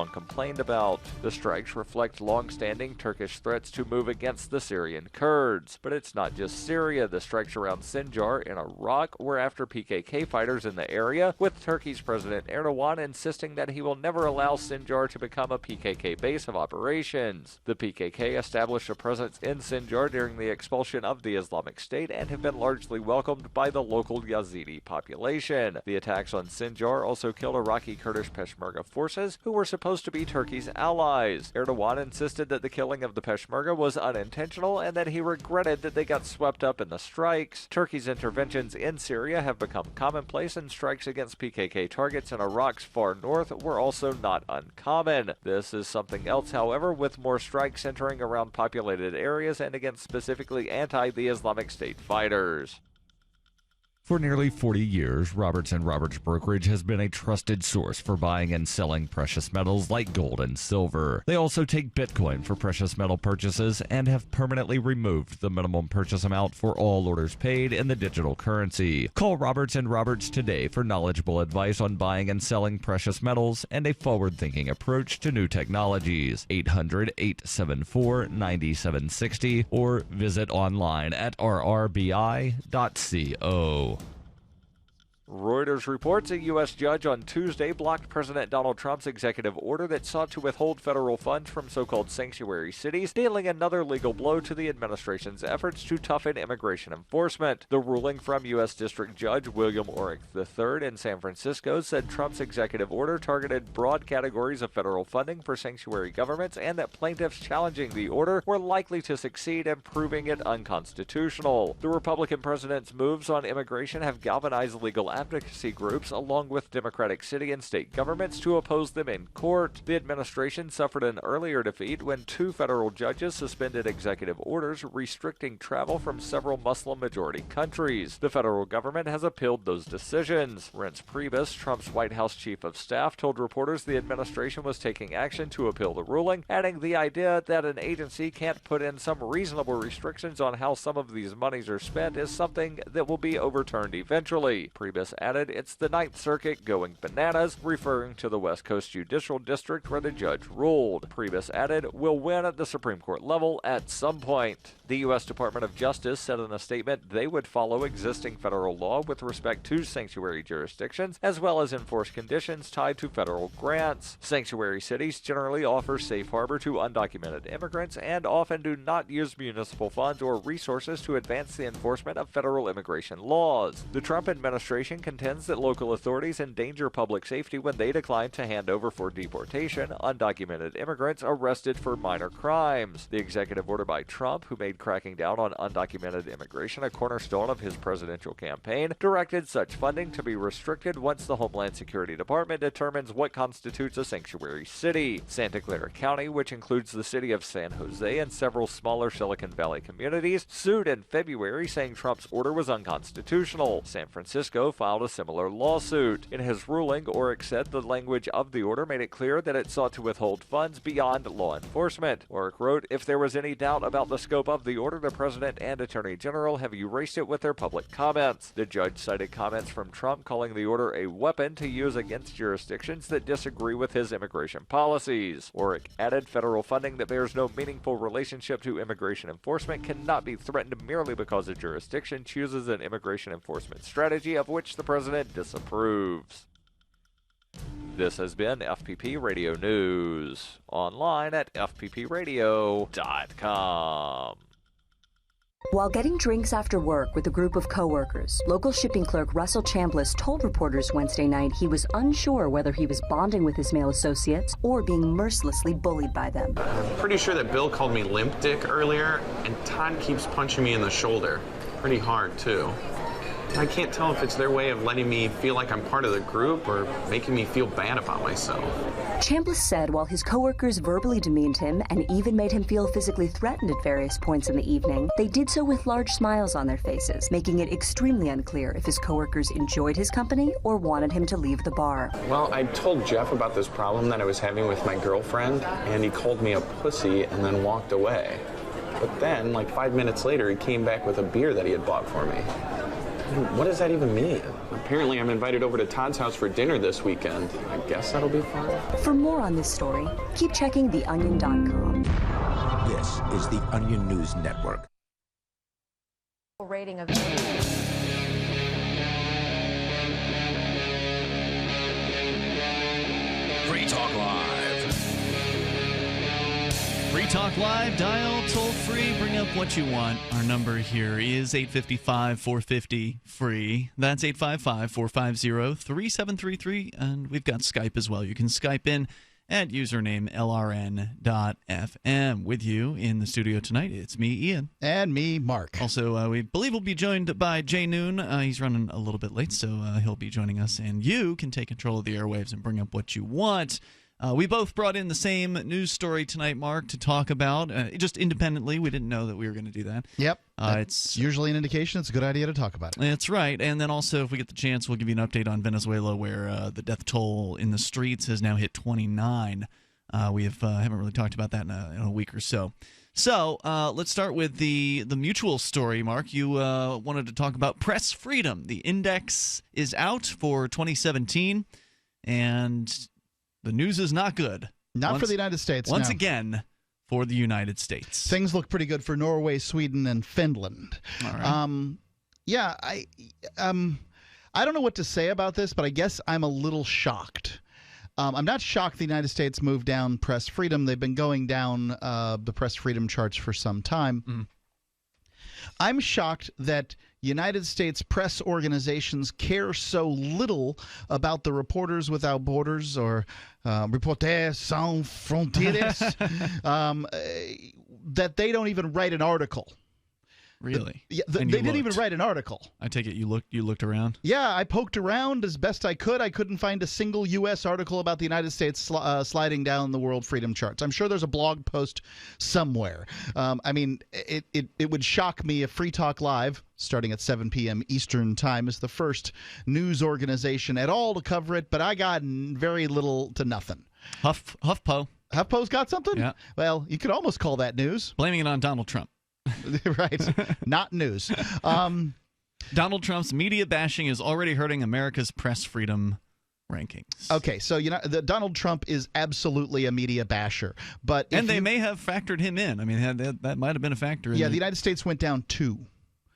Erdogan complained about. The strikes reflect long-standing Turkish threats to move against the Syrian Kurds. But it's not just Syria. The strikes around Sinjar in Iraq were after PKK fighters in the area, with Turkey's President Erdogan insisting that he will never allow Sinjar to become a PKK base of operations. The PKK established a presence in Sinjar during the expulsion of the Islamic State and have been largely welcomed by the local Yazidi population. The attacks on Sinjar also killed Iraqi Kurdish Peshmerga forces, who were supposed to be Turkey's allies. Erdogan insisted that the killing of the Peshmerga was unintentional and that he regretted that they got swept up in the strikes. Turkey's interventions in Syria have become commonplace, and strikes against PKK targets in Iraq's far north were also not uncommon. This is something else, however, with more strikes centering around populated areas and against specifically the Islamic State fighters. For nearly 40 years, Roberts & Roberts Brokerage has been a trusted source for buying and selling precious metals like gold and silver. They also take Bitcoin for precious metal purchases and have permanently removed the minimum purchase amount for all orders paid in the digital currency. Call Roberts & Roberts today for knowledgeable advice on buying and selling precious metals and a forward-thinking approach to new technologies. 800-874-9760 or visit online at rrbi.co. Reuters reports a U.S. judge on Tuesday blocked President Donald Trump's executive order that sought to withhold federal funds from so-called sanctuary cities, dealing another legal blow to the administration's efforts to toughen immigration enforcement. The ruling from U.S. District Judge William Orrick III in San Francisco said Trump's executive order targeted broad categories of federal funding for sanctuary governments and that plaintiffs challenging the order were likely to succeed in proving it unconstitutional. The Republican president's moves on immigration have galvanized legal advocacy groups along with Democratic city and state governments to oppose them in court. The administration suffered an earlier defeat when two federal judges suspended executive orders restricting travel from several Muslim-majority countries. The federal government has appealed those decisions. Reince Priebus, Trump's White House chief of staff, told reporters the administration was taking action to appeal the ruling, adding the idea that an agency can't put in some reasonable restrictions on how some of these monies are spent is something that will be overturned eventually. Priebus added, "It's the Ninth Circuit going bananas," referring to the West Coast Judicial District where the judge ruled. Priebus added, "We'll win at the Supreme Court level at some point." The U.S. Department of Justice said in a statement they would follow existing federal law with respect to sanctuary jurisdictions, as well as enforce conditions tied to federal grants. Sanctuary cities generally offer safe harbor to undocumented immigrants and often do not use municipal funds or resources to advance the enforcement of federal immigration laws. The Trump administration contends that local authorities endanger public safety when they decline to hand over for deportation undocumented immigrants arrested for minor crimes. The executive order by Trump, who made cracking down on undocumented immigration a cornerstone of his presidential campaign, directed such funding to be restricted once the Homeland Security Department determines what constitutes a sanctuary city. Santa Clara County, which includes the city of San Jose and several smaller Silicon Valley communities, sued in February saying Trump's order was unconstitutional. San Francisco filed a similar lawsuit. In his ruling, Orrick said the language of the order made it clear that it sought to withhold funds beyond law enforcement. Orrick wrote, "If there was any doubt about the scope of the order, the President and Attorney General have erased it with their public comments." The judge cited comments from Trump calling the order a weapon to use against jurisdictions that disagree with his immigration policies. Orrick added federal funding that bears no meaningful relationship to immigration enforcement cannot be threatened merely because a jurisdiction chooses an immigration enforcement strategy of which the President disapproves. This has been FPP Radio News, online at fppradio.com. While getting drinks after work with a group of coworkers, local shipping clerk Russell Chambliss told reporters Wednesday night he was unsure whether he was bonding with his male associates or being mercilessly bullied by them. I'm pretty sure that Bill called me limp dick earlier, and Todd keeps punching me in the shoulder. Pretty hard, too. I can't tell if it's their way of letting me feel like I'm part of the group or making me feel bad about myself. Chambliss said while his coworkers verbally demeaned him and even made him feel physically threatened at various points in the evening, they did so with large smiles on their faces, making it extremely unclear if his coworkers enjoyed his company or wanted him to leave the bar. Well, I told Jeff about this problem that I was having with my girlfriend, and he called me a pussy and then walked away. But then, like 5 minutes later, he came back with a beer that he had bought for me. What does that even mean? Apparently, I'm invited over to Todd's house for dinner this weekend. I guess that'll be fun. For more on this story, keep checking theonion.com. This is the Onion News Network. Rating of Free Talk Live. Free Talk Live, dial toll free, bring up what you want. Our number here is 855-450-FREE. That's 855-450-3733. And we've got Skype as well. You can Skype in at username LRN.FM. With you in the studio tonight, it's me, Ian. And me, Mark. Also, we believe we'll be joined by Jay Noon. He's running a little bit late, so he'll be joining us. And you can take control of the airwaves and bring up what you want. We both brought in the same news story tonight, Mark, to talk about, just independently. We didn't know that we were going to do that. Yep. It's usually an indication it's a good idea to talk about it. That's right. And then also, if we get the chance, we'll give you an update on Venezuela, where the death toll in the streets has now hit 29. We haven't really talked about that in a week or so. So let's start with the mutual story, Mark. You wanted to talk about press freedom. The index is out for 2017, and the news is not good. Not for the United States. Once no. again, for the United States. Things look pretty good for Norway, Sweden, and Finland. All right. Yeah, I don't know what to say about this, but I guess I'm a little shocked. I'm not shocked the United States moved down press freedom. They've been going down the press freedom charts for some time. Mm. I'm shocked that United States press organizations care so little about the Reporters Without Borders or Reporters Sans Frontières that they don't even write an article. Really? They didn't even write an article. I take it you looked around? Yeah, I poked around as best I could. I couldn't find a single U.S. article about the United States sliding down the world freedom charts. I'm sure there's a blog post somewhere. I mean, it would shock me if Free Talk Live, starting at 7 p.m. Eastern Time, is the first news organization at all to cover it, but I got very little to nothing. HuffPo. HuffPo's got something? Yeah. Well, you could almost call that news. Blaming it on Donald Trump. Right. Not news. Donald Trump's media bashing is already hurting America's press freedom rankings. Okay, so Donald Trump is absolutely a media basher, but they may have factored him in. I mean, that might have been a factor. Yeah, the United States went down 2.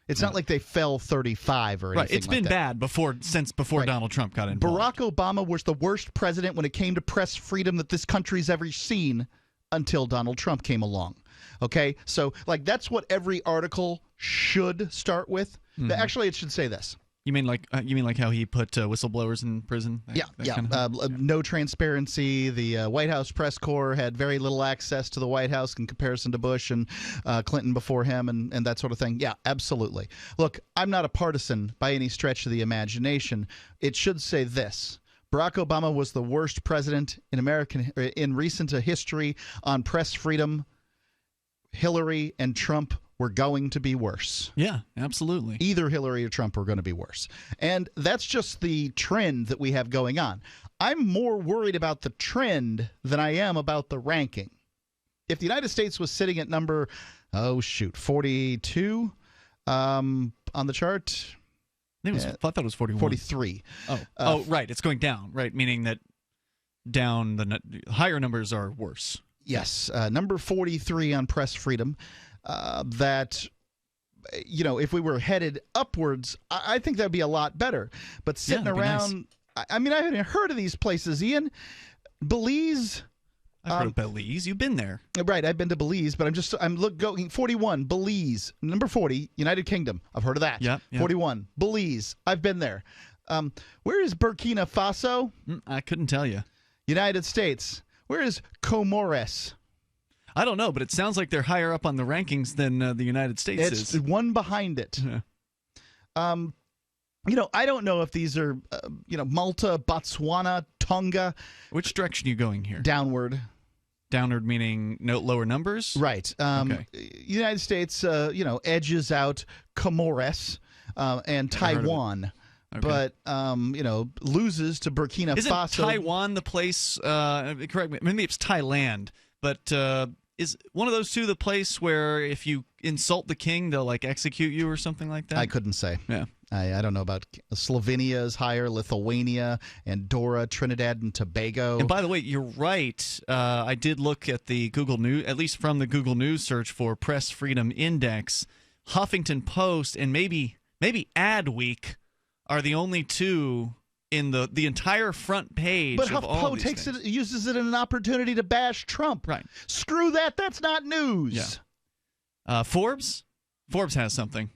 It's not like they fell 35 or anything. Right, it's been bad since before right. Donald Trump got involved. Barack Obama was the worst president when it came to press freedom that this country's ever seen until Donald Trump came along. Okay, so that's what every article should start with. Mm-hmm. Actually, it should say this. You mean like how he put whistleblowers in prison? No transparency. The White House press corps had very little access to the White House in comparison to Bush and Clinton before him, and that sort of thing. Yeah, absolutely. Look, I'm not a partisan by any stretch of the imagination. It should say this. Barack Obama was the worst president in recent history on press freedom. Hillary and Trump were going to be worse. Yeah, absolutely. Either Hillary or Trump were going to be worse. And that's just the trend that we have going on. I'm more worried about the trend than I am about the ranking. If the United States was sitting at number, 42 on the chart. I thought it was 41. 43. Oh, right. It's going down, right? Meaning that the higher numbers are worse. Yes, number 43 on press freedom. That, if we were headed upwards, I think that'd be a lot better. But sitting around, nice. I mean, I haven't heard of these places, Ian. Belize. I've heard of Belize. You've been there, right? I've been to Belize, but I'm going 41. Belize, number 40, United Kingdom. I've heard of that. Yeah. 41. Belize. I've been there. Where is Burkina Faso? I couldn't tell you. United States. Where is Comores? I don't know, but it sounds like they're higher up on the rankings than the United States is. It's one behind it. Yeah. I don't know if these are, Malta, Botswana, Tonga. Which direction are you going here? Downward. Downward meaning lower numbers? Right. Okay. United States, edges out Comores and Taiwan. Okay. But, loses to Burkina Faso. Isn't Taiwan the place, correct me, maybe it's Thailand, but is one of those two the place where if you insult the king, they'll, execute you or something like that? I couldn't say. Yeah. I don't know about Slovenia is higher, Lithuania, Andorra, Trinidad and Tobago. And by the way, you're right. I did look at the Google News, at least from the Google News search for Press Freedom Index. Huffington Post and maybe Adweek are the only two in the entire front page. But of all HuffPo these things. uses it as an opportunity to bash Trump. Right. Screw that. That's not news. Yeah. Forbes has something.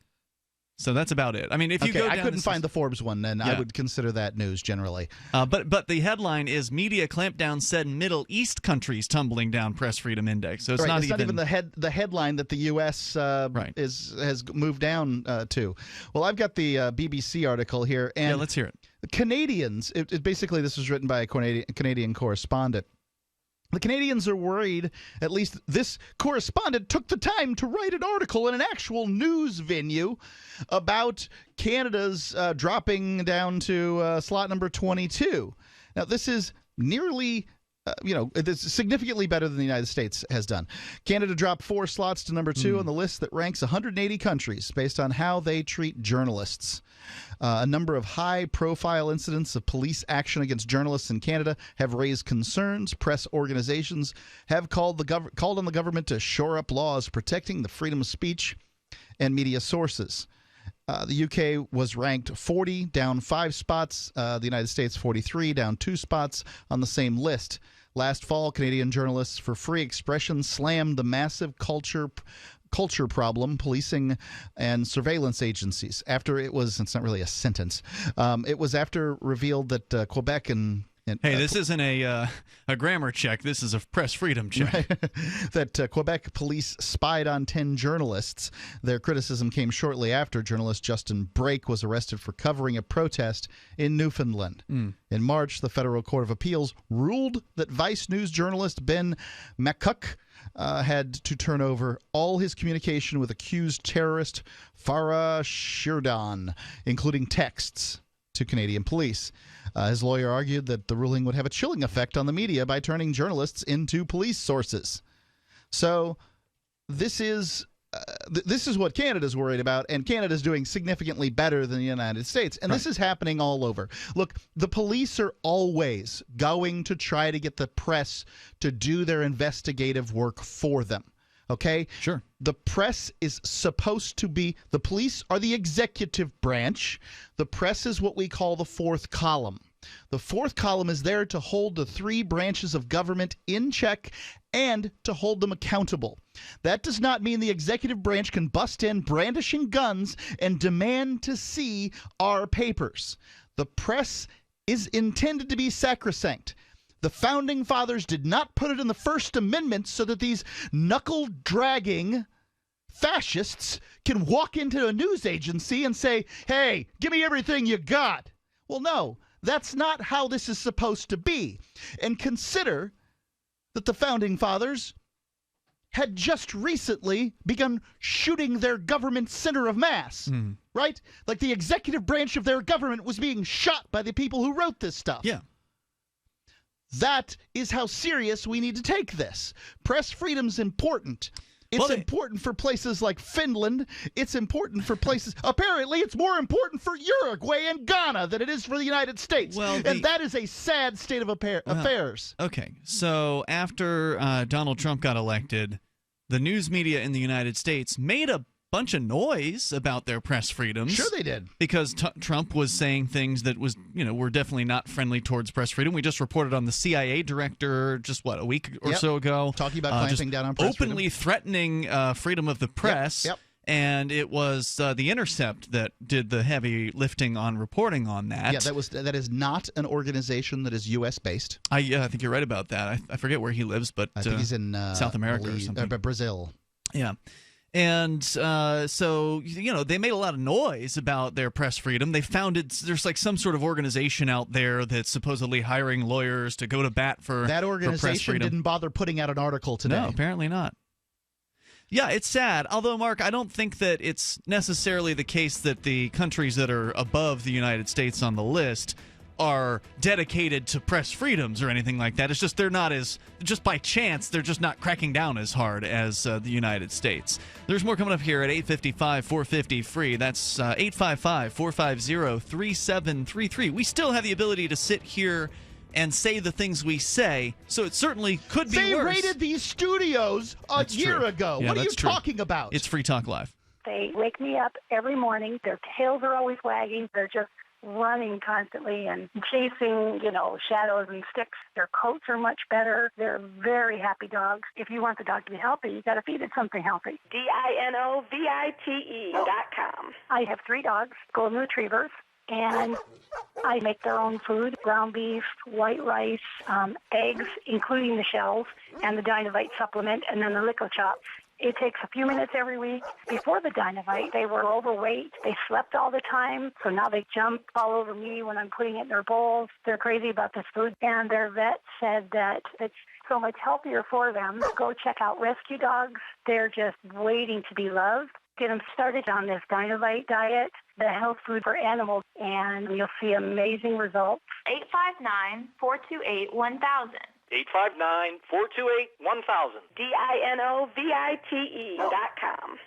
So that's about it. I mean, if you go down, I couldn't find the Forbes one, and I would consider that news generally. But the headline is Media Clampdown Said Middle East Countries Tumbling Down Press Freedom Index. So it's not even the headline that the U.S. has moved down to. Well, I've got the BBC article here. And let's hear it. Canadians, basically this was written by a Canadian correspondent. The Canadians are worried, at least this correspondent took the time to write an article in an actual news venue about Canada's dropping down to slot number 22. Now, this is nearly... it's significantly better than the United States has done. Canada dropped 4 slots to number 2 on the list that ranks 180 countries based on how they treat journalists. A number of high-profile incidents of police action against journalists in Canada have raised concerns. Press organizations have called on the government to shore up laws protecting the freedom of speech and media sources. The UK was ranked 40, down 5 spots. The United States 43, down 2 spots on the same list. Last fall, Canadian journalists for free expression slammed the massive culture problem, policing and surveillance agencies. It's not really a sentence. It was after revealed that Quebec and hey, this isn't a grammar check. This is a press freedom check. Right. That Quebec police spied on 10 journalists. Their criticism came shortly after journalist Justin Brake was arrested for covering a protest in Newfoundland. In March, the Federal Court of Appeals ruled that Vice News journalist Ben McCuck had to turn over all his communication with accused terrorist Farah Shirdan, including texts to Canadian police. His lawyer argued that the ruling would have a chilling effect on the media by turning journalists into police sources. So this is what Canada's worried about, and Canada's doing significantly better than the United States. And this is happening all over. Look, the police are always going to try to get the press to do their investigative work for them. Okay? Sure. The press is supposed to be – the police are the executive branch. The press is what we call the fourth column. The fourth column is there to hold the 3 branches of government in check and to hold them accountable. That does not mean the executive branch can bust in brandishing guns and demand to see our papers. The press is intended to be sacrosanct. The Founding Fathers did not put it in the First Amendment so that these knuckle-dragging fascists can walk into a news agency and say, hey, give me everything you got. Well, no, that's not how this is supposed to be. And consider that the Founding Fathers had just recently begun shooting their government center of mass, right? Like the executive branch of their government was being shot by the people who wrote this stuff. Yeah. That is how serious we need to take this. Press freedom's important. It's important for places like Finland. It's important for places – apparently it's more important for Uruguay and Ghana than it is for the United States. And that is a sad state of affairs. Okay, so after Donald Trump got elected, the news media in the United States made a bunch of noise about their press freedoms. Sure they did. Because Trump was saying things that were definitely not friendly towards press freedom. We just reported on the CIA director just, a week or so ago. Talking about clamping down on press freedom. Openly threatening freedom of the press. Yep. And it was The Intercept that did the heavy lifting on reporting on that. Yeah, that is not an organization that is U.S.-based. I think you're right about that. I forget where he lives, but I think he's in South America or something. Brazil. Yeah. And so, they made a lot of noise about their press freedom. They found there's like some sort of organization out there that's supposedly hiring lawyers to go to bat for that press organization freedom. Didn't bother putting out an article today. No, apparently not. Yeah, it's sad. Although, Mark, I don't think that it's necessarily the case that the countries that are above the United States on the list are dedicated to press freedoms or anything like that. It's just they're not as, just by chance, they're just not cracking down as hard as the United States. There's more coming up here at 855-450-FREE. That's 855-450-3733. We still have the ability to sit here and say the things we say, so it certainly could be worse. They raided these studios a year ago. Yeah, what are you true. talking about? It's Free Talk Live. They wake me up every morning. Their tails are always wagging. They're just running constantly and chasing, shadows and sticks. Their coats are much better. They're very happy dogs. If you want the dog to be healthy, you got to feed it something healthy. DINOVITE.com. I have 3 dogs, golden retrievers, and I make their own food: ground beef, white rice, eggs, including the shells, and the Dynovite supplement, and then the Lico Chops. It takes a few minutes every week. Before the Dynovite, they were overweight. They slept all the time, so now they jump all over me when I'm putting it in their bowls. They're crazy about this food, and their vet said that it's so much healthier for them. Go check out Rescue Dogs. They're just waiting to be loved. Get them started on this Dynovite diet, the health food for animals, and you'll see amazing results. 859-428-1000. 859-428-1000. DINOVITE.com.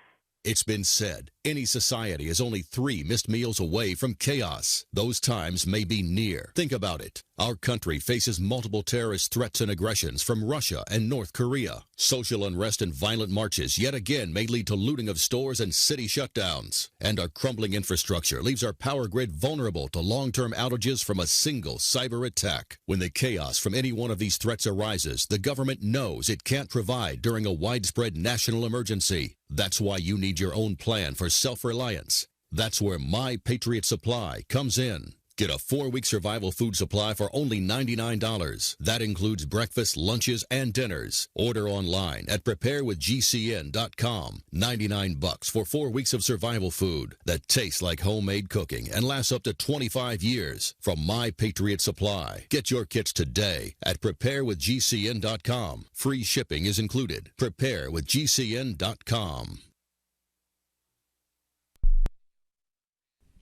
It's been said, any society is only 3 missed meals away from chaos. Those times may be near. Think about it. Our country faces multiple terrorist threats and aggressions from Russia and North Korea. Social unrest and violent marches yet again may lead to looting of stores and city shutdowns. And our crumbling infrastructure leaves our power grid vulnerable to long-term outages from a single cyber attack. When the chaos from any one of these threats arises, the government knows it can't provide during a widespread national emergency. That's why you need your own plan for self-reliance. That's where My Patriot Supply comes in. Get a 4-week survival food supply for only $99. That includes breakfast, lunches, and dinners. Order online at preparewithgcn.com. $99 for 4 weeks of survival food that tastes like homemade cooking and lasts up to 25 years. From My Patriot Supply. Get your kits today at preparewithgcn.com. Free shipping is included. Preparewithgcn.com.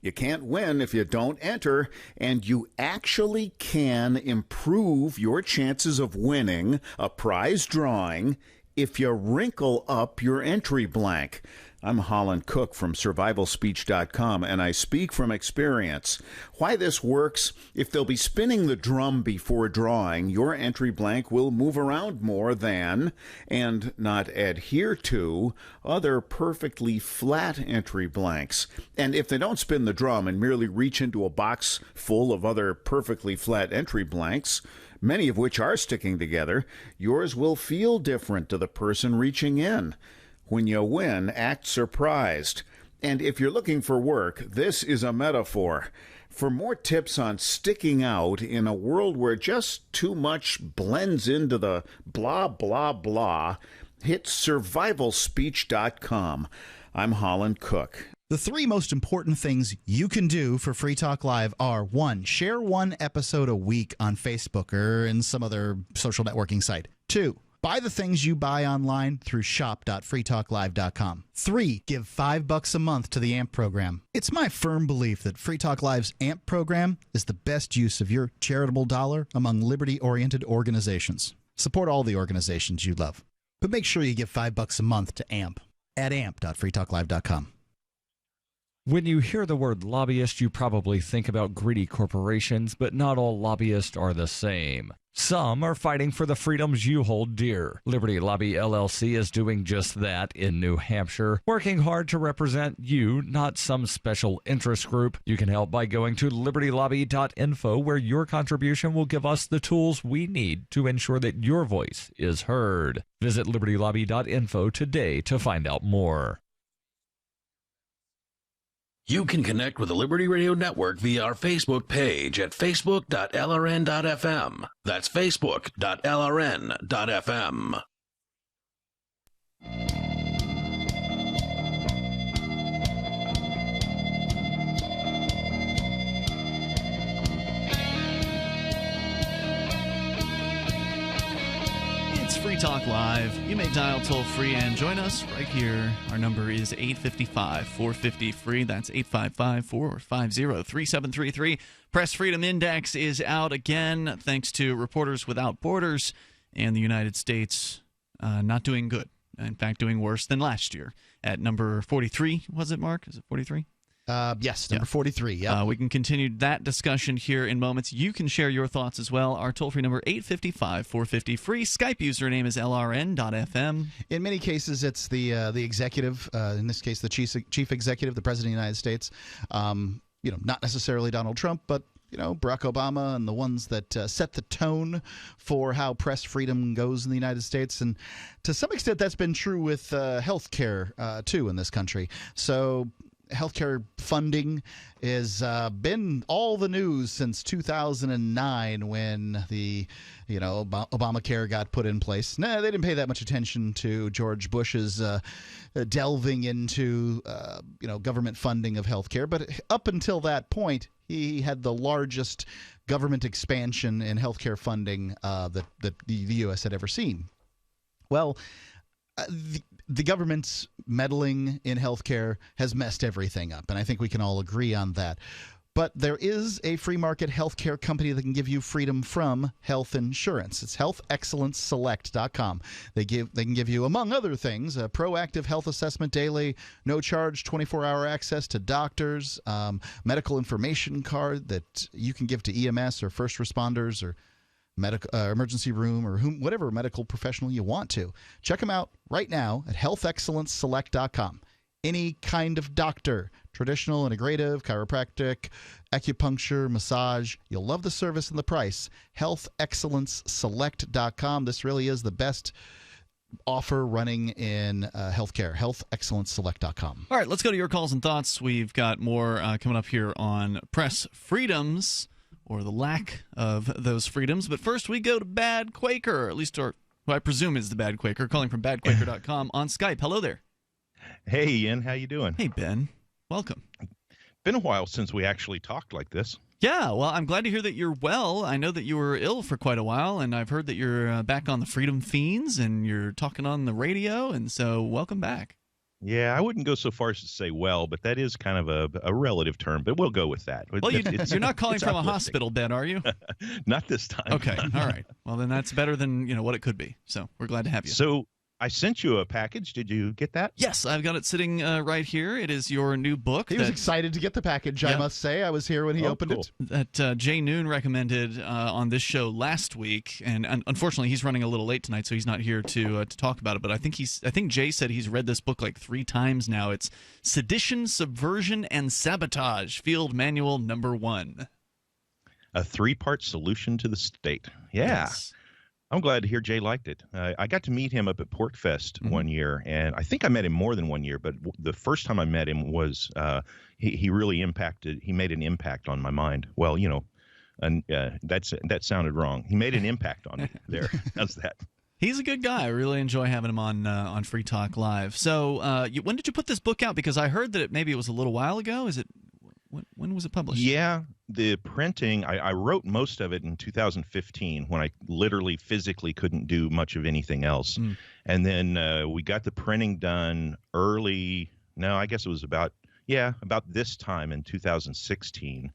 You can't win if you don't enter, and you actually can improve your chances of winning a prize drawing if you wrinkle up your entry blank. I'm Holland Cook from survivalspeech.com, and I speak from experience. Why this works: if they'll be spinning the drum before drawing, your entry blank will move around more than, and not adhere to, other perfectly flat entry blanks. And if they don't spin the drum and merely reach into a box full of other perfectly flat entry blanks, many of which are sticking together, yours will feel different to the person reaching in. When you win, act surprised. And if you're looking for work, this is a metaphor. For more tips on sticking out in a world where just too much blends into the blah, blah, blah, hit survivalspeech.com. I'm Holland Cook. The 3 most important things you can do for Free Talk Live are: 1, share 1 episode a week on Facebook or in some other social networking site. 2, buy the things you buy online through shop.freetalklive.com. 3, give $5 a month to the AMP program. It's my firm belief that Free Talk Live's AMP program is the best use of your charitable dollar among liberty-oriented organizations. Support all the organizations you love, but make sure you give $5 a month to AMP at amp.freetalklive.com. When you hear the word lobbyist, you probably think about greedy corporations, but not all lobbyists are the same. Some are fighting for the freedoms you hold dear. Liberty Lobby LLC is doing just that in New Hampshire, working hard to represent you, not some special interest group. You can help by going to libertylobby.info, where your contribution will give us the tools we need to ensure that your voice is heard. Visit libertylobby.info today to find out more. You can connect with the Liberty Radio Network via our Facebook page at facebook.lrn.fm. That's facebook.lrn.fm. It's Free Talk Live. You may dial toll-free and join us right here. Our number is 855-450-FREE. That's 855-450-3733. Press Freedom Index is out again, thanks to Reporters Without Borders, and the United States not doing good. In fact, doing worse than last year at number 43. Was it, Mark? Is it 43? Yes, number 43. Yeah. We can continue that discussion here in moments. You can share your thoughts as well. Our toll-free number, 855-450-FREE. Skype username is lrn.fm. In many cases, it's the executive, in this case, the chief executive, the President of the United States. Not necessarily Donald Trump, but Barack Obama and the ones that set the tone for how press freedom goes in the United States. And to some extent, that's been true with health care, too, in this country. So healthcare funding has been all the news since 2009 when the Obamacare got put in place. No, they didn't pay that much attention to George Bush's delving into government funding of healthcare. But up until that point, he had the largest government expansion in healthcare funding that the U.S. had ever seen. Well, the government's meddling in healthcare has messed everything up, and I think we can all agree on that. But there is a free market healthcare company that can give you freedom from health insurance. It's healthexcellenceselect.com. They can give you, among other things, a proactive health assessment daily, no charge, 24-hour access to doctors, medical information card that you can give to EMS or first responders or medical emergency room or whatever medical professional you want to. Check them out right now at healthexcellenceselect.com. Any kind of doctor, traditional, integrative, chiropractic, acupuncture, massage. You'll love the service and the price. healthexcellenceselect.com. This really is the best offer running in healthcare. healthexcellenceselect.com. All right, let's go to your calls and thoughts. We've got more coming up here on press freedoms, or the lack of those freedoms. But first, we go to Bad Quaker, at least, or who I presume is the Bad Quaker, calling from badquaker.com on Skype. Hello there. Hey, Ian. How you doing? Hey, Ben. Welcome. Been a while since we actually talked like this. Yeah, well, I'm glad to hear that you're well. I know that you were ill for quite a while, and I've heard that you're back on the Freedom Fiends, and you're talking on the radio, and so welcome back. Yeah, I wouldn't go so far as to say well, but that is kind of a relative term, but we'll go with that. Well, you're not calling from a hospital, Ben, are you? Not this time. Okay, all right. Well, then that's better than what it could be, so we're glad to have you. So I sent you a package. Did you get that? Yes, I've got it sitting right here. It is your new book. He was excited to get the package, I must say. I was here when he opened it. That Jay Noon recommended on this show last week, and unfortunately he's running a little late tonight, so he's not here to talk about it. But I think Jay said he's read this book like 3 times now. It's Sedition, Subversion, and Sabotage, Field Manual Number 1. A 3-part solution to the state. Yeah. Yes. I'm glad to hear Jay liked it. I got to meet him up at PorcFest one year, and I think I met him more than 1 year, but the first time I met him was he really made an impact on my mind. Well, and that sounded wrong. He made an impact on me there. How's that? He's a good guy. I really enjoy having him on Free Talk Live. So when did you put this book out? Because I heard that maybe it was a little while ago. Is it? When was it published? Yeah, the printing, I wrote most of it in 2015 when I literally physically couldn't do much of anything else. And then we got the printing done I guess it was about this time in 2016.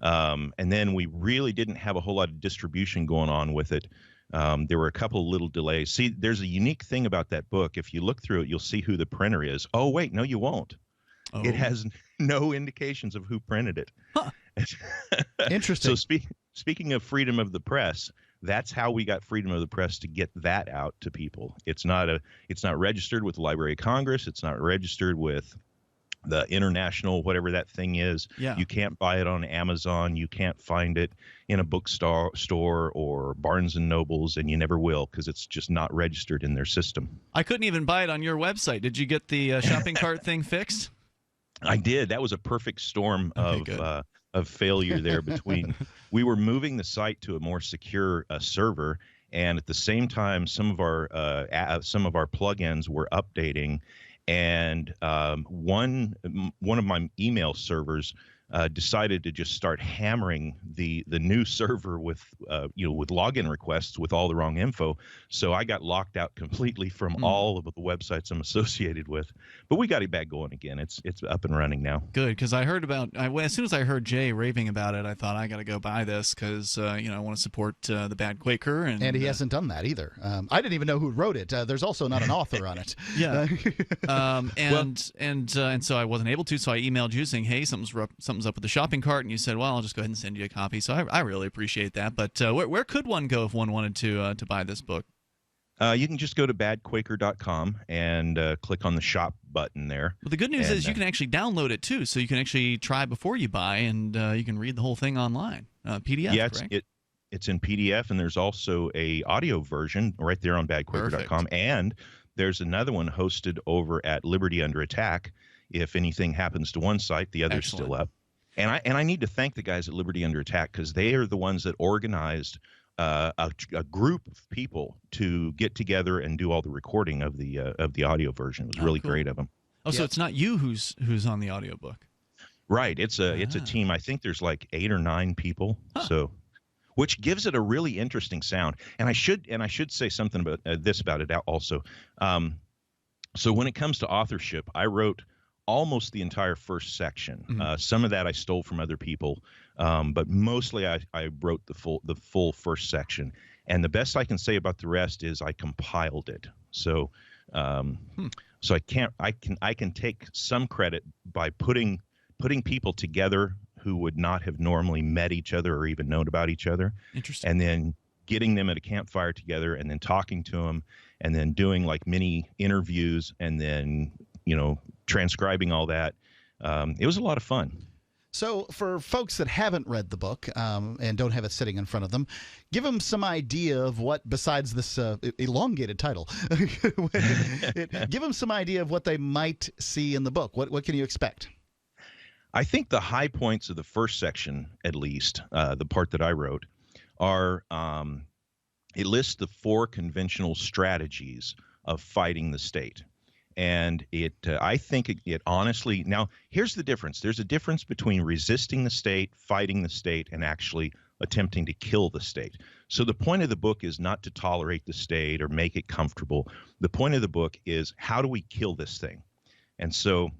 And then we really didn't have a whole lot of distribution going on with it. There were a couple of little delays. See, there's a unique thing about that book. If you look through it, you'll see who the printer is. Oh, wait, no, you won't. Oh. It has no indications of who printed it. Huh. Interesting. So speaking of freedom of the press, that's how we got freedom of the press, to get that out to people. It's not registered with the Library of Congress. It's not registered with the international, whatever that thing is. Yeah. You can't buy it on Amazon. You can't find it in a bookstore or Barnes and Nobles, and you never will, because it's just not registered in their system. I couldn't even buy it on your website. Did you get the shopping cart thing fixed? I did. That was a perfect storm of failure there between. We were moving the site to a more secure server, and at the same time, some of our plugins were updating, and one of my email servers decided to just start hammering the new server with with login requests with all the wrong info. So I got locked out completely from all of the websites I'm associated with. But we got it back going again. It's up and running now. Good, because I heard as soon as I heard Jay raving about it, I thought I got to go buy this because I want to support the Bad Quaker, and he hasn't done that either. I didn't even know who wrote it. There's also not an author on it. Yeah, and so I wasn't able to. So I emailed you saying, "Hey, something's up with the shopping cart," and you said, "Well, I'll just go ahead and send you a copy." So I really appreciate that. But where could one go if one wanted to buy this book? You can just go to badquaker.com and click on the shop button there. Well, the good news is you can actually download it too, so you can actually try before you buy, and you can read the whole thing online. PDF, yeah, correct? It's in PDF, and there's also a audio version right there on badquaker.com, and there's another one hosted over at Liberty Under Attack. If anything happens to one site, the other's still up. And I need to thank the guys at Liberty Under Attack because they are the ones that organized a group of people to get together and do all the recording of the audio version. It was really great of them. Oh, so it's not you who's on the audiobook. Right. It's a team. I think there's like 8 or 9 people. So, which gives it a really interesting sound. And I should say something about about it also. So when it comes to authorship, I wrote almost the entire first section. Some of that I stole from other people, but mostly I wrote the full first section. And the best I can say about the rest is I compiled it. So so I can take some credit by putting people together who would not have normally met each other or even known about each other. Interesting. And then getting them at a campfire together and then talking to them and then doing like mini interviews and then transcribing all that. It was a lot of fun. So for folks that haven't read the book and don't have it sitting in front of them, give them some idea of what, besides this elongated title, give them some idea of what they might see in the book. What can you expect? I think the high points of the first section, at least, the part that I wrote, are it lists the 4 conventional strategies of fighting the state. And I think it honestly, now here's the difference. There's a difference between resisting the state, fighting the state, and actually attempting to kill the state. So the point of the book is not to tolerate the state or make it comfortable. The point of the book is how do we kill this thing? And so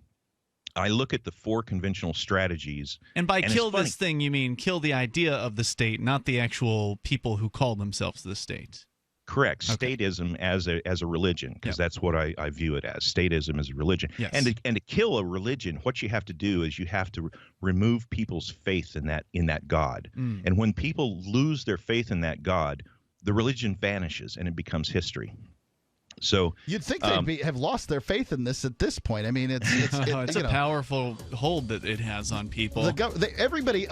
I look at the 4 conventional strategies. And by kill this thing, you mean kill the idea of the state, not the actual people who call themselves the state. Correct. Okay. Statism as a religion, because that's what I view it as. Statism as a religion. Yes. And to kill a religion, what you have to do is you have to remove people's faith in that God. And when people lose their faith in that God, the religion vanishes and it becomes history. So you'd think they'd have lost their faith in this at this point. I mean, it's a powerful hold that it has on people. Everybody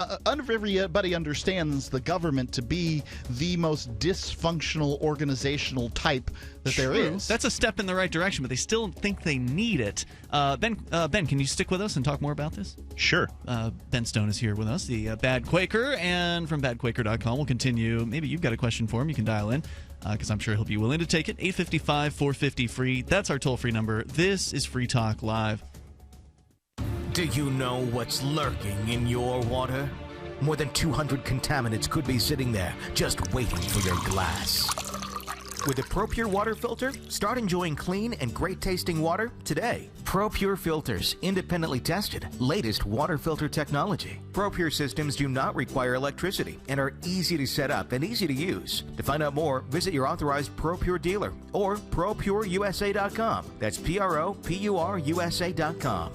understands the government to be the most dysfunctional organizational type that there is. That's a step in the right direction, but they still think they need it. Ben, can you stick with us and talk more about this? Sure. Ben Stone is here with us, the Bad Quaker, and from badquaker.com we'll continue. Maybe you've got a question for him. You can dial in. Because I'm sure he'll be willing to take it. 855-450-FREE. That's our toll-free number. This is Free Talk Live. Do you know what's lurking in your water? More than 200 contaminants could be sitting there, just waiting for your glass. With a ProPure water filter, start enjoying clean and great-tasting water today. ProPure filters, independently tested, latest water filter technology. ProPure systems do not require electricity and are easy to set up and easy to use. To find out more, visit your authorized ProPure dealer or ProPureUSA.com. That's ProPureUSA.com.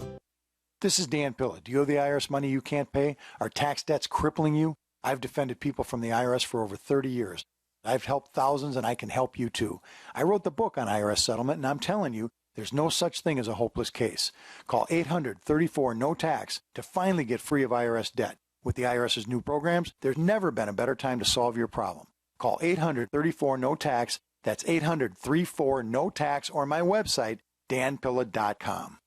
This is Dan Pilla. Do you owe the IRS money you can't pay? Are tax debts crippling you? I've defended people from the IRS for over 30 years. I've helped thousands, and I can help you too. I wrote the book on IRS settlement, and I'm telling you, there's no such thing as a hopeless case. Call 800-34-NO-TAX to finally get free of IRS debt. With the IRS's new programs, there's never been a better time to solve your problem. Call 800-34-NO-TAX. That's 800-34-NO-TAX, or my website, danpilla.com.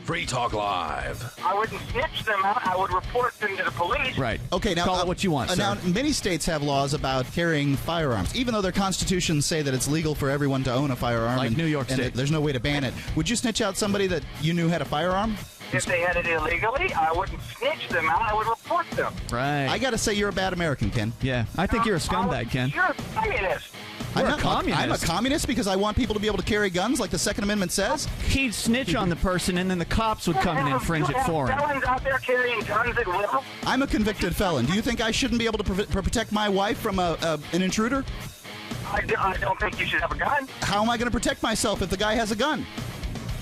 Free Talk Live. I wouldn't snitch them out. I would report them to the police. Right. Okay, now call it what you want, sir. Now, many states have laws about carrying firearms, even though their constitutions say that it's legal for everyone to own a firearm. Like New York State. There's no way to ban it. Would you snitch out somebody that you knew had a firearm? If they had it illegally, I wouldn't snitch them out. I would report them. Right. I got to say, you're a bad American, Ken. Yeah, I think you're a scumbag, Ken. You're a communist. You're a communist. I'm a communist because I want people to be able to carry guns like the Second Amendment says. He'd snitch on the person, and then the cops would come and infringe it for him. Felons out there carrying guns at will. I'm a convicted felon. Do you think I shouldn't be able to protect my wife from an intruder? I don't think you should have a gun. How am I going to protect myself if the guy has a gun?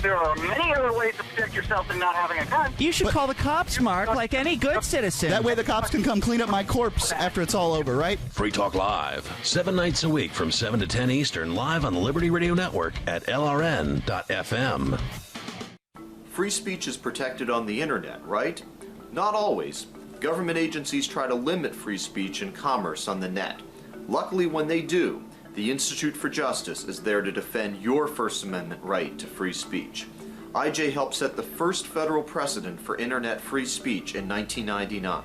There are many other ways to protect yourself than not having a gun. You should call the cops, Mark, like any good citizen. That way the cops can come clean up my corpse after it's all over, right? Free Talk Live, 7 nights a week from 7 to 10 Eastern, live on the Liberty Radio Network at LRN.FM. Free speech is protected on the internet, right? Not always. Government agencies try to limit free speech and commerce on the net. Luckily, when they do, the Institute for Justice is there to defend your First Amendment right to free speech. IJ helped set the first federal precedent for internet free speech in 1999,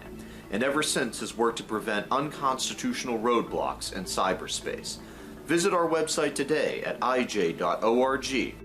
and ever since has worked to prevent unconstitutional roadblocks in cyberspace. Visit our website today at ij.org.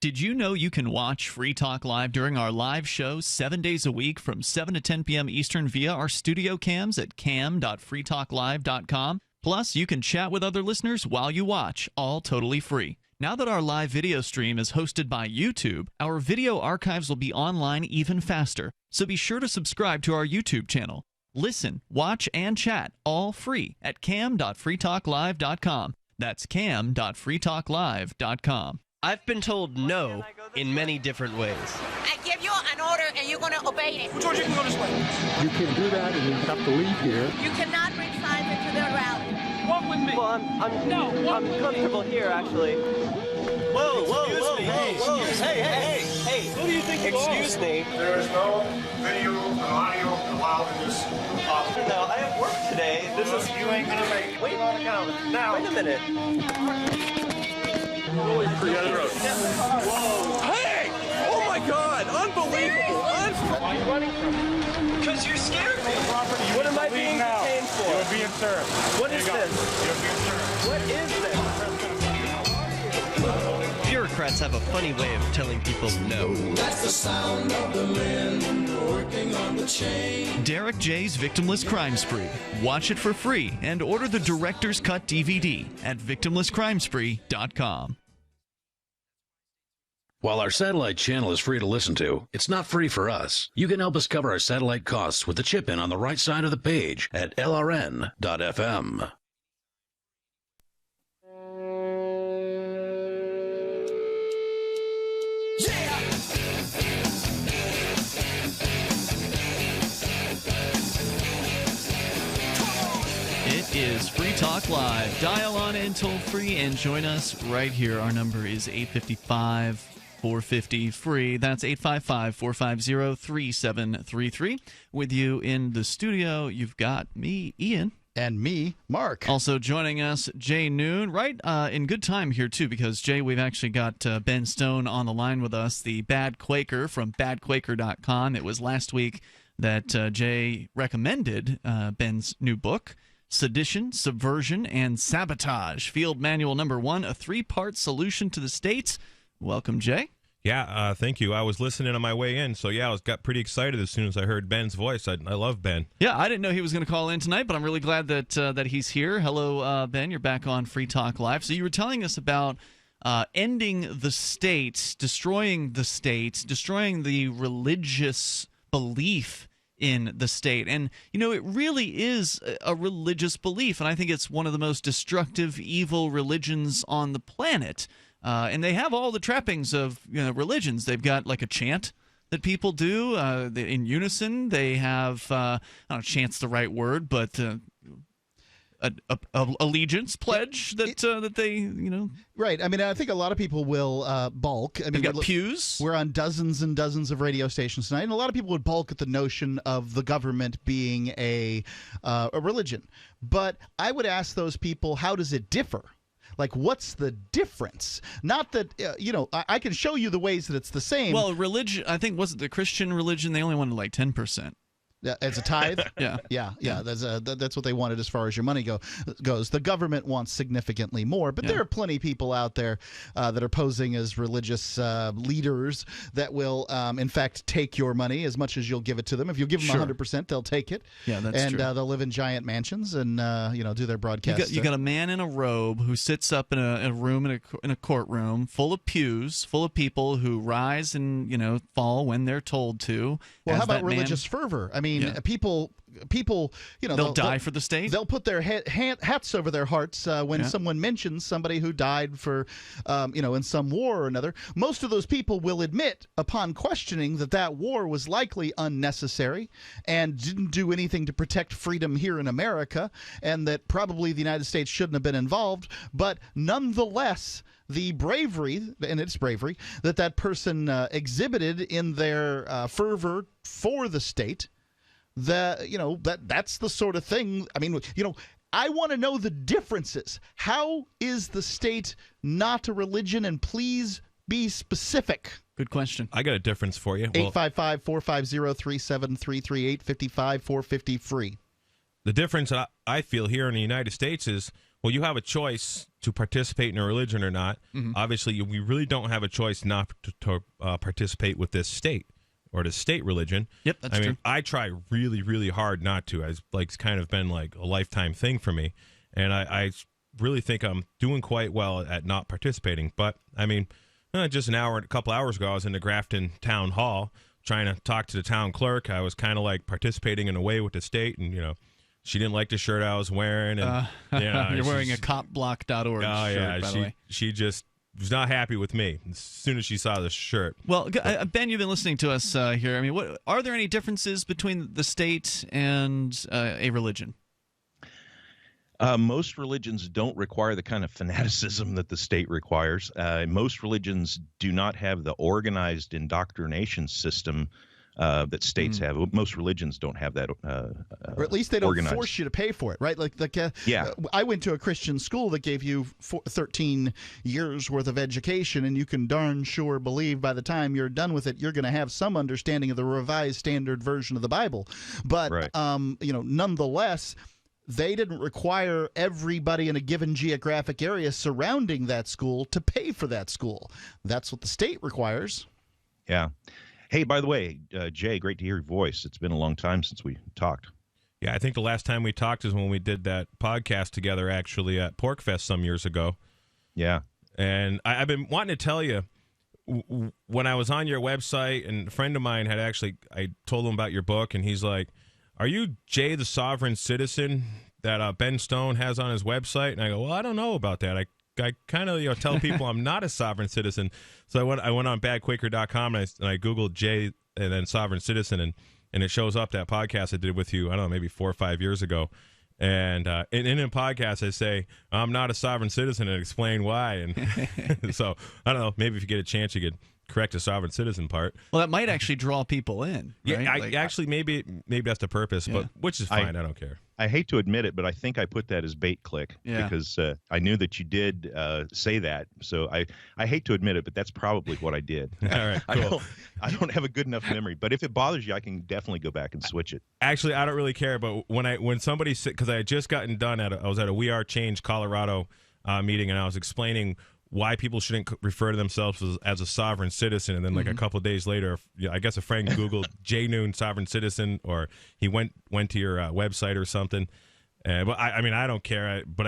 Did you know you can watch Free Talk Live during our live shows 7 days a week from 7 to 10 p.m. Eastern via our studio cams at cam.freetalklive.com? Plus, you can chat with other listeners while you watch, all totally free. Now that our live video stream is hosted by YouTube, our video archives will be online even faster. So be sure to subscribe to our YouTube channel. Listen, watch, and chat all free at cam.freetalklive.com. That's cam.freetalklive.com. I've been told no in many different ways. I give you an order and you're going to obey it. George, you can go this way. You can't do that and you have to leave here. You cannot bring signs into the rally. Walk with me. Well, I'm comfortable here, actually. Whoa, hey. Who do you think you are? Excuse me. There is no video and audio allowed in this office. No, I have work today. This is... You ain't gonna make it. Wait on account. Now. Wait a minute. Whoa. Hey! Oh my God! Unbelievable! Why are you running from me? Because you scared me. What am I being detained for? You're being served. What is this? You're being served. What is this? Bureaucrats have a funny way of telling people no. That's the sound of the men working on the chain. Derek J's Victimless Crime Spree. Watch it for free and order the Director's Cut DVD at victimlesscrimespree.com. While our satellite channel is free to listen to, it's not free for us. You can help us cover our satellite costs with the chip-in on the right side of the page at lrn.fm. It is Free Talk Live. Dial on in toll free and join us right here. Our number is 855-450-FREE. That's 855-450-3733. With you in the studio, you've got me, Ian. And me, Mark. Also joining us, Jay Noon, right in good time here, too, because, Jay, we've actually got Ben Stone on the line with us, the Bad Quaker from badquaker.com. It was last week that Jay recommended Ben's new book, Sedition, Subversion, and Sabotage, Field Manual Number 1, a 3-part solution to the states. Welcome, Jay. Yeah, thank you. I was listening on my way in, so yeah, got pretty excited as soon as I heard Ben's voice. I love Ben. Yeah, I didn't know he was going to call in tonight, but I'm really glad that he's here. Hello, Ben. You're back on Free Talk Live. So you were telling us about ending the states, destroying the religious belief in the state. And, you know, it really is a religious belief, and I think it's one of the most destructive, evil religions on the planet. And they have all the trappings of religions. They've got like a chant that people do in unison. They have, I don't know, chant's the right word, but a allegiance pledge that they, Right. I mean, I think a lot of people will balk. I mean, they've got pews. We're on dozens and dozens of radio stations tonight, and a lot of people would balk at the notion of the government being a religion. But I would ask those people, how does it differ? Like, what's the difference? Not that, I can show you the ways that it's the same. Well, religion, I think, was it the Christian religion? They only wanted like 10%. As a tithe? Yeah. Yeah. That's what they wanted as far as your money goes. The government wants significantly more, but there are plenty of people out there that are posing as religious leaders that will, in fact, take your money as much as you'll give it to them. If you give them 100%, they'll take it. Yeah, that's true. And they'll live in giant mansions and do their broadcasts. You got a man in a robe who sits up in a room in a courtroom full of pews, full of people who rise and fall when they're told to. Well, how about religious fervor? I mean, people, they'll die for the state. They'll put their hats over their hearts when someone mentions somebody who died for, in some war or another. Most of those people will admit, upon questioning, that war was likely unnecessary and didn't do anything to protect freedom here in America, and that probably the United States shouldn't have been involved. But nonetheless, the bravery, and it's bravery, that person exhibited in their fervor for the state, that's the sort of thing. I mean, I want to know the differences. How is the state not a religion? And please be specific. Good question. I got a difference for you. 855-450-3733, 855-450-FREE. The difference I feel here in the United States is, well, you have a choice to participate in a religion or not. Mm-hmm. Obviously, we really don't have a choice not to participate with this state or the state religion. Yep, that's true. I try really, really hard not to. It's kind of been like a lifetime thing for me, and I really think I'm doing quite well at not participating. But I mean, just a couple hours ago, I was in the Grafton Town Hall trying to talk to the town clerk. I was kind of like participating in a way with the state, and she didn't like the shirt I was wearing, and you're wearing a copblock.org shirt, by the way. She just was not happy with me as soon as she saw the shirt. Well, Ben, you've been listening to us here. I mean, are there any differences between the state and a religion? Most religions don't require the kind of fanaticism that the state requires. Most religions do not have the organized indoctrination system that states have. Most religions don't have that. Or at least they don't force you to pay for it, right? I went to a Christian school that gave you 13 years worth of education, and you can darn sure believe by the time you're done with it, you're going to have some understanding of the Revised Standard Version of the Bible. But nonetheless, they didn't require everybody in a given geographic area surrounding that school to pay for that school. That's what the state requires. Yeah. Hey, by the way, Jay, great to hear your voice. It's been a long time since we talked. Yeah, I think the last time we talked is when we did that podcast together, actually, at PorkFest some years ago. Yeah. And I've been wanting to tell you, when I was on your website, and a friend of mine I told him about your book, and he's like, "Are you Jay the Sovereign Citizen that Ben Stone has on his website?" And I go, "Well, I don't know about that. I kind of tell people I'm not a sovereign citizen." So I went on badquaker.com and I Googled Jay and then sovereign citizen, and it shows up that podcast I did with you, I don't know, maybe 4 or 5 years ago. And in a podcast I say I'm not a sovereign citizen and explain why. And so I don't know, maybe if you get a chance you could correct the sovereign citizen part. Well, that might actually draw people in. Right? Yeah, maybe that's the purpose, but which is fine. I don't care. I hate to admit it, but I think I put that as bait click because I knew that you did say that. So I hate to admit it, but that's probably what I did. All right, cool. I don't have a good enough memory, but if it bothers you, I can definitely go back and switch it. Actually, I don't really care. But when somebody said, because I had just gotten done I was at a We Are Change Colorado meeting, and I was explaining why people shouldn't refer to themselves as a sovereign citizen. And then a couple of days later, I guess a friend Googled Jay Noon sovereign citizen, or he went to your website or something. But I mean, I don't care. But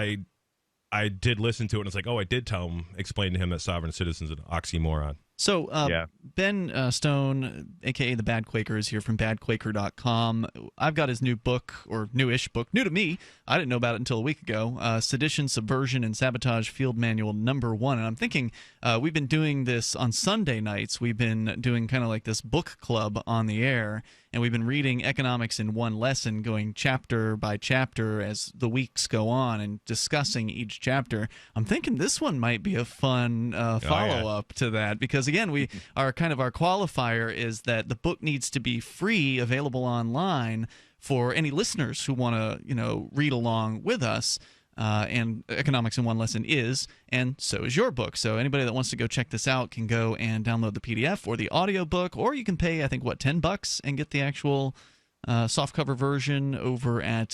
I did listen to it, and it's like, oh, I did explain to him that sovereign citizen's an oxymoron. So Ben Stone, a.k.a. the Bad Quaker, is here from badquaker.com. I've got his new book, or newish book, new to me. I didn't know about it until a week ago, Sedition, Subversion, and Sabotage Field Manual #1. And I'm thinking we've been doing this on Sunday nights. We've been doing kind of like this book club on the air, and we've been reading Economics in One Lesson, going chapter by chapter as the weeks go on and discussing each chapter. I'm thinking this one might be a fun follow-up to that, because again, our qualifier is that the book needs to be free, available online for any listeners who want to read along with us. And Economics in One Lesson is, and so is your book. So anybody that wants to go check this out can go and download the PDF or the audiobook, or you can pay, I think, $10 and get the actual softcover version over at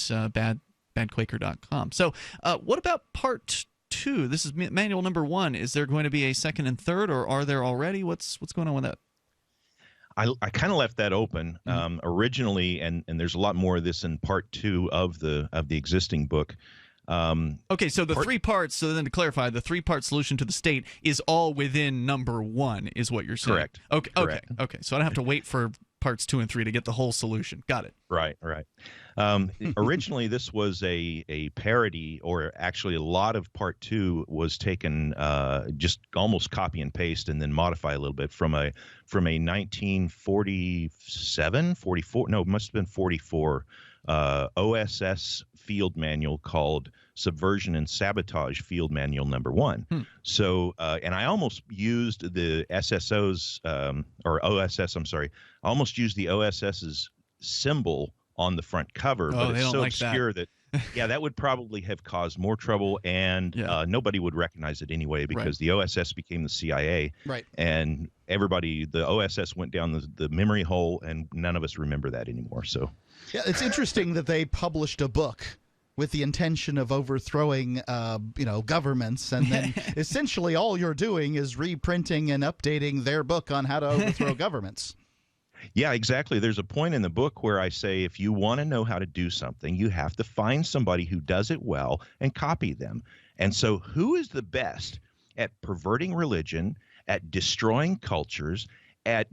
badquaker.com. So what about part 2? This is manual number 1. Is there going to be a second and third, or are there already? What's going on with that? I kind of left that open originally, and there's a lot more of this in part 2 of the existing book. Okay, so the 3 parts. So then, to clarify, the 3-part solution to the state is all within number 1, is what you're saying. Correct. Okay. Correct. Okay. So I don't have to wait for parts 2 and 3 to get the whole solution. Got it. Right. Originally, this was a parody, or actually a lot of part 2 was taken just almost copy and paste and then modify a little bit from a 1947, 44. No, it must have been 44 OSS field manual called Subversion and Sabotage Field Manual Number 1. So, and I almost used the SSO's or OSS. I'm sorry. I almost used the OSS's symbol on the front cover, but it's so obscure that that would probably have caused more trouble, and nobody would recognize it anyway, because the OSS became the CIA, and everybody, the OSS went down the memory hole, and none of us remember that anymore. So it's interesting that they published a book with the intention of overthrowing, governments, and then essentially all you're doing is reprinting and updating their book on how to overthrow governments. Yeah, exactly. There's a point in the book where I say, if you want to know how to do something, you have to find somebody who does it well and copy them. And so who is the best at perverting religion, at destroying cultures, at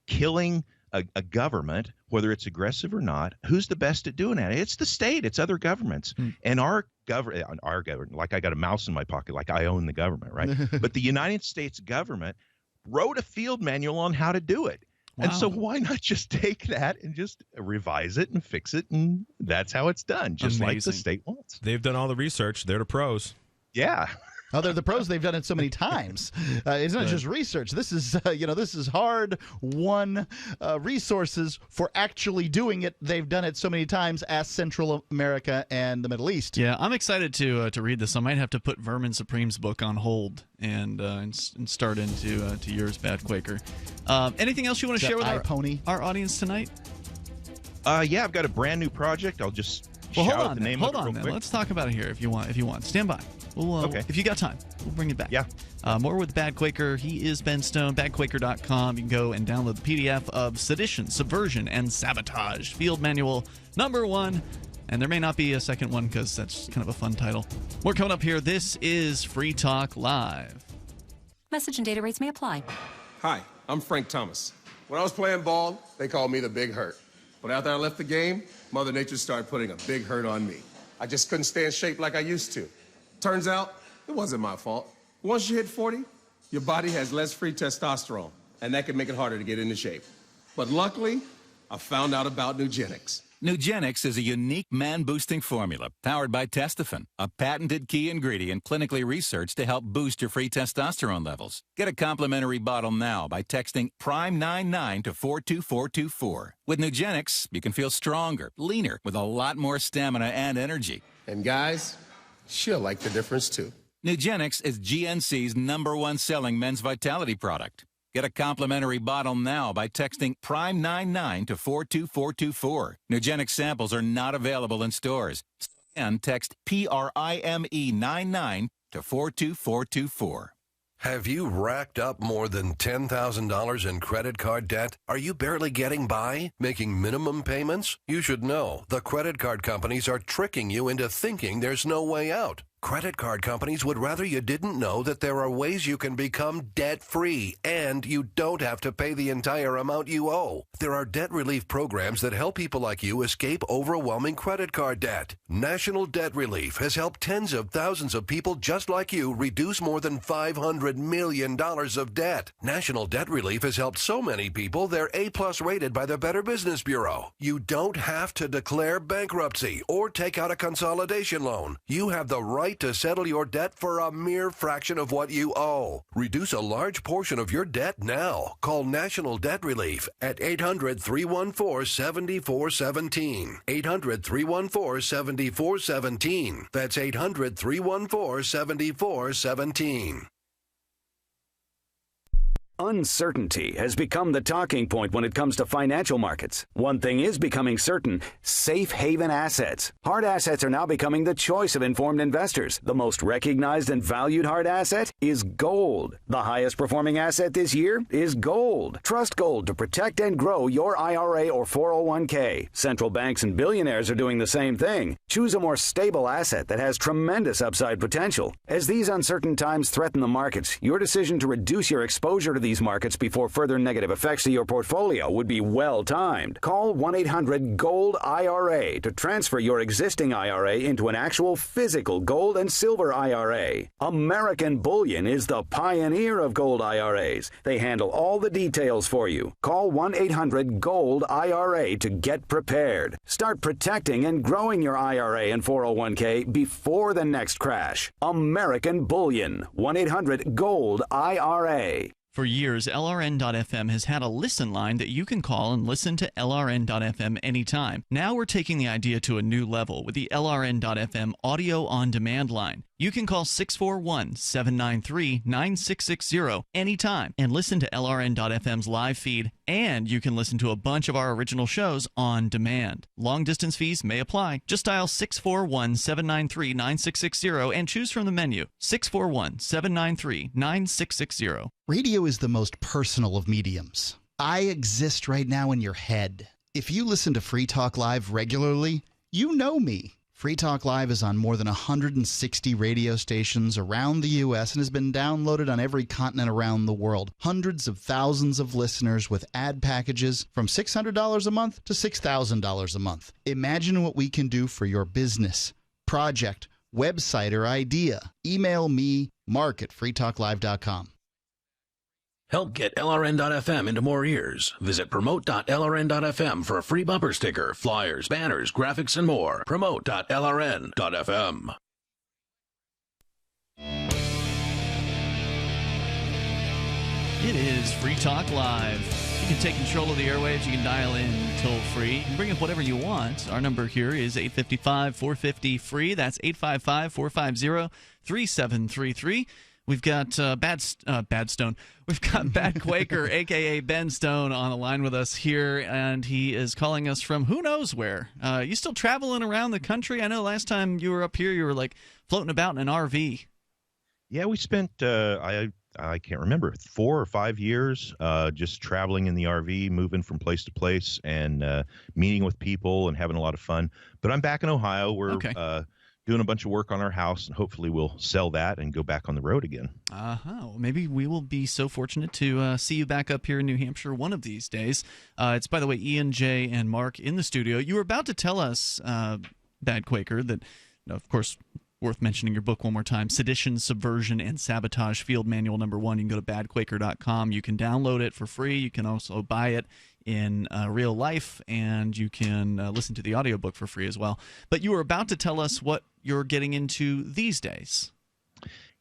killing a government, whether it's aggressive or not? Who's the best at doing that? It's the state. It's other governments. And our government, like I got a mouse in my pocket, like I own the government, right? But the United States government wrote a field manual on how to do it. Wow. And so why not just take that and just revise it and fix it, and that's how it's done, just like the state wants. They've done all the research. They're the pros. Yeah. Oh, they're the pros. They've done it so many times. It's not just research. This is, this is hard-won resources for actually doing it. They've done it so many times. Ask Central America and the Middle East. Yeah, I'm excited to read this. I might have to put Vermin Supreme's book on hold and start into yours, Bad Quaker. Anything else you want to share with our audience tonight? Yeah, I've got a brand new project. I'll just shout out the name of it real quick. Let's talk about it here if you want. Stand by. Okay. If you got time, we'll bring it back. Yeah. More with Bad Quaker. He is Ben Stone, badquaker.com. You can go and download the PDF of Sedition, Subversion, and Sabotage, Field Manual number 1. And there may not be a second one because that's kind of a fun title. More coming up here. This is Free Talk Live. Message and data rates may apply. Hi, I'm Frank Thomas. When I was playing ball, they called me the Big Hurt. But after I left the game, Mother Nature started putting a big hurt on me. I just couldn't stay in shape like I used to. Turns out, it wasn't my fault. Once you hit 40, your body has less free testosterone, and that can make it harder to get into shape. But luckily, I found out about Nugenics. Nugenics is a unique man-boosting formula powered by Testofen, a patented key ingredient clinically researched to help boost your free testosterone levels. Get a complimentary bottle now by texting PRIME99 to 42424. With Nugenics, you can feel stronger, leaner, with a lot more stamina and energy. And guys, she'll like the difference too. Nugenics is GNC's #1 selling men's vitality product. Get a complimentary bottle now by texting PRIME99 to 42424. Nugenics samples are not available in stores. And text PRIME99 to 42424. Have you racked up more than $10,000 in credit card debt? Are you barely getting by, making minimum payments? You should know the credit card companies are tricking you into thinking there's no way out. Credit card companies would rather you didn't know that there are ways you can become debt-free, and you don't have to pay the entire amount you owe. There are debt relief programs that help people like you escape overwhelming credit card debt. National Debt Relief has helped tens of thousands of people just like you reduce more than $500 million of debt. National Debt Relief has helped so many people they're A+ rated by the Better Business Bureau. You don't have to declare bankruptcy or take out a consolidation loan. You have the right to settle your debt for a mere fraction of what you owe. Reduce a large portion of your debt now. Call National Debt Relief at 800-314-7417. 800-314-7417. That's 800-314-7417. Uncertainty has become the talking point when it comes to financial markets. One thing is becoming certain: safe haven assets. Hard assets are now becoming the choice of informed investors. The most recognized and valued hard asset is gold. The highest performing asset this year is gold. Trust gold to protect and grow your IRA or 401k. Central banks and billionaires are doing the same thing. Choose a more stable asset that has tremendous upside potential. As these uncertain times threaten the markets, your decision to reduce your exposure to these markets before further negative effects to your portfolio would be well timed. Call 1-800-GOLD-IRA to transfer your existing IRA into an actual physical gold and silver IRA. American Bullion is the pioneer of gold IRAs. They handle all the details for you. Call 1-800-GOLD-IRA to get prepared. Start protecting and growing your IRA and 401k before the next crash. American Bullion. 1-800-GOLD-IRA. For years, LRN.FM has had a listen line that you can call and listen to LRN.FM anytime. Now we're taking the idea to a new level with the LRN.FM audio on demand line. You can call 641-793-9660 anytime and listen to LRN.FM's live feed, and you can listen to a bunch of our original shows on demand. Long distance fees may apply. Just dial 641-793-9660 and choose from the menu. 641-793-9660. Radio is the most personal of mediums. I exist right now in your head. If you listen to Free Talk Live regularly, you know me. Free Talk Live is on more than 160 radio stations around the U.S. and has been downloaded on every continent around the world. Hundreds of thousands of listeners with ad packages from $600 a month to $6,000 a month. Imagine what we can do for your business, project, website, or idea. Email me, mark@freetalklive.com. Help get LRN.FM into more ears. Visit promote.lrn.fm for a free bumper sticker, flyers, banners, graphics, and more. Promote.lrn.fm. It is Free Talk Live. You can take control of the airwaves. You can dial in toll-free. You can bring up whatever you want. Our number here is 855-450-FREE. That's 855-450-3733. We've got Bad Stone. We've got Bad Quaker, a.k.a. Ben Stone, on the line with us here, and he is calling us from who knows where. You still traveling around the country? I know last time you were up here, you were like floating about in an RV. Yeah, we spent, I can't remember, 4 or 5 years just traveling in the RV, moving from place to place, and meeting with people and having a lot of fun. But I'm back in Ohio. We're doing a bunch of work on our house, and hopefully we'll sell that and go back on the road again. Well, maybe we will be so fortunate to see you back up here in New Hampshire one of these days. It's, by the way, Ian, Jay, and Mark in the studio. You were about to tell us, Bad Quaker, that, of course, worth mentioning your book one more time, Sedition, Subversion, and Sabotage, Field Manual #1. You can go to badquaker.com. You can download it for free. You can also buy it in real life, and you can listen to the audiobook for free as well. But you were about to tell us what you're getting into these days.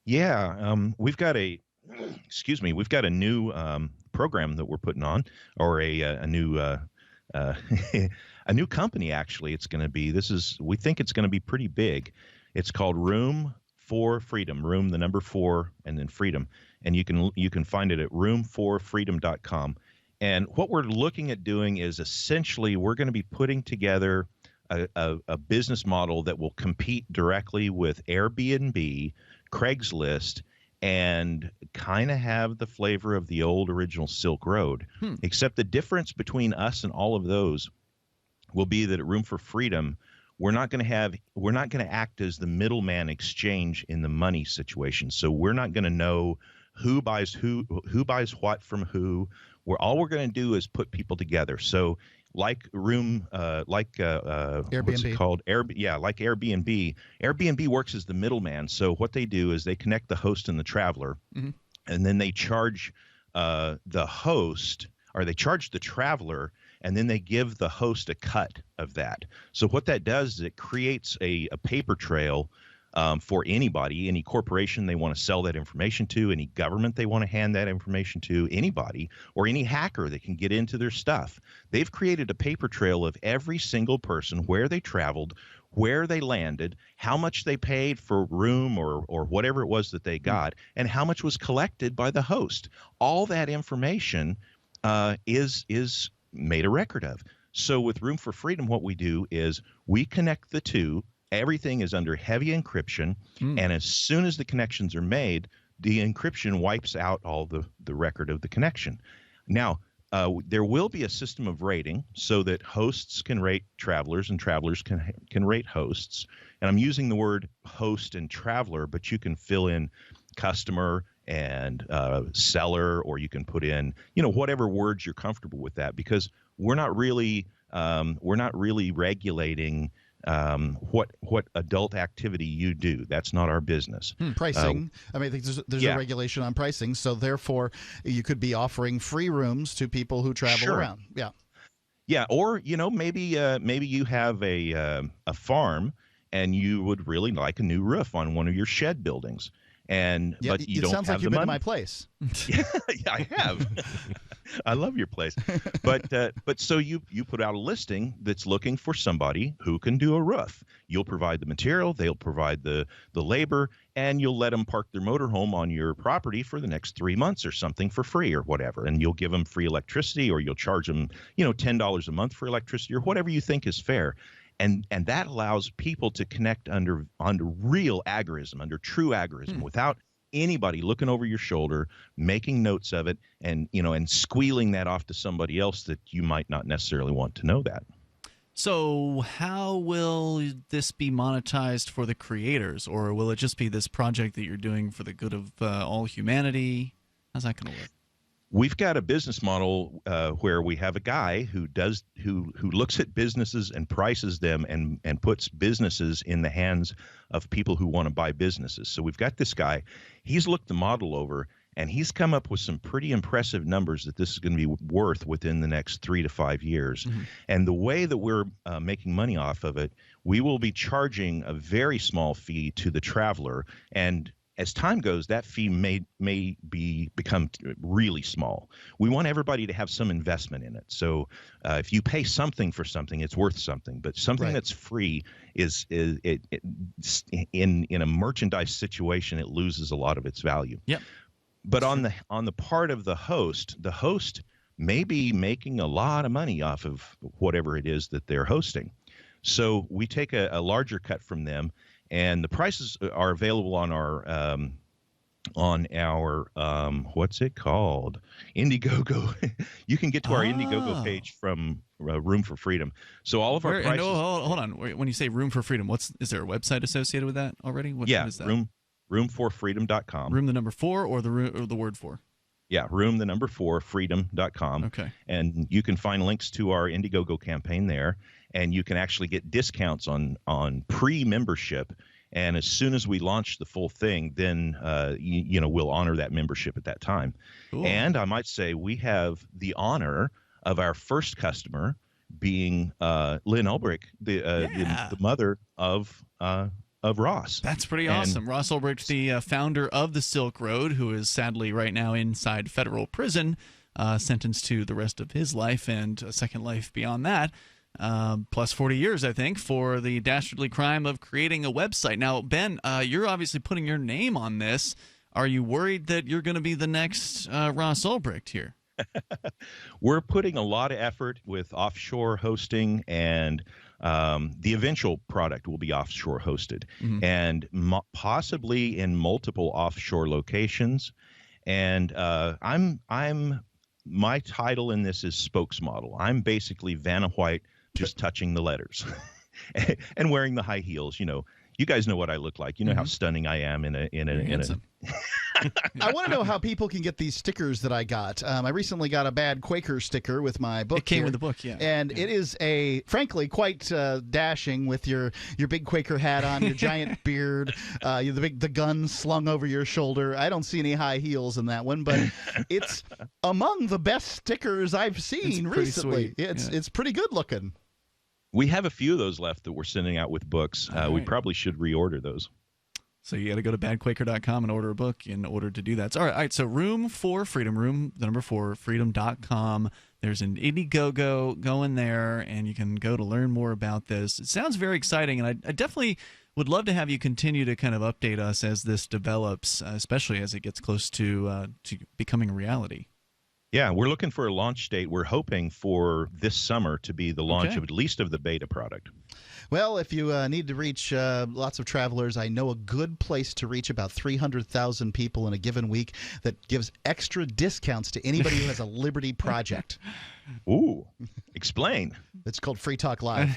Yeah, we've got a new program that we're putting on, or a new a new company. Actually, it's going to be. We think it's going to be pretty big. It's called Room for Freedom. Room, the number 4, and then Freedom, and you can find it at room4freedom.com. And what we're looking at doing is essentially we're going to be putting together a business model that will compete directly with Airbnb, Craigslist, and kind of have the flavor of the old original Silk Road. Except the difference between us and all of those will be that at Room for Freedom, we're not going to act as the middleman exchange in the money situation. So we're not going to know who buys what from who. All we're going to do is put people together. So like Airbnb. What's it called? Like Airbnb. Airbnb works as the middleman. So what they do is they connect the host and the traveler, and then they charge the host, or they charge the traveler, and then they give the host a cut of that. So what that does is it creates a paper trail for anybody, any corporation they want to sell that information to, any government they want to hand that information to, anybody, or any hacker that can get into their stuff. They've created a paper trail of every single person, where they traveled, where they landed, how much they paid for room or whatever it was that they got, and how much was collected by the host. All that information is made a record of. So with Room for Freedom, what we do is we connect the two. Everything is under heavy encryption, and as soon as the connections are made, the encryption wipes out all the record of the connection. Now, there will be a system of rating so that hosts can rate travelers and travelers can rate hosts. And I'm using the word host and traveler, but you can fill in customer and seller, or you can put in, whatever words you're comfortable with that, because we're not really regulating what adult activity you do. That's not our business. Pricing. I mean, I think there's a regulation on pricing, so therefore you could be offering free rooms to people who travel around. Yeah, or maybe you have a farm and you would really like a new roof on one of your shed buildings. But you don't have the money. It sounds like you've been to my place. Yeah, I have. I love your place. But so you put out a listing that's looking for somebody who can do a roof. You'll provide the material, they'll provide the labor, and you'll let them park their motorhome on your property for the next 3 months or something for free or whatever. And you'll give them free electricity, or you'll charge them, $10 a month for electricity, or whatever you think is fair. And that allows people to connect under real agorism, under true agorism, without anybody looking over your shoulder, making notes of it, and squealing that off to somebody else that you might not necessarily want to know that. So how will this be monetized for the creators, or will it just be this project that you're doing for the good of all humanity? How's that going to work? We've got a business model where we have a guy who looks at businesses and prices them and puts businesses in the hands of people who want to buy businesses. So we've got this guy. He's looked the model over, and he's come up with some pretty impressive numbers that this is going to be worth within the next 3 to 5 years. And the way that we're making money off of it, we will be charging a very small fee to the traveler, and as time goes, that fee may become really small. We want everybody to have some investment in it. So if you pay something for something, it's worth something. But something that's free is in a merchandise situation, it loses a lot of its value. Yep. But on the part of the host may be making a lot of money off of whatever it is that they're hosting. So we take a larger cut from them. And the prices are available on our what's it called? Indiegogo. You can get to our Indiegogo page from Room for Freedom. So all of our prices. No, hold on. When you say Room for Freedom, is there a website associated with that already? What is that? roomforfreedom.com. Room the number 4 or the word 4? Yeah, room the number 4 freedom.com. Okay. And you can find links to our Indiegogo campaign there, and you can actually get discounts on pre-membership. And as soon as we launch the full thing, then we'll honor that membership at that time. Cool. And I might say we have the honor of our first customer being Lynn Ulbrich, the mother of Ross. That's pretty awesome. Ross Ulbricht, the founder of the Silk Road, who is sadly right now inside federal prison, sentenced to the rest of his life and a second life beyond that, plus 40 years, I think, for the dastardly crime of creating a website. Now, Ben, you're obviously putting your name on this. Are you worried that you're going to be the next Ross Ulbricht here? We're putting a lot of effort with offshore hosting, and the eventual product will be offshore hosted, and possibly in multiple offshore locations. And my title in this is spokesmodel. I'm basically Vanna White just touching the letters and wearing the high heels. You guys know what I look like. You know how stunning I am in a I want to know how people can get these stickers that I got. I recently got a bad Quaker sticker with my book. It came with the book, yeah. And it is frankly, quite dashing with your big Quaker hat on, your giant beard, the gun slung over your shoulder. I don't see any high heels in that one, but it's among the best stickers I've seen recently. It's pretty good looking. We have a few of those left that we're sending out with books. We probably should reorder those. So you got to go to badquaker.com and order a book in order to do that. All right. So Room for Freedom, room the number 4 freedom.com. There's an Indiegogo going there, and you can go to learn more about this. It sounds very exciting, and I definitely would love to have you continue to kind of update us as this develops, especially as it gets close to becoming a reality. Yeah, we're looking for a launch date. We're hoping for this summer to be the launch of at least of the beta product. Well, if you need to reach lots of travelers, I know a good place to reach about 300,000 people in a given week that gives extra discounts to anybody who has a Liberty project. Ooh, explain. It's called Free Talk Live.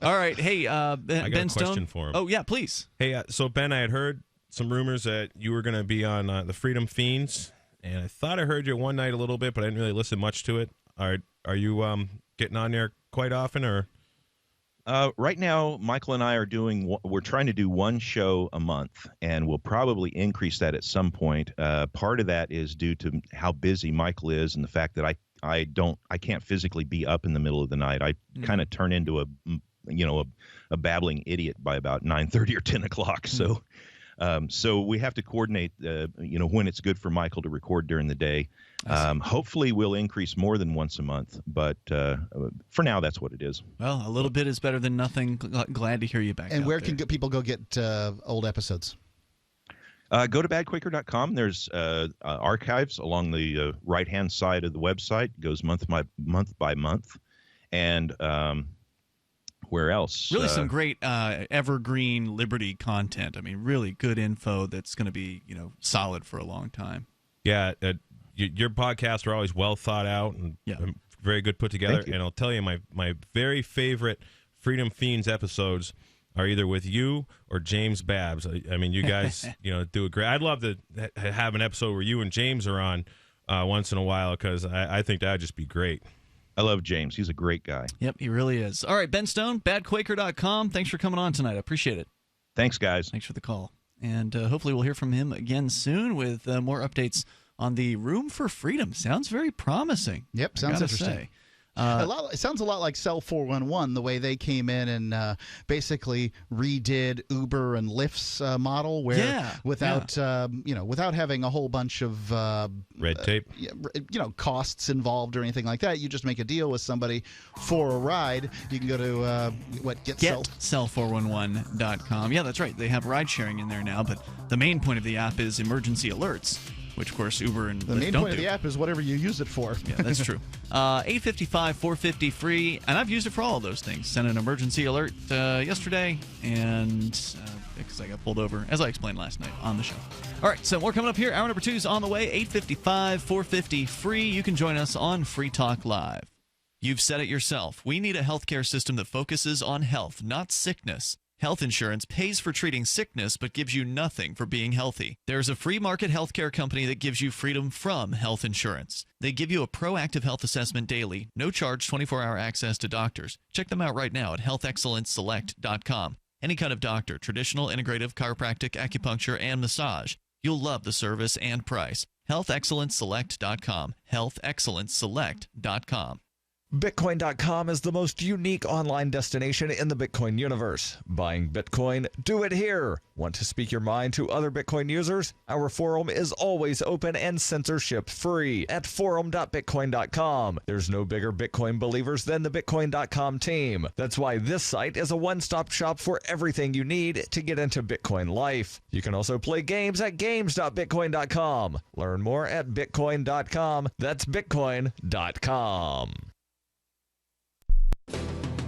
All right. Hey, I Ben got a Stone. question for him. Oh, yeah, please. Hey, so Ben, I had heard some rumors that you were going to be on the Freedom Fiends, and I thought I heard you one night a little bit, but I didn't really listen much to it. Are you getting on there quite often, or? Right now, Michael and I are we're trying to do one show a month, and we'll probably increase that at some point. Part of that is due to how busy Michael is and the fact that I can't physically be up in the middle of the night. I kind of turn into a babbling idiot by about 9:30 or 10 o'clock. So we have to coordinate, when it's good for Michael to record during the day. Hopefully we'll increase more than once a month, but for now, that's what it is. Well, a little bit is better than nothing. Glad to hear you back. And where can people go get old episodes? Go to badquaker.com. There's archives along the right-hand side of the website. It goes month by month. And where else? Really some great evergreen Liberty content. I mean, really good info that's going to be solid for a long time. Yeah, your podcasts are always well thought out and very good put together. And I'll tell you, my very favorite Freedom Fiends episodes are either with you or James Babs. I mean, you guys, do a great. I'd love to have an episode where you and James are on once in a while, because I think that would just be great. I love James. He's a great guy. Yep, he really is. All right, Ben Stone, badquaker.com. Thanks for coming on tonight. I appreciate it. Thanks, guys. Thanks for the call. And hopefully we'll hear from him again soon with more updates on the Room for Freedom. Sounds very promising. Yep, sounds interesting. It sounds a lot like Cell 411, the way they came in and basically redid Uber and Lyft's model, where without having a whole bunch of red tape, costs involved or anything like that, you just make a deal with somebody for a ride. You can go to getcell411.com. Yeah, that's right. They have ride sharing in there now, but the main point of the app is emergency alerts, which, of course, Uber and Lyft don't do. The main point of the app is whatever you use it for. Yeah, that's true. 855-450-FREE, and I've used it for all of those things. Sent an emergency alert yesterday, and because I got pulled over, as I explained last night on the show. All right, so more coming up here. Hour number 2 is on the way. 855-450-FREE. You can join us on Free Talk Live. You've said it yourself. We need a healthcare system that focuses on health, not sickness. Health insurance pays for treating sickness but gives you nothing for being healthy. There's a free market healthcare company that gives you freedom from health insurance. They give you a proactive health assessment daily, no charge 24-hour access to doctors. Check them out right now at healthexcellenceselect.com. Any kind of doctor, traditional, integrative, chiropractic, acupuncture, and massage. You'll love the service and price. healthexcellenceselect.com. healthexcellenceselect.com. Bitcoin.com is the most unique online destination in the Bitcoin universe. Buying Bitcoin? Do it here. Want to speak your mind to other Bitcoin users? Our forum is always open and censorship-free at forum.bitcoin.com. There's no bigger Bitcoin believers than the Bitcoin.com team. That's why this site is a one-stop shop for everything you need to get into Bitcoin life. You can also play games at games.bitcoin.com. Learn more at bitcoin.com. That's bitcoin.com.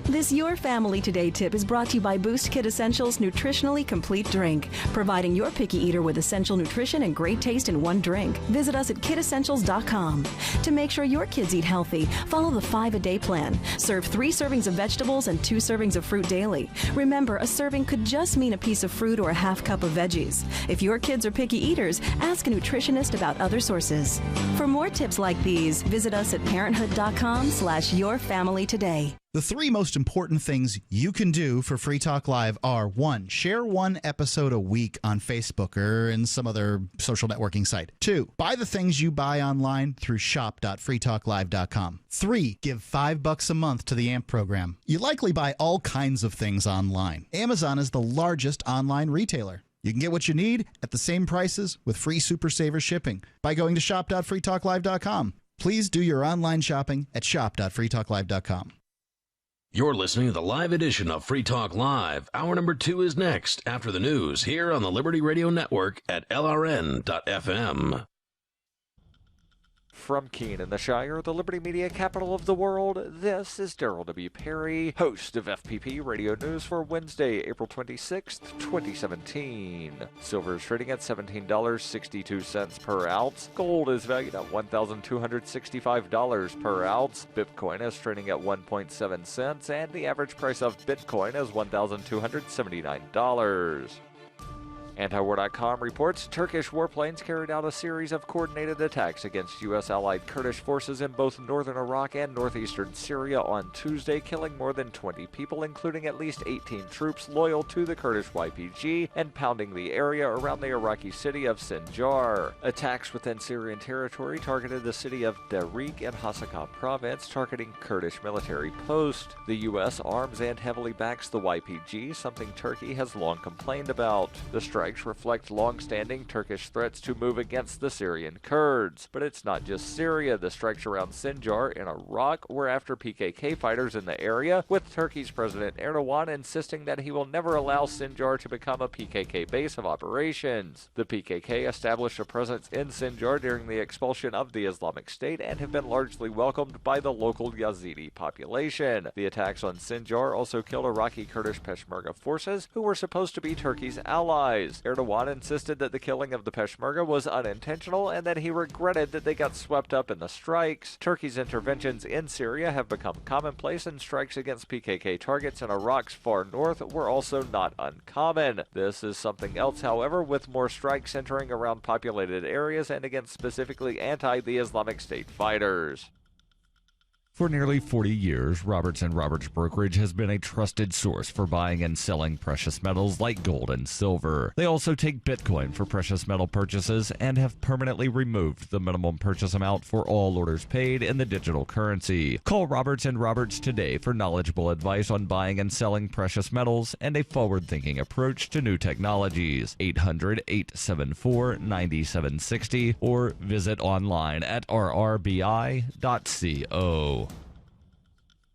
This Your Family Today tip is brought to you by Boost Kid Essentials Nutritionally Complete Drink, providing your picky eater with essential nutrition and great taste in one drink. Visit us at kidessentials.com. To make sure your kids eat healthy, follow the 5-a-day plan. Serve 3 servings of vegetables and 2 servings of fruit daily. Remember, a serving could just mean a piece of fruit or a half cup of veggies. If your kids are picky eaters, ask a nutritionist about other sources. For more tips like these, visit us at parenthood.com/yourfamilytoday. The 3 most important things you can do for Free Talk Live are: 1, share 1 episode a week on Facebook or in some other social networking site. 2, buy the things you buy online through shop.freetalklive.com. 3, give $5 a month to the AMP program. You likely buy all kinds of things online. Amazon is the largest online retailer. You can get what you need at the same prices with free Super Saver shipping by going to shop.freetalklive.com. Please do your online shopping at shop.freetalklive.com. You're listening to the live edition of Free Talk Live. Hour number 2 is next after the news here on the Liberty Radio Network at LRN.FM. From Keene in the Shire, the Liberty Media capital of the world, this is Daryl W. Perry, host of FPP Radio News for Wednesday, April 26th, 2017. Silver is trading at $17.62 per ounce. Gold is valued at $1,265 per ounce. Bitcoin is trading at 1.7 cents, and the average price of Bitcoin is $1,279. Antiwar.com reports Turkish warplanes carried out a series of coordinated attacks against U.S. allied Kurdish forces in both northern Iraq and northeastern Syria on Tuesday, killing more than 20 people, including at least 18 troops loyal to the Kurdish YPG, and pounding the area around the Iraqi city of Sinjar. Attacks within Syrian territory targeted the city of Darik in Hasakah province, targeting Kurdish military posts. The U.S. arms and heavily backs the YPG, something Turkey has long complained about. The strikes reflect long-standing Turkish threats to move against the Syrian Kurds. But it's not just Syria. The strikes around Sinjar in Iraq were after PKK fighters in the area, with Turkey's President Erdogan insisting that he will never allow Sinjar to become a PKK base of operations. The PKK established a presence in Sinjar during the expulsion of the Islamic State and have been largely welcomed by the local Yazidi population. The attacks on Sinjar also killed Iraqi Kurdish Peshmerga forces, who were supposed to be Turkey's allies. Erdogan insisted that the killing of the Peshmerga was unintentional and that he regretted that they got swept up in the strikes. Turkey's interventions in Syria have become commonplace, and strikes against PKK targets in Iraq's far north were also not uncommon. This is something else, however, with more strikes centering around populated areas and against specifically the Islamic State fighters. For nearly 40 years, Roberts & Roberts Brokerage has been a trusted source for buying and selling precious metals like gold and silver. They also take Bitcoin for precious metal purchases and have permanently removed the minimum purchase amount for all orders paid in the digital currency. Call Roberts & Roberts today for knowledgeable advice on buying and selling precious metals and a forward-thinking approach to new technologies. 800-874-9760 or visit online at rrbi.co.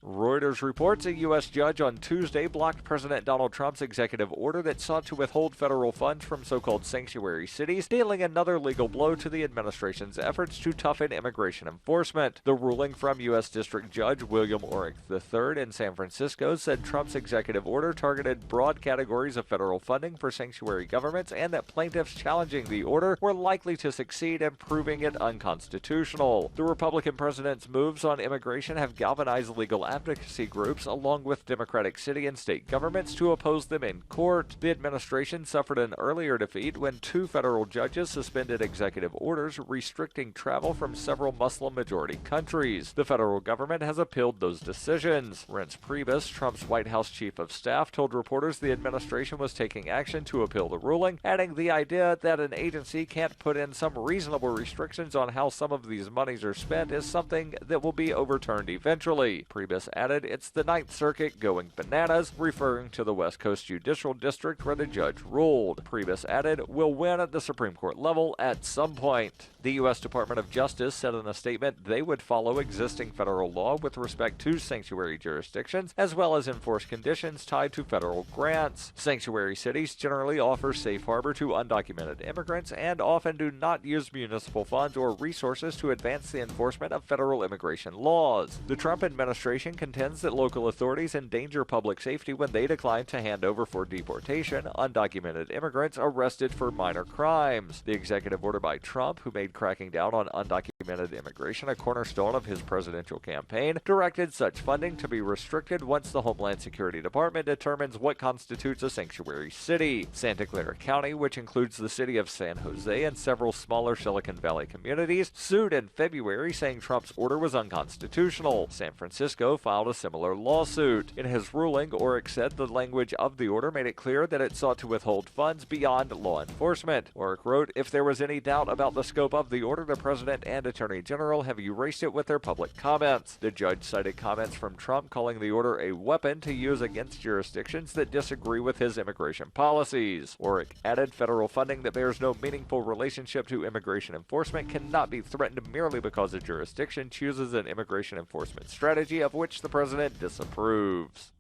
Reuters reports a U.S. judge on Tuesday blocked President Donald Trump's executive order that sought to withhold federal funds from so-called sanctuary cities, dealing another legal blow to the administration's efforts to toughen immigration enforcement. The ruling from U.S. District Judge William Orrick III in San Francisco said Trump's executive order targeted broad categories of federal funding for sanctuary governments and that plaintiffs challenging the order were likely to succeed in proving it unconstitutional. The Republican president's moves on immigration have galvanized legal advocacy groups along with Democratic city and state governments to oppose them in court. The administration suffered an earlier defeat when 2 federal judges suspended executive orders restricting travel from several Muslim-majority countries. The federal government has appealed those decisions. Reince Priebus, Trump's White House chief of staff, told reporters the administration was taking action to appeal the ruling, adding the idea that an agency can't put in some reasonable restrictions on how some of these monies are spent is something that will be overturned eventually. Priebus added it's the Ninth Circuit going bananas, referring to the West Coast Judicial District where the judge ruled. Priebus added, we'll win at the Supreme Court level at some point. The U.S. Department of Justice said in a statement they would follow existing federal law with respect to sanctuary jurisdictions, as well as enforce conditions tied to federal grants. Sanctuary cities generally offer safe harbor to undocumented immigrants and often do not use municipal funds or resources to advance the enforcement of federal immigration laws. The Trump administration contends that local authorities endanger public safety when they decline to hand over for deportation undocumented immigrants arrested for minor crimes. The executive order by Trump, who made cracking down on undocumented immigration a cornerstone of his presidential campaign, directed such funding to be restricted once the Homeland Security Department determines what constitutes a sanctuary city. Santa Clara County, which includes the city of San Jose and several smaller Silicon Valley communities, sued in February saying Trump's order was unconstitutional. San Francisco filed a similar lawsuit. In his ruling, Orrick said the language of the order made it clear that it sought to withhold funds beyond law enforcement. Orrick wrote, if there was any doubt about the scope of the order, the president and Attorney General have erased it with their public comments. The judge cited comments from Trump calling the order a weapon to use against jurisdictions that disagree with his immigration policies. Orrick added federal funding that bears no meaningful relationship to immigration enforcement cannot be threatened merely because a jurisdiction chooses an immigration enforcement strategy of which the president disapproves.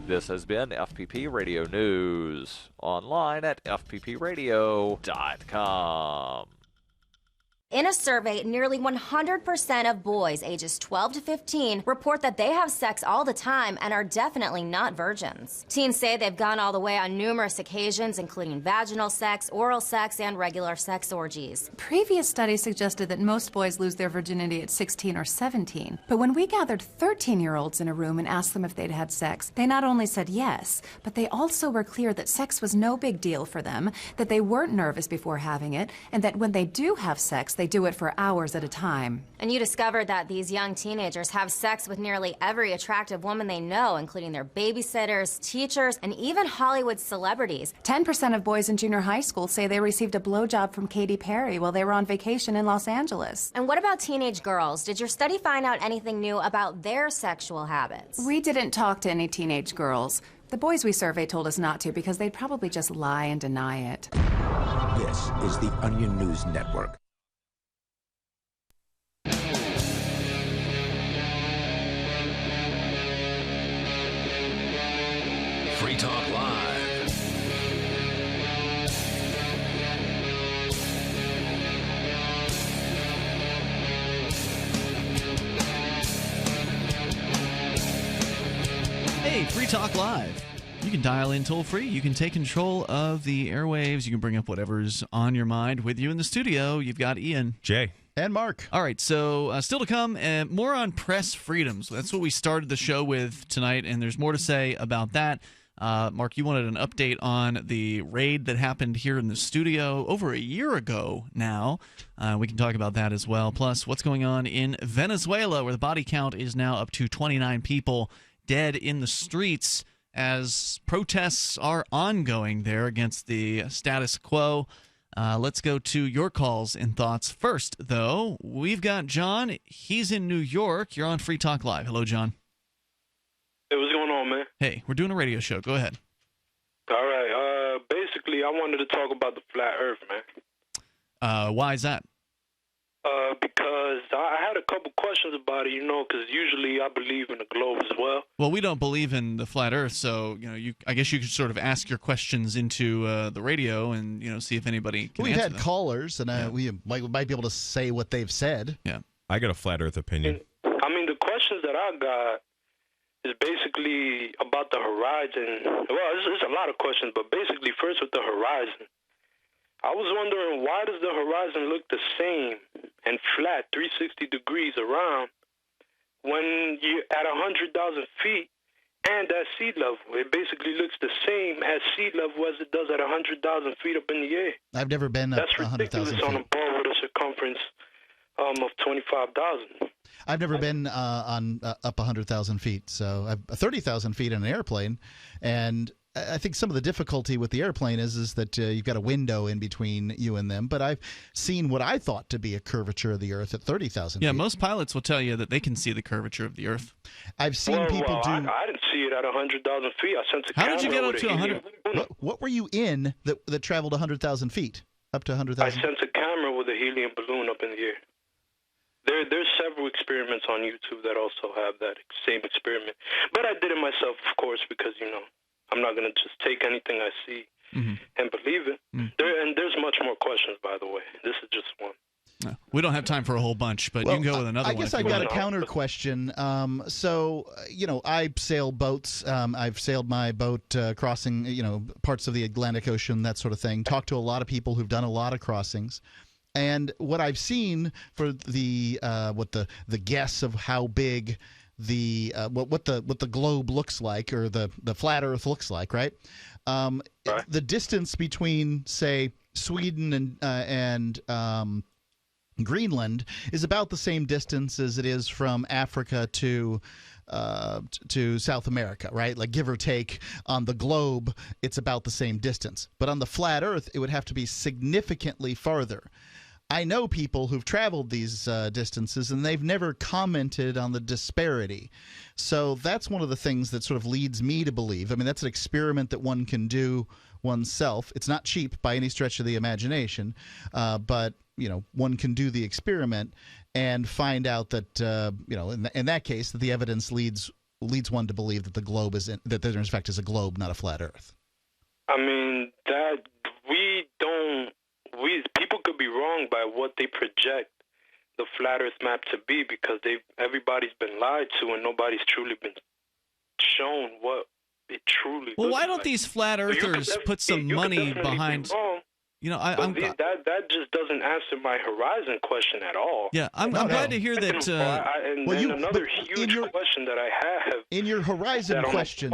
This has been FPP Radio News, online at fppradio.com. In a survey, nearly 100% of boys ages 12 to 15 report that they have sex all the time and are definitely not virgins. Teens say they've gone all the way on numerous occasions, including vaginal sex, oral sex, and regular sex orgies. Previous studies suggested that most boys lose their virginity at 16 or 17. But when we gathered 13-year-olds in a room and asked them if they'd had sex, they not only said yes, but they also were clear that sex was no big deal for them, that they weren't nervous before having it, and that when they do have sex, they do it for hours at a time. And you discovered that these young teenagers have sex with nearly every attractive woman they know, including their babysitters, teachers, and even Hollywood celebrities. 10% of boys in junior high school say they received a blowjob from Katy Perry while they were on vacation in Los Angeles. And what about teenage girls? Did your study find out anything new about their sexual habits? We didn't talk to any teenage girls. The boys we surveyed told us not to because they'd probably just lie and deny it. This is the Onion News Network. Free Talk Live. Hey, Free Talk Live. You can dial in toll free. You can take control of the airwaves. You can bring up whatever's on your mind. With you in the studio, you've got Ian, Jay, and Mark. All right, so still to come, more on press freedoms. That's what we started the show with tonight, and there's more to say about that. Mark, you wanted an update on the raid that happened here in the studio over a year ago now. We can talk about that as well. Plus, what's going on in Venezuela, where the body count is now up to 29 people dead in the streets as protests are ongoing there against the status quo. Let's go to your calls and thoughts. First, though, we've got John. He's in New York. You're on Free Talk Live. Hello, John. Hey, what's going on, man? Hey, we're doing a radio show. Go ahead. All right. Basically, I wanted to talk about the flat Earth, man. Why is that? Because I had a couple questions about it, because usually I believe in the globe as well. Well, we don't believe in the flat Earth, so I guess you could sort of ask your questions into the radio and see if anybody can We've answer had them. callers, and we might be able to say what they've said. Yeah, I got a flat Earth opinion. I mean, the questions that I got is basically about the horizon. Well, there's a lot of questions, but basically first with the horizon. I was wondering, why does the horizon look the same and flat 360 degrees around when you're at 100,000 feet and at sea level? It basically looks the same at sea level as it does at 100,000 feet up in the air. I've never been up 100,000 feet. On a ball with a circumference of 25,000. I've never been up 100,000 feet, so I've 30,000 feet in an airplane, and I think some of the difficulty with the airplane is that you've got a window in between you and them, but I've seen what I thought to be a curvature of the Earth at 30,000 feet. Yeah, most pilots will tell you that they can see the curvature of the Earth. I've seen people do... I didn't see it at 100,000 feet. I sent a How camera did you get up with to a 100? What were you in that traveled 100,000 feet? Up to 100,000? I sent a camera with a helium balloon up in the air. There's several experiments on YouTube that also have that same experiment. But I did it myself, of course, because, I'm not going to just take anything I see and believe it. There's much more questions, by the way. This is just one. No, we don't have time for a whole bunch, but you can go with another one. I guess I've got a counter question. So, I sail boats. I've sailed my boat crossing, parts of the Atlantic Ocean, that sort of thing. Talked to a lot of people who've done a lot of crossings. And what I've seen for the guess of how big what the globe looks like, or the flat Earth looks like, right? The distance between, say, Sweden and Greenland is about the same distance as it is from Africa to South America, right? Like, give or take, on the globe, it's about the same distance. But on the flat Earth, it would have to be significantly farther. I know people who've traveled these distances, and they've never commented on the disparity. So that's one of the things that sort of leads me to believe. I mean, that's an experiment that one can do oneself. It's not cheap by any stretch of the imagination, but one can do the experiment and find out that in that case, that the evidence leads one to believe that the globe that there in fact is a globe, not a flat Earth. I mean, that people could be wrong by what they project the flat Earth map to be, because everybody's been lied to and nobody's truly been shown what it truly. Well, why don't like. these flat earthers put some money behind? That just doesn't answer my horizon question at all. Yeah, I'm glad to hear that. Another huge question that I have in your horizon question.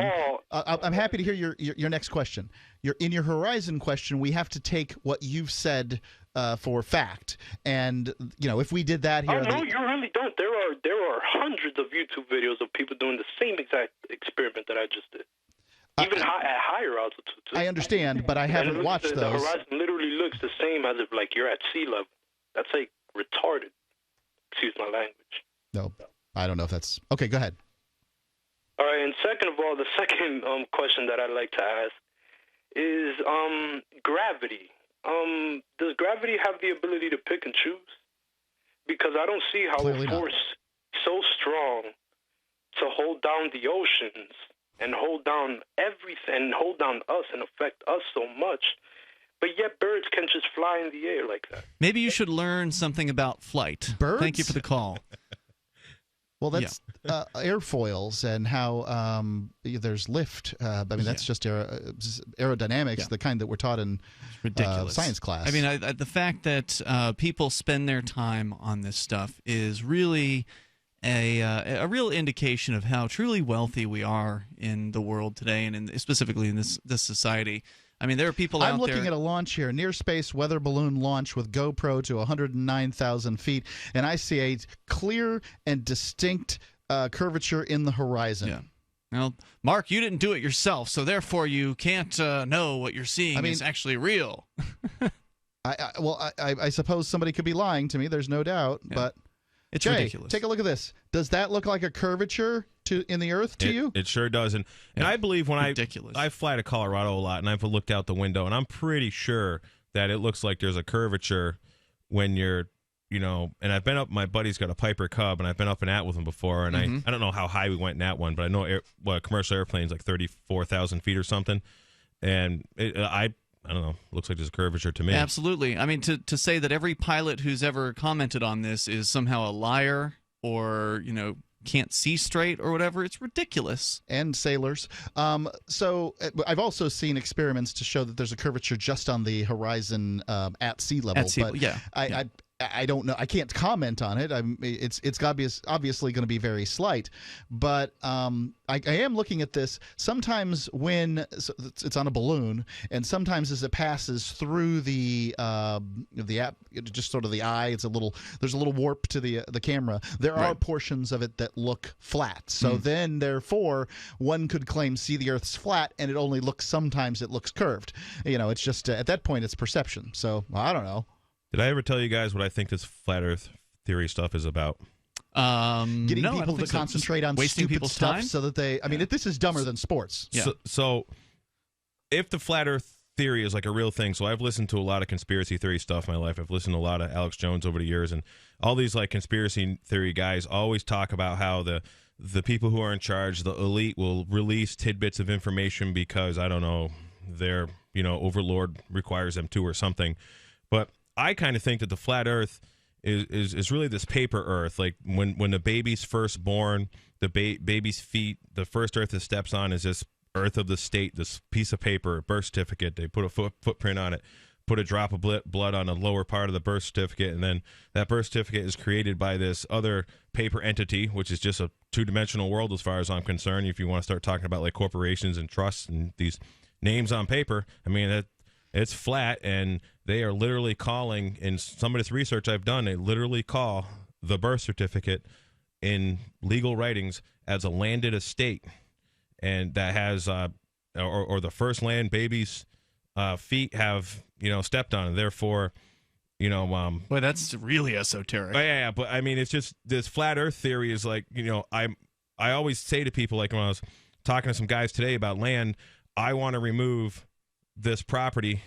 I'm happy to hear your next question. In your horizon question, we have to take what you've said for fact, and if we did that here. Oh no, you really don't. There are hundreds of YouTube videos of people doing the same exact experiment that I just did. Even at higher altitude, too. I understand, but I haven't watched those. The horizon literally looks the same as if you're at sea level. That's retarded. Excuse my language. No, I don't know if that's okay. Go ahead. All right, and second of all, the second question that I'd like to ask is gravity. Does gravity have the ability to pick and choose? Because I don't see how a force so strong to hold down the oceans and hold down everything, hold down us and affect us so much, but yet birds can just fly in the air like that. Maybe you should learn something about flight. Birds? Thank you for the call. Well, that's airfoils and how there's lift. I mean, that's just aerodynamics, the kind that we're taught in science class. I mean, the fact that people spend their time on this stuff is really a real indication of how truly wealthy we are in the world today, and specifically in this society. I mean, there are people out there. I'm looking at a launch here, near space weather balloon launch with GoPro to 109,000 feet, and I see a clear and distinct curvature in the horizon. Yeah. Well, Mark, you didn't do it yourself, so therefore you can't know what you're seeing is actually real. I suppose somebody could be lying to me. There's no doubt, but. It's Jay, ridiculous. Take a look at this. Does that look like a curvature in the Earth to you? It sure does. And I believe when I fly to Colorado a lot, and I've looked out the window, and I'm pretty sure that it looks like there's a curvature when you're, and I've been up, my buddy's got a Piper Cub, and I've been up and at with him before, and I don't know how high we went in that one, but I know a commercial airplane's like 34,000 feet or something, and I don't know. Looks like there's a curvature to me. Absolutely. I mean, to say that every pilot who's ever commented on this is somehow a liar or, can't see straight or whatever, it's ridiculous. And sailors. So I've also seen experiments to show that there's a curvature just on the horizon at sea level. At sea level, yeah. I don't know. I can't comment on it. It's obviously going to be very slight, but I am looking at this. Sometimes when it's on a balloon, and sometimes as it passes through the app, just sort of the eye, there's a little warp to the camera. There are portions of it that look flat. So then, therefore, one could claim see the Earth's flat, and sometimes it looks curved. It's just at that point it's perception. So I don't know. Did I ever tell you guys what I think this flat Earth theory stuff is about? Getting people to concentrate on wasting stupid people's stuff time? so that they. I mean, this is dumber than sports. Yeah. So, if the flat Earth theory is like a real thing, so I've listened to a lot of conspiracy theory stuff in my life. I've listened to a lot of Alex Jones over the years, and all these conspiracy theory guys always talk about how the people who are in charge, the elite, will release tidbits of information because I don't know, their overlord requires them to or something, but I kind of think that the flat Earth is really this paper Earth. Like when the baby's first born, the baby's feet, the first Earth it steps on is this Earth of the state, this piece of paper, a birth certificate. They put a footprint on it, put a drop of blood on the lower part of the birth certificate, and then that birth certificate is created by this other paper entity, which is just a two-dimensional world as far as I'm concerned. If you want to start talking about like corporations and trusts and these names on paper, I mean, it's flat, and they are literally calling, in some of this research I've done, they literally call the birth certificate in legal writings as a landed estate, and that has, or the first land baby's feet have, stepped on, and therefore Boy, that's really esoteric. Yeah, but I mean, it's just this flat Earth theory is like, I always say to people, like when I was talking to some guys today about land, I want to remove this property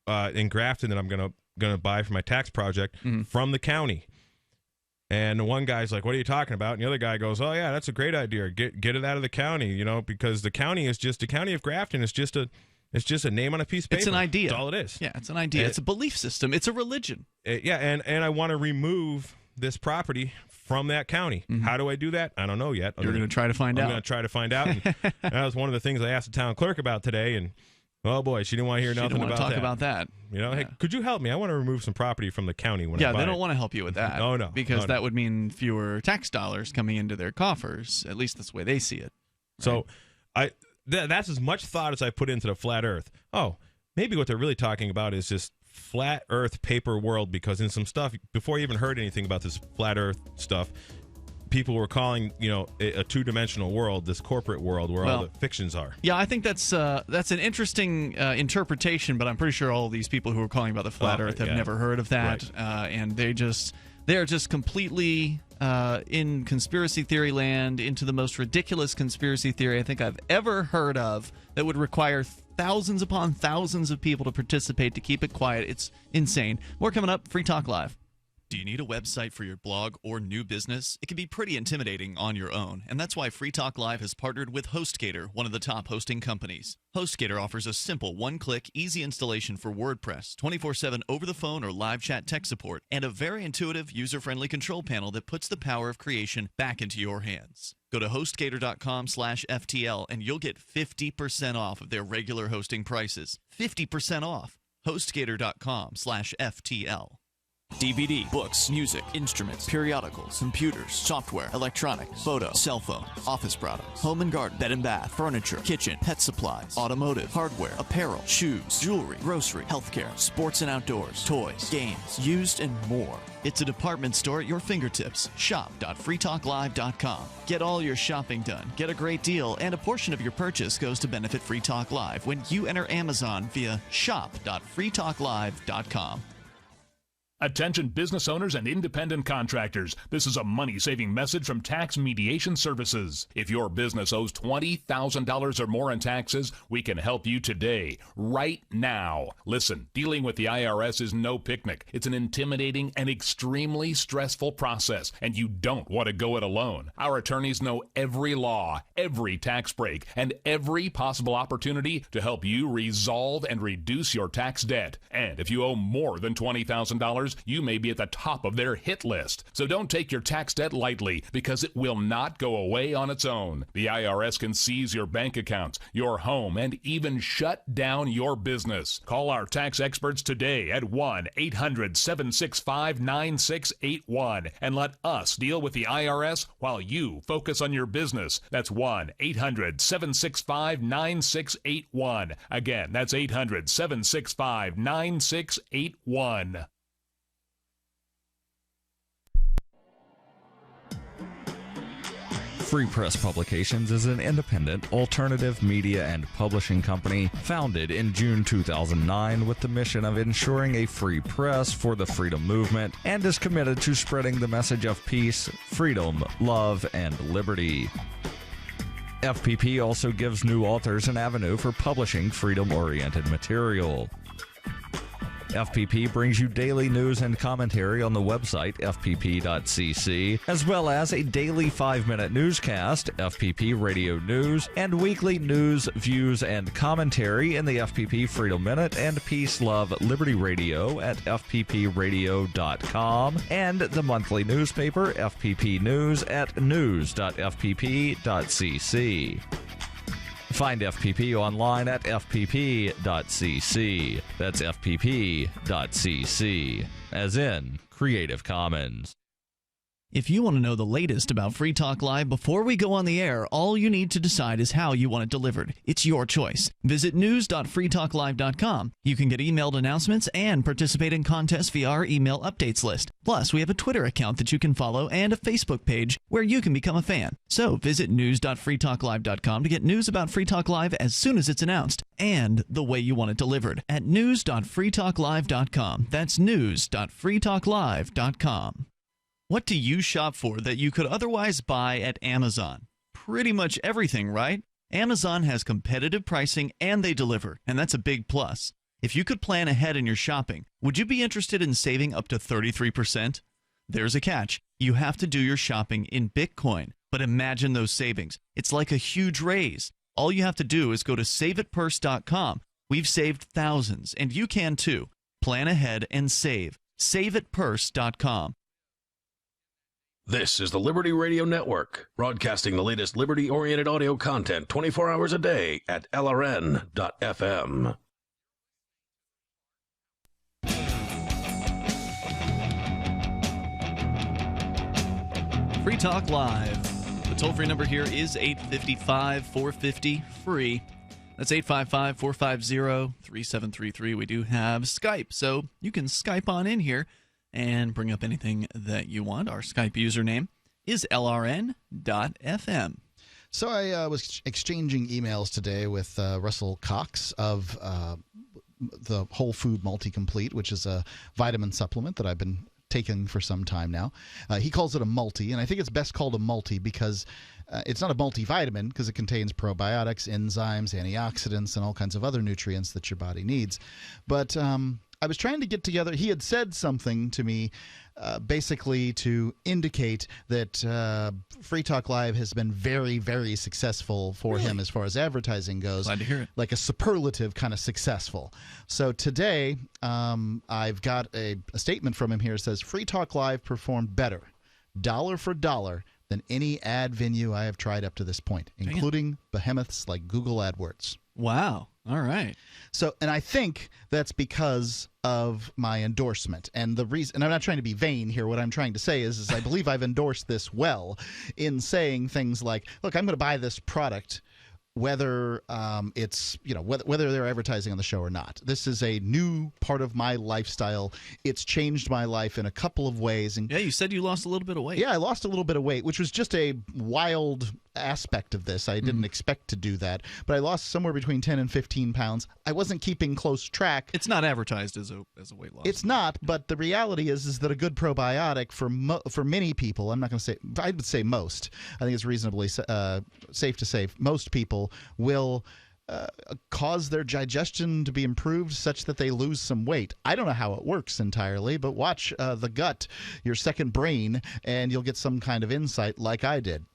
in Grafton that I'm gonna buy for my tax project from the county. And the one guy's like, "What are you talking about?" And the other guy goes, "Oh yeah, that's a great idea. Get it out of the county, because the county of Grafton is just a name on a piece of paper. It's an idea. That's all it is. Yeah, it's an idea. It's a belief system. It's a religion. And I want to remove this property from that county. How do I do that? I don't know yet. You're going to try to find out. I'm going to try to find out. And that was one of the things I asked the town clerk about today, and oh boy, she didn't want to hear nothing about that. Talk about that. Hey, could you help me? I want to remove some property from the county when I buy they don't it. want to help you with that. No. Because that would mean fewer tax dollars coming into their coffers. At least that's the way they see it. Right? So that's as much thought as I put into the flat Earth. Oh, maybe what they're really talking about is just flat Earth paper world, because in some stuff, before you even heard anything about this flat Earth stuff, people were calling, a two-dimensional world, this corporate world where all the fictions are. Yeah, I think that's an interesting interpretation, but I'm pretty sure all of these people who are calling about the flat Earth have never heard of that, right. And they're just completely in conspiracy theory land, into the most ridiculous conspiracy theory I think I've ever heard of, that would require thousands upon thousands of people to participate to keep it quiet. It's insane. More coming up. Free Talk Live. Do you need a website for your blog or new business? It can be pretty intimidating on your own, and that's why Free Talk Live has partnered with HostGator, one of the top hosting companies. HostGator offers a simple one-click, easy installation for WordPress, 24/7 over-the-phone or live chat tech support, and a very intuitive, user-friendly control panel that puts the power of creation back into your hands. Go to HostGator.com/FTL, and you'll get 50% off of their regular hosting prices. 50% off. HostGator.com/FTL. DVD, books, music, instruments, periodicals, computers, software, electronics, photo, cell phone, office products, home and garden, bed and bath, furniture, kitchen, pet supplies, automotive, hardware, apparel, shoes, jewelry, grocery, healthcare, sports and outdoors, toys, games, used, and more. It's a department store at your fingertips. Shop.freetalklive.com. Get all your shopping done, get a great deal, and a portion of your purchase goes to benefit Free Talk Live when you enter Amazon via shop.freetalklive.com. Attention business owners and independent contractors. This is a money-saving message from Tax Mediation Services. If your business owes $20,000 or more in taxes, we can help you today, right now. Listen, dealing with the IRS is no picnic. It's an intimidating and extremely stressful process, and you don't want to go it alone. Our attorneys know every law, every tax break, and every possible opportunity to help you resolve and reduce your tax debt. And if you owe more than $20,000, you may be at the top of their hit list. So don't take your tax debt lightly, because it will not go away on its own. The IRS can seize your bank accounts, your home, and even shut down your business. Call our tax experts today at 1-800-765-9681 and let us deal with the IRS while you focus on your business. That's 1-800-765-9681. Again, that's 800-765-9681. Free Press Publications is an independent, alternative media and publishing company founded in June 2009 with the mission of ensuring a free press for the freedom movement, and is committed to spreading the message of peace, freedom, love, and liberty. FPP also gives new authors an avenue for publishing freedom-oriented material. FPP brings you daily news and commentary on the website fpp.cc, as well as a daily 5-minute newscast, FPP Radio News, and weekly news, views, and commentary in the FPP Freedom Minute and Peace, Love, Liberty Radio at fppradio.com, and the monthly newspaper FPP News at news.fpp.cc. Find FPP online at fpp.cc. That's fpp.cc, as in Creative Commons. If you want to know the latest about Free Talk Live before we go on the air, all you need to decide is how you want it delivered. It's your choice. Visit news.freetalklive.com. You can get emailed announcements and participate in contests via our email updates list. Plus, we have a Twitter account that you can follow and a Facebook page where you can become a fan. So visit news.freetalklive.com to get news about Free Talk Live as soon as it's announced and the way you want it delivered at news.freetalklive.com. That's news.freetalklive.com. What do you shop for that you could otherwise buy at Amazon? Pretty much everything, right? Amazon has competitive pricing and they deliver, and that's a big plus. If you could plan ahead in your shopping, would you be interested in saving up to 33%? There's a catch. You have to do your shopping in Bitcoin. But imagine those savings. It's like a huge raise. All you have to do is go to saveitpurse.com. We've saved thousands, and you can too. Plan ahead and save. Saveitpurse.com. This is the Liberty Radio Network, broadcasting the latest liberty-oriented audio content 24 hours a day at LRN.FM. Free Talk Live. The toll-free number here is 855-450-FREE. That's 855-450-3733. We do have Skype, so you can Skype on in here and bring up anything that you want. Our Skype username is LRN.FM. So I was exchanging emails today with Russell Cox of the Whole Food Multi-Complete, which is a vitamin supplement that I've been taking for some time now. He calls it a multi, and I think it's best called a multi because it's not a multivitamin because it contains probiotics, enzymes, antioxidants, and all kinds of other nutrients that your body needs. But I was trying to get together. He had said something to me basically to indicate that Free Talk Live has been very, very successful for him as far as advertising goes. Glad to hear it. Like a superlative kind of successful. So today I've got a statement from him here. It says, Free Talk Live performed better, dollar for dollar, than any ad venue I have tried up to this point, including behemoths like Google AdWords. Wow. All right. So, and I think that's because of my endorsement. And the reason, and I'm not trying to be vain here, what I'm trying to say is I believe I've endorsed this well in saying things like, look, I'm going to buy this product whether it's, whether they're advertising on the show or not. This is a new part of my lifestyle. It's changed my life in a couple of ways. And yeah, you said you lost a little bit of weight. Yeah, I lost a little bit of weight, which was just a wild aspect of this. I didn't expect to do that, but I lost somewhere between 10 and 15 pounds. I wasn't keeping close track. It's not advertised as a weight loss. It's not, but the reality is that a good probiotic for many people, I'm not going to say, I would say most, I think it's reasonably safe to say most people will cause their digestion to be improved such that they lose some weight. I don't know how it works entirely, but watch the gut, your second brain, and you'll get some kind of insight like I did.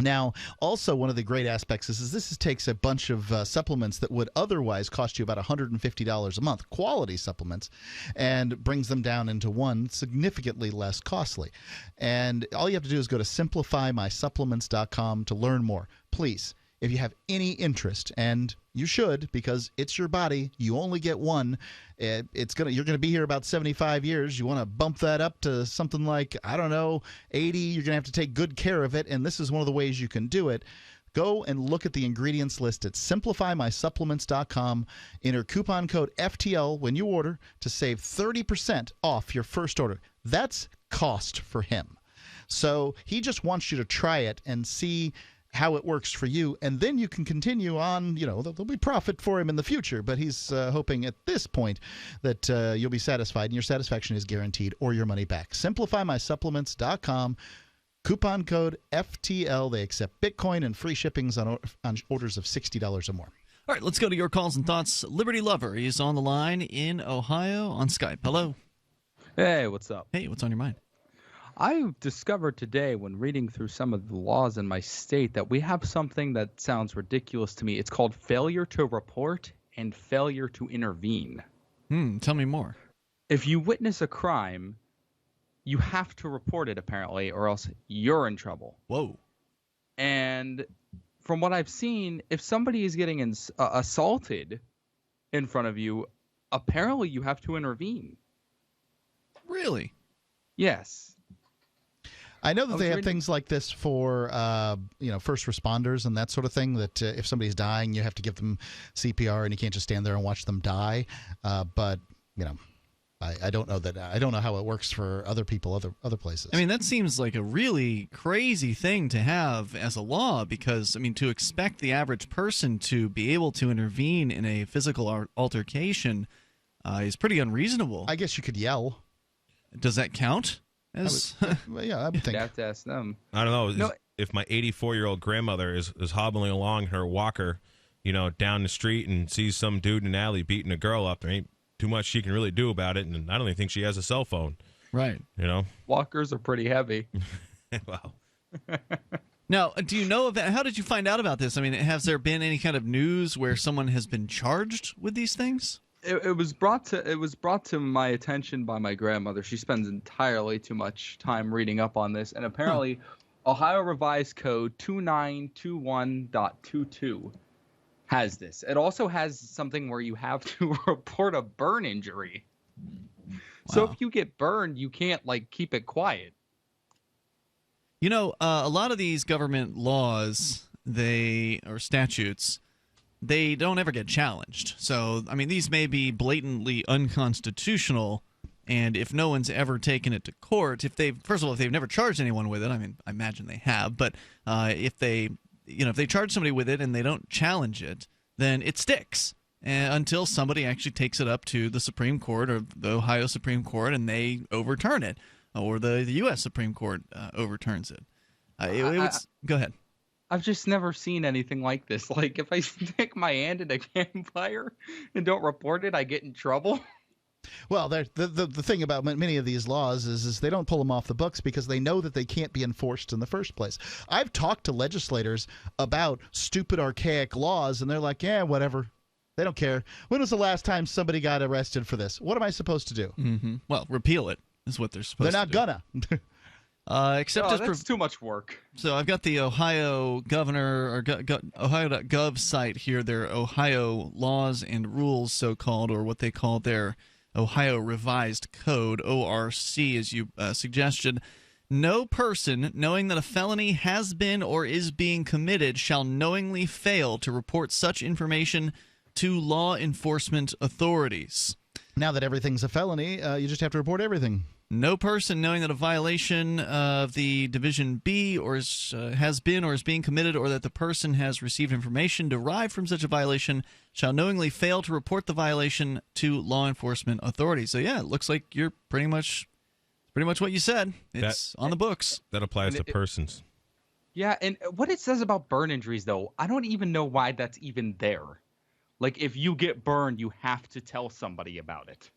Now, also one of the great aspects is this takes a bunch of supplements that would otherwise cost you about $150 a month, quality supplements, and brings them down into one significantly less costly. And all you have to do is go to simplifymysupplements.com to learn more. Please, if you have any interest, and you should because it's your body, you only get one. You're gonna be here about 75 years. You want to bump that up to something like, I don't know, 80. You're gonna have to take good care of it, and this is one of the ways you can do it. Go and look at the ingredients list at simplifymysupplements.com. Enter coupon code FTL when you order to save 30% off your first order. That's cost for him. So he just wants you to try it and see how it works for you, and then you can continue on. There'll be profit for him in the future, but he's hoping at this point that you'll be satisfied, and your satisfaction is guaranteed or your money back. SimplifyMySupplements.com, coupon code FTL. They accept Bitcoin and free shippings on orders of $60 or more. All right, let's go to your calls and thoughts. Liberty Lover is on the line in Ohio on Skype. Hello. Hey, what's up? Hey, what's on your mind? I discovered today when reading through some of the laws in my state that we have something that sounds ridiculous to me. It's called failure to report and failure to intervene. Tell me more. If you witness a crime, you have to report it apparently, or else you're in trouble. Whoa. And from what I've seen, if somebody is getting assaulted in front of you, apparently you have to intervene. Really? Yes. I know that they have things like this for first responders and that sort of thing, that if somebody's dying, you have to give them CPR and you can't just stand there and watch them die. But I don't know that. I don't know how it works for other people, other places. I mean, that seems like a really crazy thing to have as a law, because, I mean, to expect the average person to be able to intervene in a physical altercation is pretty unreasonable. I guess you could yell. Does that count? I would think. You have to ask them. I don't know. If my 84-year-old grandmother is hobbling along her walker, down the street and sees some dude in an alley beating a girl up, there ain't too much she can really do about it, and I don't even think she has a cell phone. Right. Walkers are pretty heavy. Wow. Now, do you know how did you find out about this? I mean, has there been any kind of news where someone has been charged with these things? It was brought to my attention by my grandmother. She spends entirely too much time reading up on this, and apparently Ohio Revised Code 2921.22 has this. It also has something where you have to report a burn injury. Wow. So if you get burned, you can't keep it quiet. A lot of these government laws, or statutes, they don't ever get challenged. So, I mean, these may be blatantly unconstitutional, and if no one's ever taken it to court, if they've never charged anyone with it, I mean, I imagine they have, but if they charge somebody with it and they don't challenge it, then it sticks until somebody actually takes it up to the Supreme Court or the Ohio Supreme Court and they overturn it, or the U.S. Supreme Court overturns it. Go ahead. I've just never seen anything like this. Like, if I stick my hand in a campfire and don't report it, I get in trouble. Well, the thing about many of these laws is they don't pull them off the books because they know that they can't be enforced in the first place. I've talked to legislators about stupid, archaic laws, and they're like, yeah, whatever. They don't care. When was the last time somebody got arrested for this? What am I supposed to do? Mm-hmm. Well, repeal it is what they're supposed to do. They're not gonna. That's too much work. So I've got the Ohio Governor or Ohio.gov site here. Their Ohio laws and rules, so-called, or what they call their Ohio Revised Code, ORC, as you suggested. No person knowing that a felony has been or is being committed shall knowingly fail to report such information to law enforcement authorities. Now that everything's a felony, you just have to report everything. No person knowing that a violation of the Division B has been or is being committed, or that the person has received information derived from such a violation, shall knowingly fail to report the violation to law enforcement authorities. So yeah, it looks like you're pretty much what you said. It's on the books. That applies to persons. Yeah, and what it says about burn injuries, though, I don't even know why that's even there. Like, if you get burned, you have to tell somebody about it.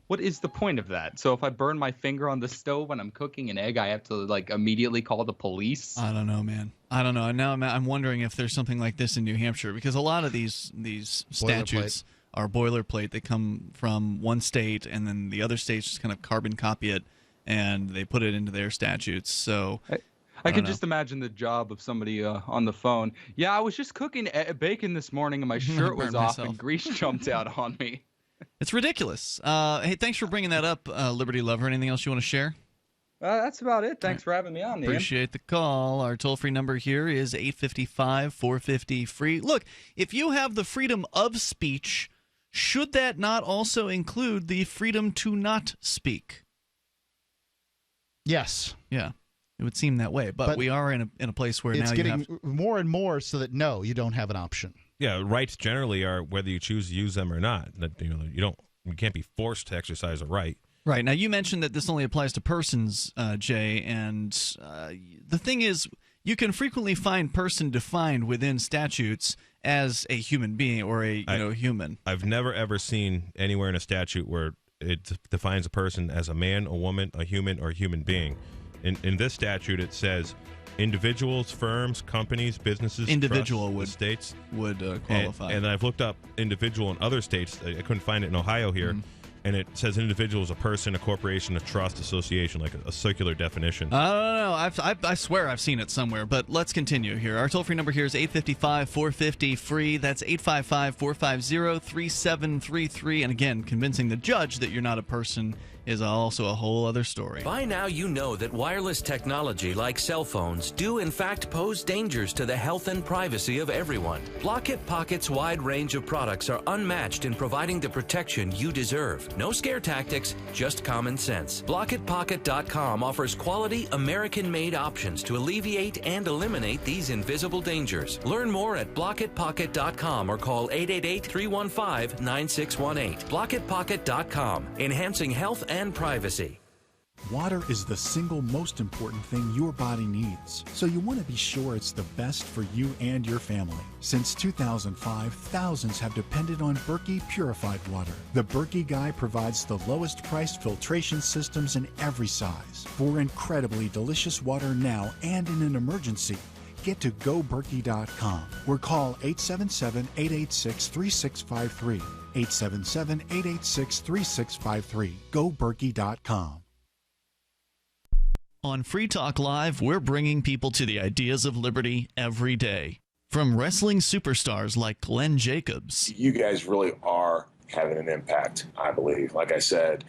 What is the point of that? So if I burn my finger on the stove when I'm cooking an egg, I have to immediately call the police? I don't know, man. I don't know. And now I'm wondering if there's something like this in New Hampshire, because a lot of these statutes are boilerplate. They come from one state, and then the other states just kind of carbon copy it, and they put it into their statutes. So I can just imagine the job of somebody on the phone. Yeah, I was just cooking bacon this morning, and my shirt was off, and grease jumped out on me. It's ridiculous. Hey, thanks for bringing that up, Liberty Lover. Anything else you want to share? That's about it. Thanks for having me on, Ian. Appreciate the call. Our toll-free number here is 855-450-FREE. Look, if you have the freedom of speech, should that not also include the freedom to not speak? Yes. Yeah. It would seem that way, but we are in a place where it's now getting more and more so that no, you don't have an option. Yeah, rights generally are whether you choose to use them or not. You can't be forced to exercise a right. Right. Now, you mentioned that this only applies to persons, Jay, and the thing is, you can frequently find person defined within statutes as a human being or a human. I've never ever seen anywhere in a statute where it defines a person as a man, a woman, a human, or a human being. In this statute, it says individuals, firms, companies, businesses, trusts, states would qualify. And I've looked up individual in other states. I couldn't find it in Ohio here. And it says individual is a person, a corporation, a trust, association, like a circular definition. I don't know. I swear I've seen it somewhere. But let's continue here. Our toll-free number here is 855-450-FREE. That's 855-450-3733. And again, convincing the judge that you're not a person is also a whole other story. By now you know that wireless technology like cell phones do in fact pose dangers to the health and privacy of everyone. Block-It Pocket's wide range of products are unmatched in providing the protection you deserve. No scare tactics, just common sense. BlockItPocket.com offers quality American-made options to alleviate and eliminate these invisible dangers. Learn more at BlockItPocket.com or call 888-315-9618. BlockItPocket.com, enhancing health and privacy. Water is the single most important thing your body needs, so you want to be sure it's the best for you and your family. Since 2005, thousands have depended on Berkey purified water. The Berkey Guy provides the lowest priced filtration systems in every size. For incredibly delicious water now and in an emergency, get to GoBerkey.com or call 877-886-3653. 877-886-3653. GoBerkey.com. On Free Talk Live, we're bringing people to the ideas of liberty every day. From wrestling superstars like Glenn Jacobs. You guys really are having an impact, I believe. Like I said,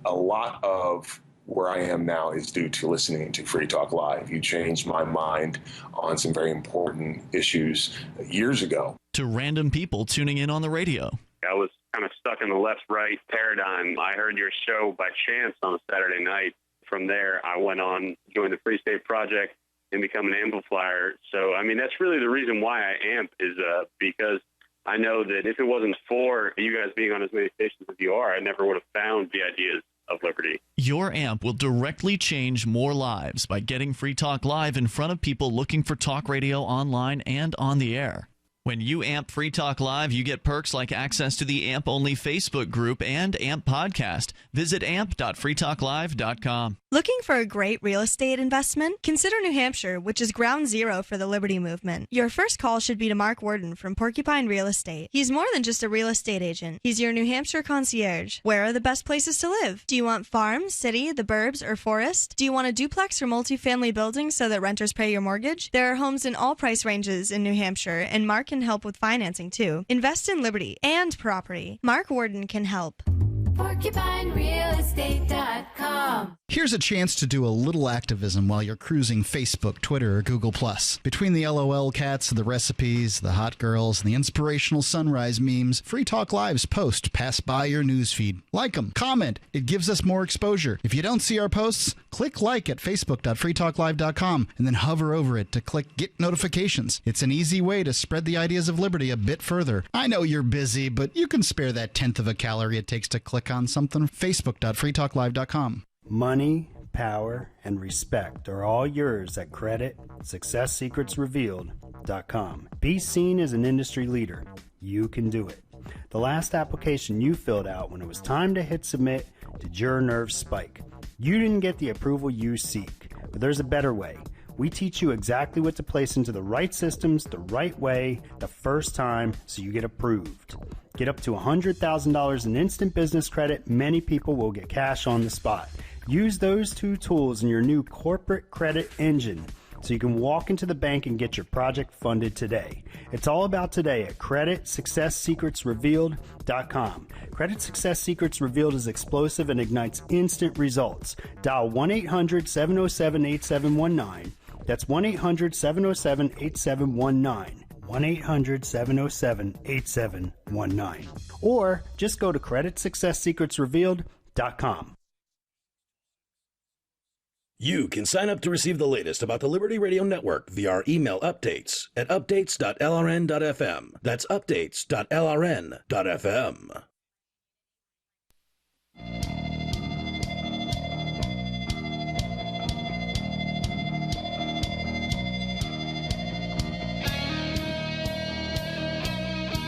a lot of where I am now is due to listening to Free Talk Live. You changed my mind on some very important issues years ago. To random people tuning in on the radio. I was kind of stuck in the left-right paradigm. I heard your show by chance on a Saturday night. From there, I went on, joined the Free State Project, and become an amplifier. So, I mean, that's really the reason why I amp is because I know that if it wasn't for you guys being on as many stations as you are, I never would have found the ideas of liberty. Your amp will directly change more lives by getting Free Talk Live in front of people looking for talk radio online and on the air. When you amp Free Talk Live, you get perks like access to the AMP-only Facebook group and AMP podcast. Visit amp.freetalklive.com. Looking for a great real estate investment? Consider New Hampshire, which is ground zero for the Liberty Movement. Your first call should be to Mark Worden from Porcupine Real Estate. He's more than just a real estate agent. He's your New Hampshire concierge. Where are the best places to live? Do you want farm, city, the burbs, or forest? Do you want a duplex or multifamily building so that renters pay your mortgage? There are homes in all price ranges in New Hampshire, and Mark can help with financing too. Invest in liberty and property. Mark Worden can help. PorcupineRealEstate.com. Here's a chance to do a little activism while you're cruising Facebook, Twitter, or Google+. Between the LOL cats, the recipes, the hot girls, and the inspirational sunrise memes, Free Talk Live's post pass by your newsfeed. Like them, comment. It gives us more exposure. If you don't see our posts, click like at facebook.freetalklive.com and then hover over it to click Get Notifications. It's an easy way to spread the ideas of liberty a bit further. I know you're busy, but you can spare that tenth of a calorie it takes to click on something. Facebook.freetalklive.com. Money, power, and respect are all yours at CreditSuccessSecretsRevealed.com. Be seen as an industry leader. You can do it. The last application you filled out when it was time to hit submit, did your nerves spike? You didn't get the approval you seek, but there's a better way. We teach you exactly what to place into the right systems the right way the first time so you get approved. Get up to $100,000 in instant business credit. Many people will get cash on the spot. Use those two tools in your new corporate credit engine so you can walk into the bank and get your project funded today. It's all about today at CreditSuccessSecretsRevealed.com. Credit Success Secrets Revealed is explosive and ignites instant results. Dial 1-800-707-8719. That's 1-800-707-8719. 1-800-707-8719. Or just go to CreditSuccessSecretsRevealed.com. You can sign up to receive the latest about the Liberty Radio Network via our email updates at updates.lrn.fm. That's updates.lrn.fm.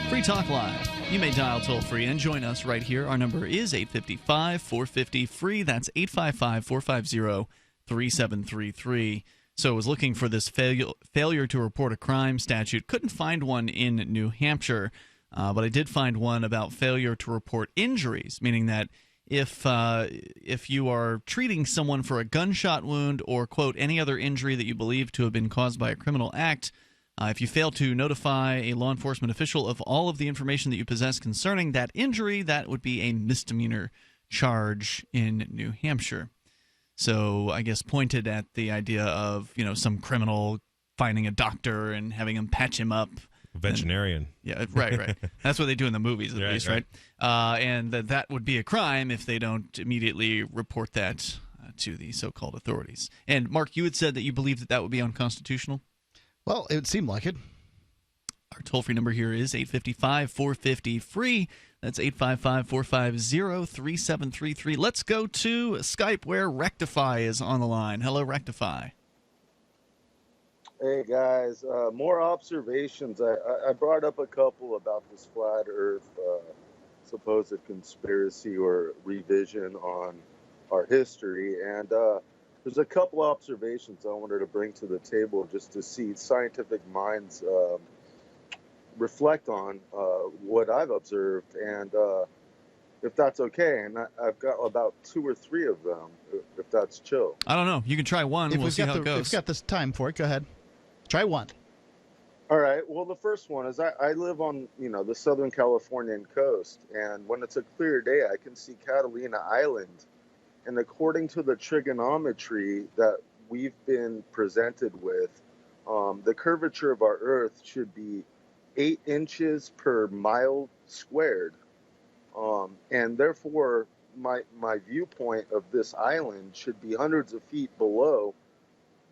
Free Talk Live. You may dial toll-free and join us right here. Our number is 855-450-FREE. That's 855-450-3733. So I was looking for this failure to report a crime statute. Couldn't find one in New Hampshire, but I did find one about failure to report injuries, meaning that if you are treating someone for a gunshot wound or, quote, any other injury that you believe to have been caused by a criminal act, if you fail to notify a law enforcement official of all of the information that you possess concerning that injury, that would be a misdemeanor charge in New Hampshire. So I guess pointed at the idea of, some criminal finding a doctor and having him patch him up. Veterinarian. Yeah, right. That's what they do in the movies, at least, right? And that would be a crime if they don't immediately report that to the so-called authorities. And Mark, you had said that you believe that would be unconstitutional? Well, it would seem like it. Our toll-free number here is 855-450-FREE. That's 855-450-3733. Let's go to Skype where Rectify is on the line. Hello, Rectify. Hey, guys. More observations. I brought up a couple about this flat Earth supposed conspiracy or revision on our history. And there's a couple observations I wanted to bring to the table just to see scientific minds reflect on what I've observed, and if that's okay. And I've got about 2 or 3 of them, if that's chill. I don't know. You can try one. We'll see how it goes. If we've got this time for it, go ahead. Try one. All right. Well, the first one is I live on the Southern Californian coast, and when it's a clear day, I can see Catalina Island. And according to the trigonometry that we've been presented with, the curvature of our Earth should be 8 inches per mile squared. And therefore, my viewpoint of this island should be hundreds of feet below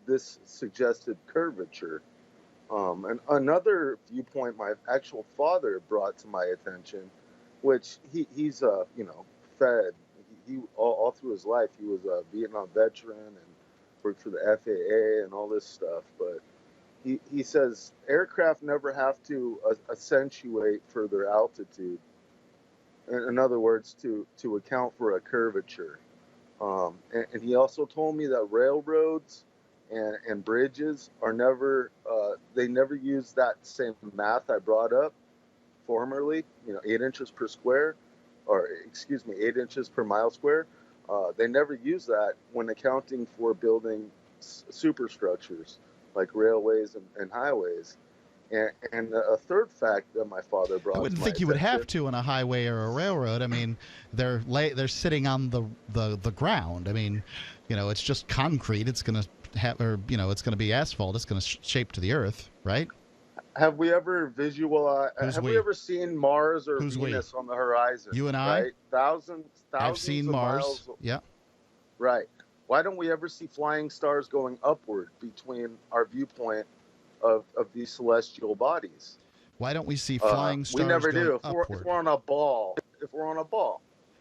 this suggested curvature. And another viewpoint my actual father brought to my attention, which he's fed. He all through his life, he was a Vietnam veteran and worked for the FAA and all this stuff. But he says aircraft never have to accentuate further altitude. In other words, to account for a curvature. And he also told me that railroads and bridges are never, they never use that same math I brought up formerly, 8 inches per square, or 8 inches per mile square. They never use that when accounting for building superstructures like railways and highways. And a third fact that my father brought. I wouldn't think you would have to on a highway or a railroad. I mean, they're sitting on the ground. I mean, it's just concrete. It's going to have, or it's going to be asphalt. It's going to shape to the earth, right? Have we ever visualized? We ever seen Mars or Venus on the horizon? You and I. Right? Thousands. I've seen Mars. Miles. Yeah. Right. Why don't we ever see flying stars going upward between our viewpoint of these celestial bodies? Why don't we see flying stars? We never do. If upward? we're on a ball.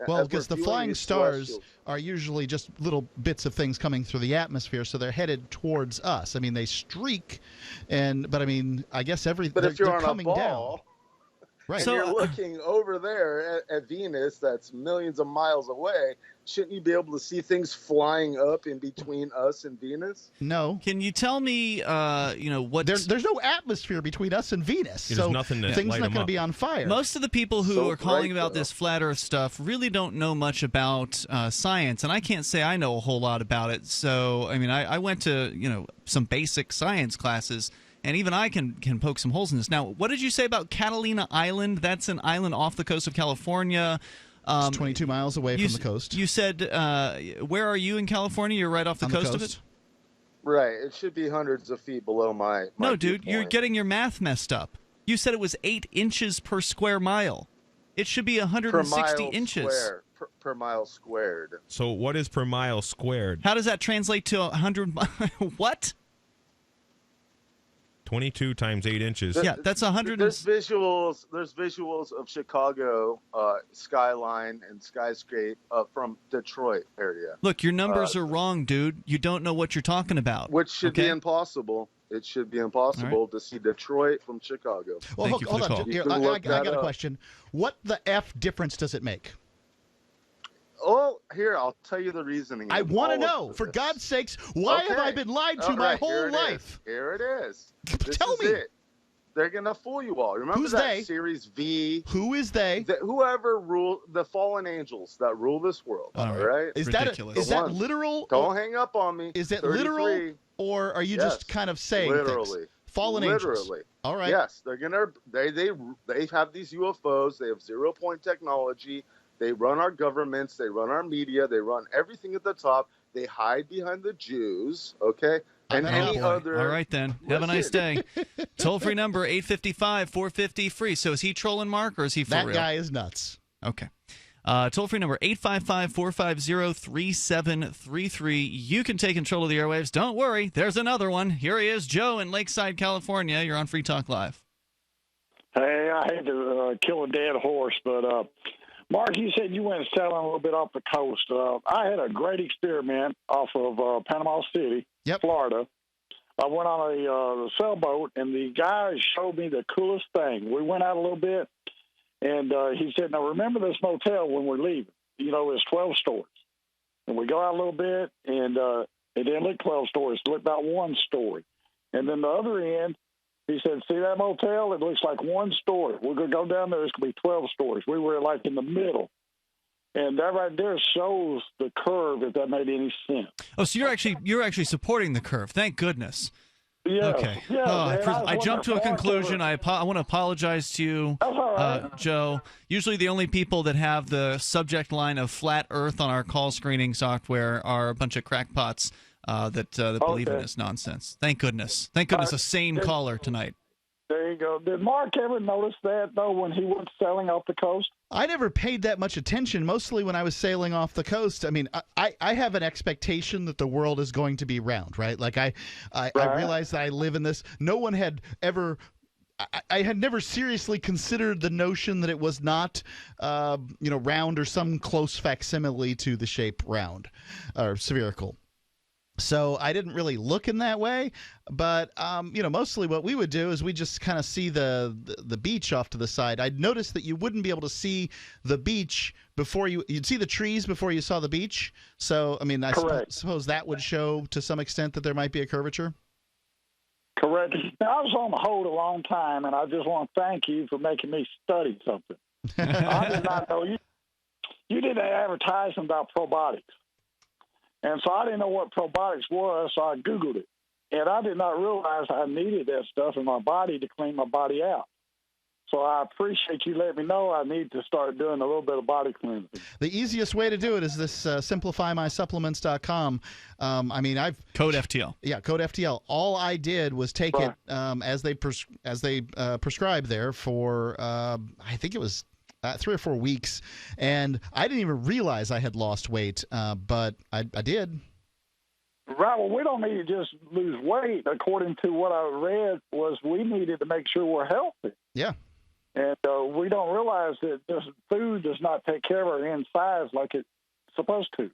Well, because the flying stars are usually just little bits of things coming through the atmosphere, so they're headed towards us. I mean, they streak, but I mean, I guess But if you're on coming a ball, down. Right. And you're looking over there at Venus, that's millions of miles away. Shouldn't you be able to see things flying up in between us and Venus? No. Can you tell me, what? There's no atmosphere between us and Venus, There's so nothing to things light not them going to up. be on fire. Most of the people who are calling about this flat Earth stuff really don't know much about science, and I can't say I know a whole lot about it. So, I mean, I went to some basic science classes. And even I can poke some holes in this. Now, what did you say about Catalina Island? That's an island off the coast of California. It's 22 miles away from the coast. You said, where are you in California? You're right off the coast of it? Right. It should be hundreds of feet below my No, dude, viewpoint. you're getting your math messed up. You said it was 8 inches per square mile. It should be 160 inches. Per mile squared. So what is per mile squared? How does that translate to 100? What? 22 times 8 inches. Yeah, that's 100. There's visuals of Chicago skyline and skyscraper from Detroit area. Look, your numbers are wrong, dude. You don't know what you're talking about. Which should be impossible. It should be impossible to see Detroit from Chicago. Well, hold on. Here, I got a question. What the F difference does it make? Oh, here, I'll tell you the reasoning. I want to know. For God's sakes, why have I been lied to my whole life? Here it is. Tell me. They're going to fool you all. Remember Who's that they? Series V? Who is they? Whoever rule the fallen angels that rule this world. All right. Is that literal? Don't hang up on me. Is it 33. literal, or are you just kind of saying literally things? Fallen angels. Literally. All right. Yes, they're gonna. They have these UFOs. They have 0-point technology. They run our governments. They run our media. They run everything at the top. They hide behind the Jews, okay? And any other. All right, then. Have a nice day. Toll-free number, 855-450-FREE. So is he trolling, Mark, or is he for real? That guy is nuts. Okay. Toll-free number, 855-450-3733. You can take control of the airwaves. Don't worry. There's another one. Here he is, Joe in Lakeside, California. You're on Free Talk Live. Hey, I hate to kill a dead horse, but Mark, you said you went sailing a little bit off the coast. I had a great experiment off of Panama City, Florida. I went on a sailboat, and the guy showed me the coolest thing. We went out a little bit, and he said, now remember this motel when we're leaving. You know, it's 12 stories. And we go out a little bit, and it didn't look 12 stories. It looked about one story. And then the other end, he said, see that motel? It looks like one story. We're going to go down there. It's going to be 12 stories. We were like in the middle. And that right there shows the curve, if that made any sense. Oh, so you're actually supporting the curve. Thank goodness. Yeah. Okay. Yeah, I jumped to a conclusion. I want to apologize to you, Joe. Usually the only people that have the subject line of flat Earth on our call screening software are a bunch of crackpots that believe in this nonsense. Thank goodness. Thank goodness a sane caller tonight. There you go. Did Mark ever notice that, though, when he went sailing off the coast? I never paid that much attention, mostly when I was sailing off the coast. I mean, I have an expectation that the world is going to be round, right? Like I realize that I live in this. No one had ever I had never seriously considered the notion that it was not, round or some close facsimile to the shape round or spherical. So I didn't really look in that way, but mostly what we would do is we just kind of see the beach off to the side. I'd noticed that you wouldn't be able to see the beach before you'd see the trees before you saw the beach. So I mean, I suppose that would show to some extent that there might be a curvature. Correct. Now, I was on the hold a long time, and I just want to thank you for making me study something. I did not know you did an advertisement about probiotics. And so I didn't know what probiotics was, so I Googled it. And I did not realize I needed that stuff in my body to clean my body out. So I appreciate you letting me know I need to start doing a little bit of body cleansing. The easiest way to do it is this simplifymysupplements.com. Code FTL. Yeah, code FTL. All I did was take it as they prescribed there for I think it was 3 or 4 weeks, and I didn't even realize I had lost weight, but I did. Right. Well, we don't need to just lose weight. According to what I read, was we needed to make sure we're healthy. Yeah. And we don't realize that this food does not take care of our insides like it's supposed to.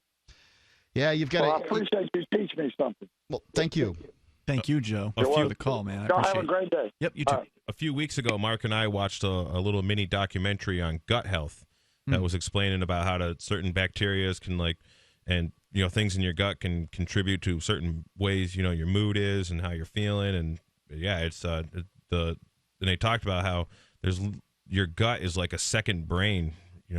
Yeah, you've got to. I appreciate you teaching me something. Well, thank you. Thank you, Joe. For the call, man. I Y'all appreciate have a great day. Yep, you too. A few weeks ago, Mark and I watched a little mini documentary on gut health that was explaining about how certain bacteria can things in your gut can contribute to certain ways, your mood is and how you're feeling. And yeah, it's and they talked about how your gut is like a second brain,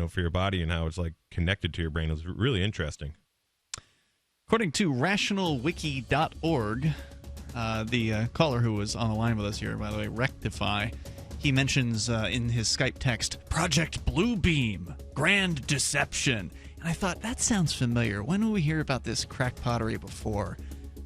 for your body, and how it's like connected to your brain. It was really interesting. According to rationalwiki.org, the caller who was on the line with us here, by the way, Rectify, he mentions in his Skype text, Project Bluebeam, Grand Deception. And I thought, that sounds familiar. When did we hear about this crackpottery before?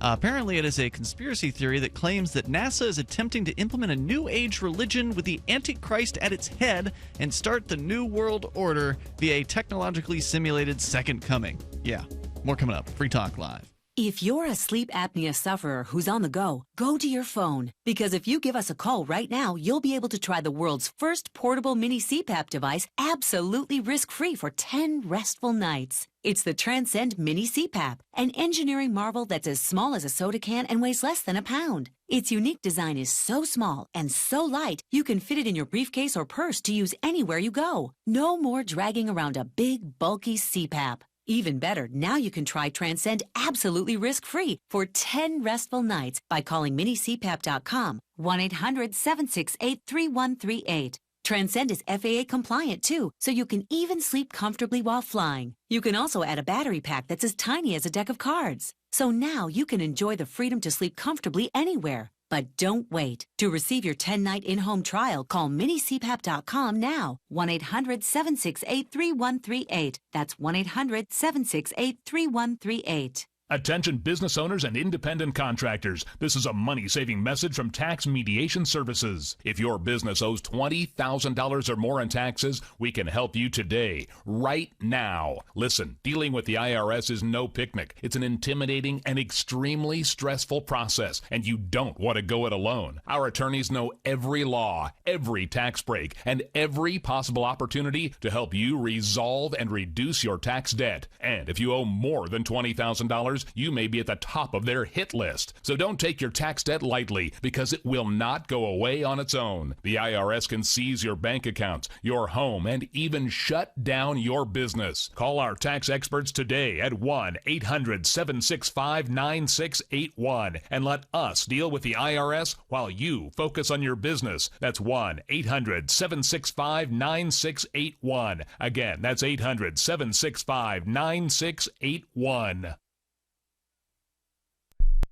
Apparently, it is a conspiracy theory that claims that NASA is attempting to implement a new age religion with the Antichrist at its head and start the New World Order via a technologically simulated second coming. Yeah, more coming up. Free Talk Live. If you're a sleep apnea sufferer who's on the go to your phone. Because if you give us a call right now, you'll be able to try the world's first portable mini CPAP device absolutely risk-free for 10 restful nights. It's the Transcend Mini CPAP, an engineering marvel that's as small as a soda can and weighs less than a pound. Its unique design is so small and so light, you can fit it in your briefcase or purse to use anywhere you go. No more dragging around a big, bulky CPAP. Even better, now you can try Transcend absolutely risk-free for 10 restful nights by calling minicpap.com, 1-800-768-3138. Transcend is FAA compliant too, so you can even sleep comfortably while flying. You can also add a battery pack that's as tiny as a deck of cards. So now you can enjoy the freedom to sleep comfortably anywhere. But don't wait. To receive your 10-night in-home trial, call minicpap.com now. 1-800-768-3138. That's 1-800-768-3138. Attention business owners and independent contractors. This is a money-saving message from Tax Mediation Services. If your business owes $20,000 or more in taxes, we can help you today, right now. Listen, dealing with the IRS is no picnic. It's an intimidating and extremely stressful process, and you don't want to go it alone. Our attorneys know every law, every tax break, and every possible opportunity to help you resolve and reduce your tax debt. And if you owe more than $20,000, you may be at the top of their hit list. So don't take your tax debt lightly, because it will not go away on its own. The IRS can seize your bank accounts, your home, and even shut down your business. Call our tax experts today at 1-800-765-9681 and let us deal with the IRS while you focus on your business. That's 1-800-765-9681. Again, that's 800-765-9681.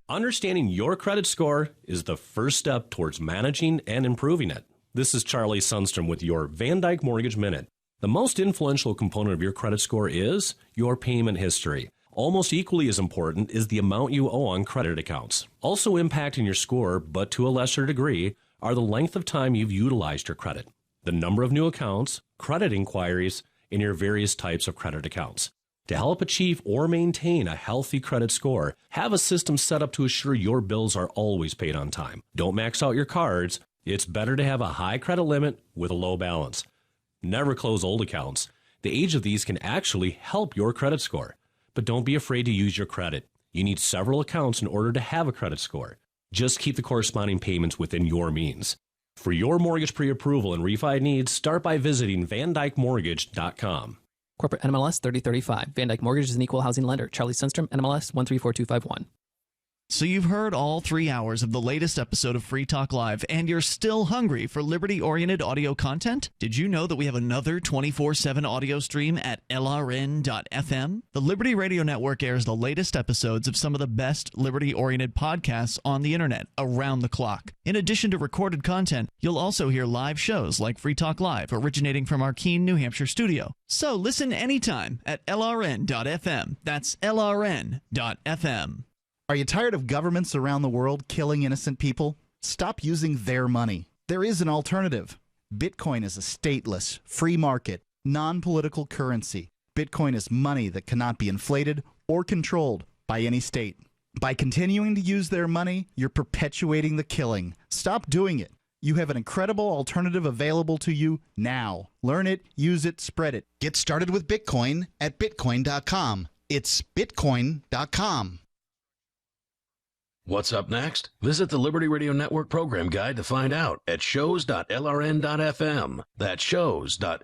Understanding your credit score is the first step towards managing and improving it. This is Charlie Sundstrom with your Van Dyke Mortgage Minute. The most influential component of your credit score is your payment history. Almost equally as important is the amount you owe on credit accounts. Also impacting your score, but to a lesser degree, are the length of time you've utilized your credit, the number of new accounts, credit inquiries, and your various types of credit accounts. To help achieve or maintain a healthy credit score, have a system set up to assure your bills are always paid on time. Don't max out your cards. It's better to have a high credit limit with a low balance. Never close old accounts. The age of these can actually help your credit score. But don't be afraid to use your credit. You need several accounts in order to have a credit score. Just keep the corresponding payments within your means. For your mortgage pre-approval and refi needs, start by visiting VanDykeMortgage.com. Corporate NMLS 3035. Van Dyke Mortgage is an equal housing lender. Charlie Sundstrom, NMLS 134251. So you've heard all 3 hours of the latest episode of Free Talk Live, and you're still hungry for liberty-oriented audio content? Did you know that we have another 24/7 audio stream at LRN.FM? The Liberty Radio Network airs the latest episodes of some of the best liberty-oriented podcasts on the internet around the clock. In addition to recorded content, you'll also hear live shows like Free Talk Live, originating from our Keene, New Hampshire studio. So listen anytime at LRN.FM. That's LRN.FM. Are you tired of governments around the world killing innocent people? Stop using their money. There is an alternative. Bitcoin is a stateless, free market, non-political currency. Bitcoin is money that cannot be inflated or controlled by any state. By continuing to use their money, you're perpetuating the killing. Stop doing it. You have an incredible alternative available to you now. Learn it, use it, spread it. Get started with Bitcoin at Bitcoin.com. It's Bitcoin.com. What's up next? Visit the Liberty Radio Network program guide to find out at shows.lrn.fm. That's shows.lrn.fm.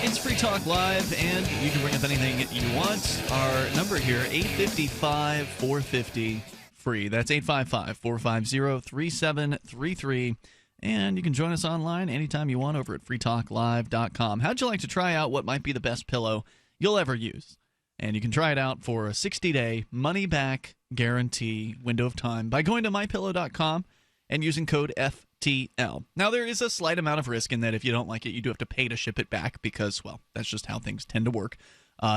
It's Free Talk Live, and you can bring up anything you want. Our number here, 855-450. Free. That's 855-450-3733. And you can join us online anytime you want over at freetalklive.com. How'd you like to try out what might be the best pillow you'll ever use? And you can try it out for a 60-day money-back guarantee window of time by going to mypillow.com and using code FTL. Now, there is a slight amount of risk in that if you don't like it, you do have to pay to ship it back because, well, that's just how things tend to work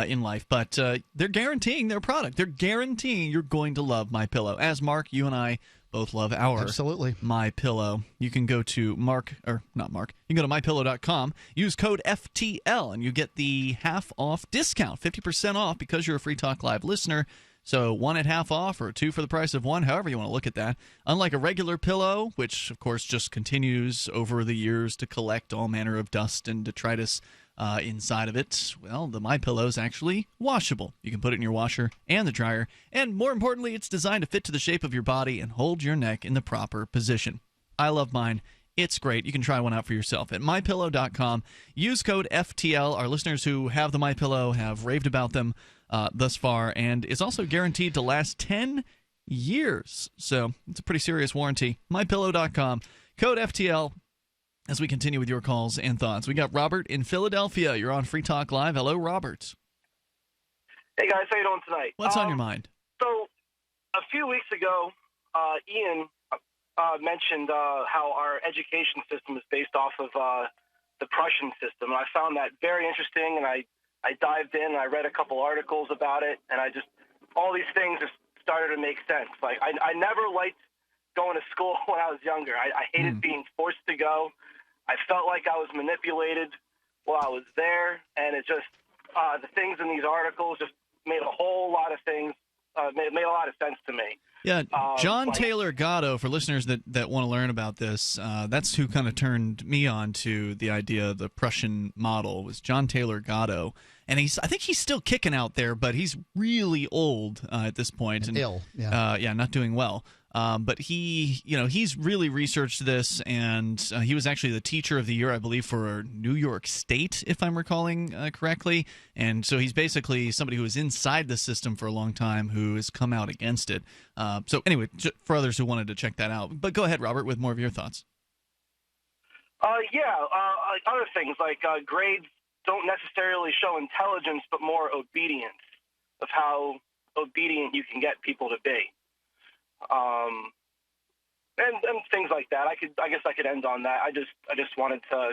in life. But they're guaranteeing their product. They're guaranteeing you're going to love MyPillow. As Mark, you and I both love our absolutely MyPillow. You can go to you can go to mypillow.com, use code FTL, and you get the half off discount, 50% off because you're a Free Talk Live listener. So one at half off or two for the price of one, however you want to look at that. Unlike a regular pillow, which of course just continues over the years to collect all manner of dust and detritus inside of it, well, the MyPillow is actually washable. You can put it in your washer and the dryer, and more importantly, it's designed to fit to the shape of your body and hold your neck in the proper position. I love mine. It's great. You can try one out for yourself at mypillow.com. Use code FTL. Our listeners who have the MyPillow have raved about them thus far, and it's also guaranteed to last 10 years. So it's a pretty serious warranty. MyPillow.com, code FTL, as we continue with your calls and thoughts. We got Robert in Philadelphia. You're on Free Talk Live. Hello, Robert. Hey, guys. How you doing tonight? What's on your mind? So a few weeks ago, Ian mentioned how our education system is based off of the Prussian system. And I found that very interesting, and I dived in and I read a couple articles about it, and all these things just started to make sense. Like, I never liked going to school when I was younger. I hated being forced to go. I felt like I was manipulated while I was there, and it just, the things in these articles just made a whole lot of things, made a lot of sense to me. Yeah, John Taylor Gatto, for listeners that want to learn about this, that's who kind of turned me on to the idea of the Prussian model, was John Taylor Gatto. And I think he's still kicking out there, but he's really old at this point. And ill, not doing well. But he's really researched this, and he was actually the teacher of the year, I believe, for New York State, if I'm recalling correctly. And so he's basically somebody who was inside the system for a long time who has come out against it. So anyway, for others who wanted to check that out. But go ahead, Robert, with more of your thoughts. Other things like grades don't necessarily show intelligence, but more obedience, of how obedient you can get people to be. And things like that. I guess I could end on that. I just wanted to.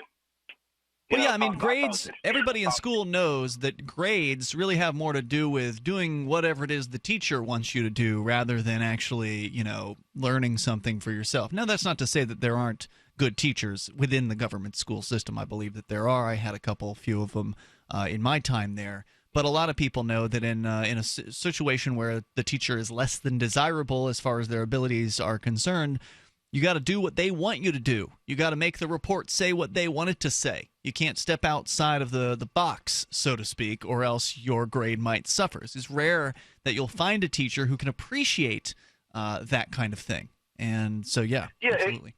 Grades, everybody in school knows that grades really have more to do with doing whatever it is the teacher wants you to do rather than actually, learning something for yourself. Now, that's not to say that there aren't good teachers within the government school system. I believe that there are. I had a few of them in my time there. But a lot of people know that in a situation where the teacher is less than desirable as far as their abilities are concerned, you got to do what they want you to do. You got to make the report say what they want it to say. You can't step outside of the box, so to speak, or else your grade might suffer. It's rare that you'll find a teacher who can appreciate that kind of thing. And so, absolutely.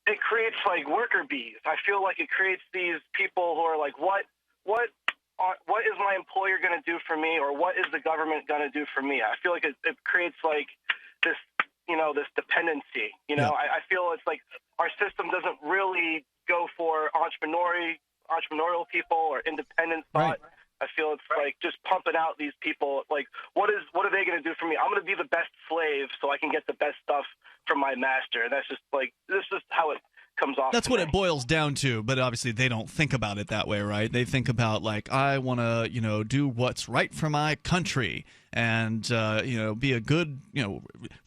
It creates like worker bees. I feel like it creates these people who are like, what is my employer going to do for me, or what is the government going to do for me? I feel like it creates like this, this dependency. I feel it's like our system doesn't really go for entrepreneurial people or independent thought. Right. I feel it's like just pumping out these people. Like, what are they going to do for me? I'm going to be the best slave so I can get the best stuff from my master. And that's just like, this is how it comes off. That's what it boils down to, but obviously they don't think about it that way, right? They think about like, I want to, do what's right for my country and, be a good,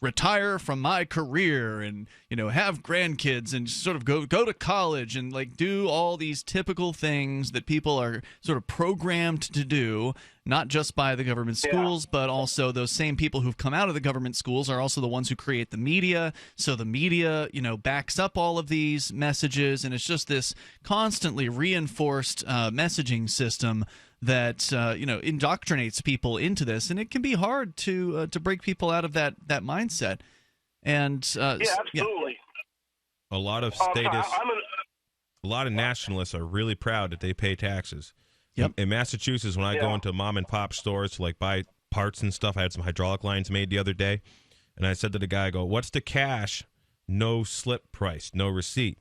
retire from my career and, have grandkids and sort of go to college and like do all these typical things that people are sort of programmed to do, not just by the government schools, but also those same people who've come out of the government schools are also the ones who create the media. So the media, backs up all of these messages, and it's just this constantly reinforced messaging system that indoctrinates people into this, and it can be hard to break people out of that mindset. And absolutely. A lot of statists, a lot of nationalists are really proud that they pay taxes. Yep. In Massachusetts, when I go into mom and pop stores to like buy parts and stuff, I had some hydraulic lines made the other day, and I said to the guy, I go, "What's the cash, no slip price, no receipt?"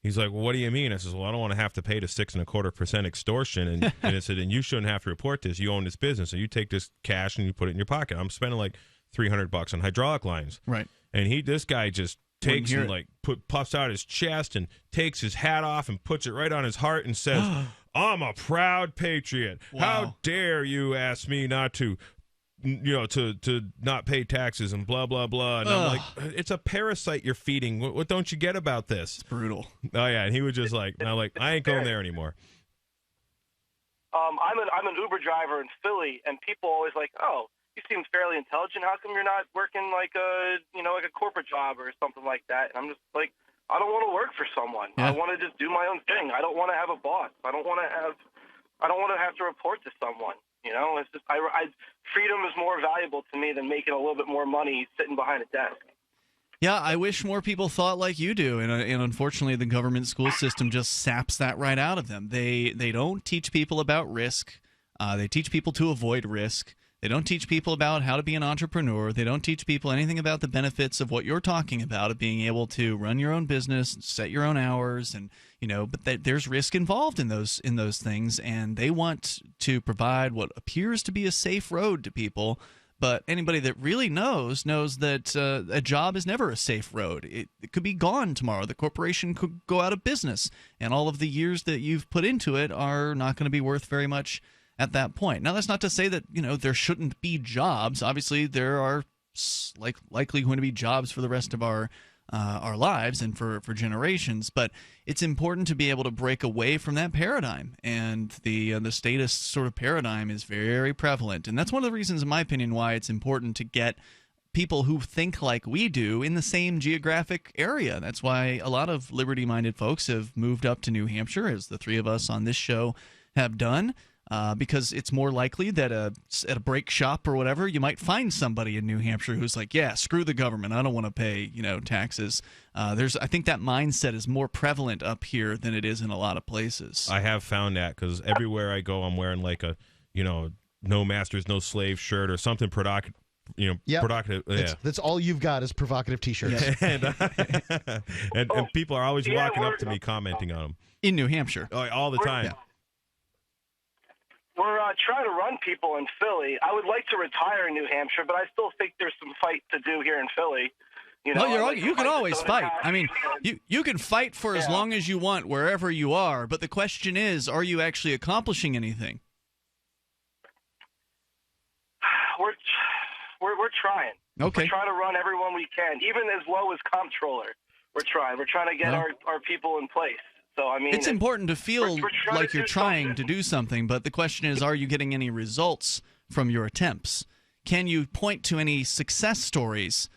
He's like, "Well, what do you mean?" I says, "Well, I don't want to have to pay the 6.25% extortion." And I said, "And you shouldn't have to report this. You own this business, so you take this cash and you put it in your pocket." I'm spending like $300 on hydraulic lines, right? And this guy just takes and like puffs out his chest and takes his hat off and puts it right on his heart and says, "I'm a proud patriot. Wow. How dare you ask me not to." To not pay taxes and blah, blah, blah. And I'm like, it's a parasite you're feeding. What don't you get about this? It's brutal. Oh, yeah. And he was just like, I ain't going there anymore. I'm an Uber driver in Philly, and people always like, "Oh, you seem fairly intelligent. How come you're not working like a corporate job or something like that?" And I'm just like, I don't want to work for someone. Yeah. I want to just do my own thing. I don't want to have a boss. I don't want to have to report to someone. It's just freedom is more valuable to me than making a little bit more money sitting behind a desk. Yeah, I wish more people thought like you do, and unfortunately, the government school system just saps that right out of them. They don't teach people about risk. They teach people to avoid risk. They don't teach people about how to be an entrepreneur. They don't teach people anything about the benefits of what you're talking about, of being able to run your own business, set your own hours, and but there's risk involved in those things, and they want to provide what appears to be a safe road to people. But anybody that really knows that a job is never a safe road. It could be gone tomorrow. The corporation could go out of business, and all of the years that you've put into it are not going to be worth very much at that point. Now, that's not to say that there shouldn't be jobs. Obviously, there are likely going to be jobs for the rest of our lives and for generations. But it's important to be able to break away from that paradigm, and the status sort of paradigm is very prevalent. And that's one of the reasons, in my opinion, why it's important to get people who think like we do in the same geographic area. That's why a lot of liberty-minded folks have moved up to New Hampshire, as the three of us on this show have done. Because it's more likely that at a brake shop or whatever, you might find somebody in New Hampshire who's like, yeah, screw the government. I don't want to pay, taxes. I think that mindset is more prevalent up here than it is in a lot of places. I have found that, because everywhere I go, I'm wearing like a, no masters, no slave shirt or something provocative. Provocative. Yeah. That's all you've got is provocative T-shirts. and people are always walking up to me, commenting on them. In New Hampshire. Oh, all the time. Yeah. We're trying to run people in Philly. I would like to retire in New Hampshire, but I still think there's some fight to do here in Philly. You can always fight. I mean, you can fight for as long as you want wherever you are, but the question is, are you actually accomplishing anything? We're trying. Okay. We're trying to run everyone we can, even as low as comptroller. We're trying. We're trying to get our people in place. So, I mean, it's important to feel like you're trying to do something, but the question is, are you getting any results from your attempts? Can you point to any success stories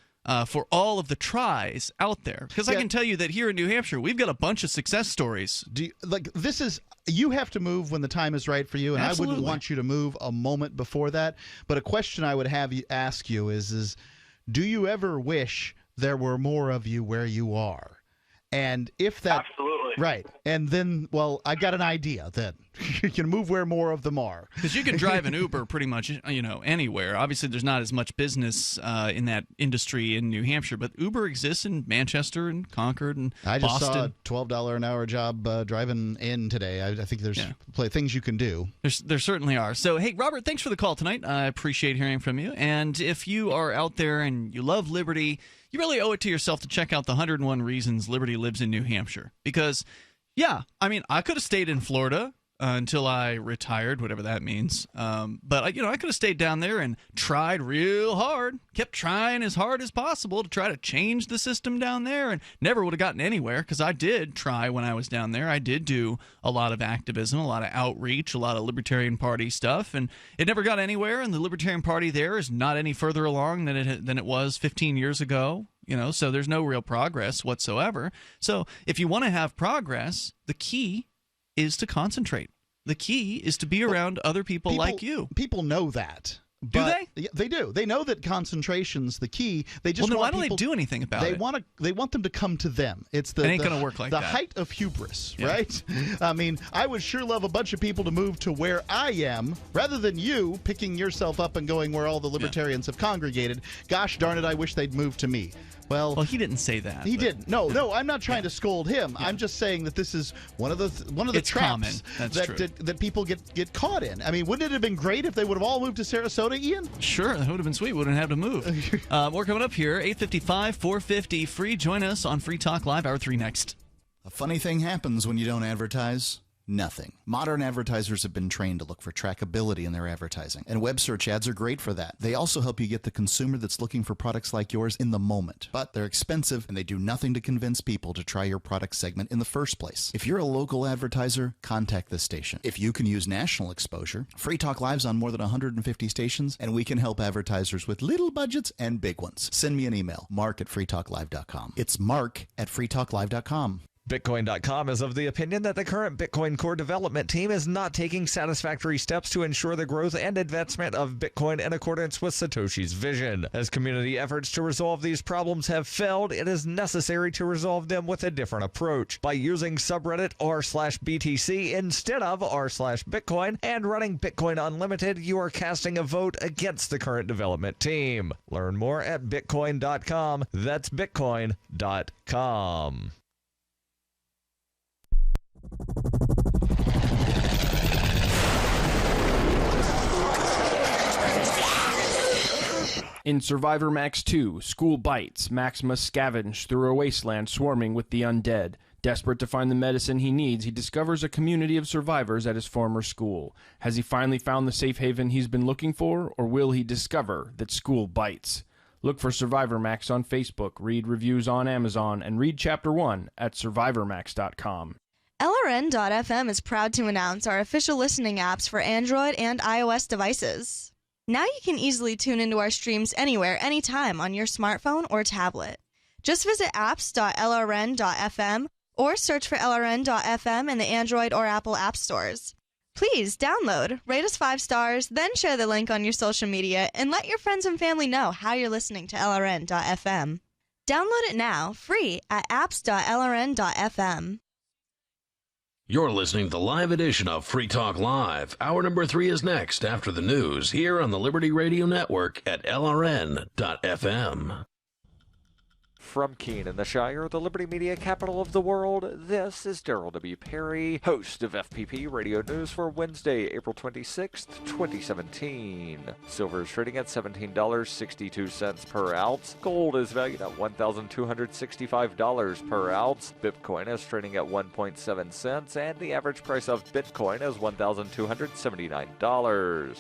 for all of the tries out there? Because I can tell you that here in New Hampshire, we've got a bunch of success stories. You have to move when the time is right for you, and Absolutely. I wouldn't want you to move a moment before that. But a question I would have you ask you is do you ever wish there were more of you where you are? And if that absolutely right, and then I got an idea. Then you can move where more of them are, because you can drive an Uber pretty much anywhere. Obviously, there's not as much business in that industry in New Hampshire, but Uber exists in Manchester and Concord and I just Boston. saw a $12 an hour job driving in today. I think there's things you can do. There certainly are. So, hey, Robert, thanks for the call tonight. I appreciate hearing from you. And if you are out there and you love liberty, you really owe it to yourself to check out the 101 Reasons Liberty Lives in New Hampshire. Because, I could have stayed in Florida until I retired, whatever that means. But I could have stayed down there and tried real hard, kept trying as hard as possible to try to change the system down there, and never would have gotten anywhere, because I did try when I was down there. I did do a lot of activism, a lot of outreach, a lot of Libertarian Party stuff, and it never got anywhere. And the Libertarian Party there is not any further along than it was 15 years ago. So there's no real progress whatsoever. So if you want to have progress, the key is to concentrate. The key is to be around other people like you. People know that. Do they? They do. They know that concentration's the key. They just then want why don't they do anything about it? They want them to come to them. It ain't going to work like that. The height of hubris, right? I mean, I would sure love a bunch of people to move to where I am, rather than you picking yourself up and going where all the libertarians have congregated. Gosh darn it, I wish they'd move to me. Well, he didn't say that. He didn't. No, I'm not trying to scold him. I'm just saying that this is one of the traps that people get caught in. I mean, wouldn't it have been great if they would have all moved to Sarasota, Ian? Sure, that would have been sweet. We wouldn't have to move. More coming up here, 8:55, 450 free. Join us on Free Talk Live, Hour 3 next. A funny thing happens when you don't advertise. Nothing. Modern advertisers have been trained to look for trackability in their advertising, and web search ads are great for that. They also help you get the consumer that's looking for products like yours in the moment. But they're expensive, and they do nothing to convince people to try your product segment in the first place. If you're a local advertiser, contact this station. If you can use national exposure, Free Talk Live's on more than 150 stations, and we can help advertisers with little budgets and big ones. Send me an email, mark@freetalklive.com. It's mark@freetalklive.com. Bitcoin.com is of the opinion that the current Bitcoin core development team is not taking satisfactory steps to ensure the growth and advancement of Bitcoin in accordance with Satoshi's vision. As community efforts to resolve these problems have failed, it is necessary to resolve them with a different approach by using subreddit r/BTC instead of r/Bitcoin and running Bitcoin Unlimited. You are casting a vote against the current development team. Learn more at Bitcoin.com. That's Bitcoin.com. In Survivor Max 2, School Bites, Max must scavenge through a wasteland swarming with the undead. Desperate to find the medicine he needs, he discovers a community of survivors at his former school. Has he finally found the safe haven he's been looking for, or will he discover that school bites? Look for Survivor Max on Facebook, read reviews on Amazon, and read Chapter 1 at survivormax.com. LRN.FM is proud to announce our official listening apps for Android and iOS devices. Now you can easily tune into our streams anywhere, anytime on your smartphone or tablet. Just visit apps.lrn.fm or search for LRN.FM in the Android or Apple app stores. Please download, rate us 5 stars, then share the link on your social media and let your friends and family know how you're listening to LRN.FM. Download it now, free at apps.lrn.fm. You're listening to the live edition of Free Talk Live. Hour number 3 is next after the news here on the Liberty Radio Network at LRN.FM. From Keene in the Shire, the Liberty Media capital of the world, this is Daryl W. Perry, host of FPP Radio News for Wednesday, April 26th, 2017. Silver is trading at $17.62 per ounce. Gold is valued at $1,265 per ounce. Bitcoin is trading at 1.7 cents, and the average price of Bitcoin is $1,279.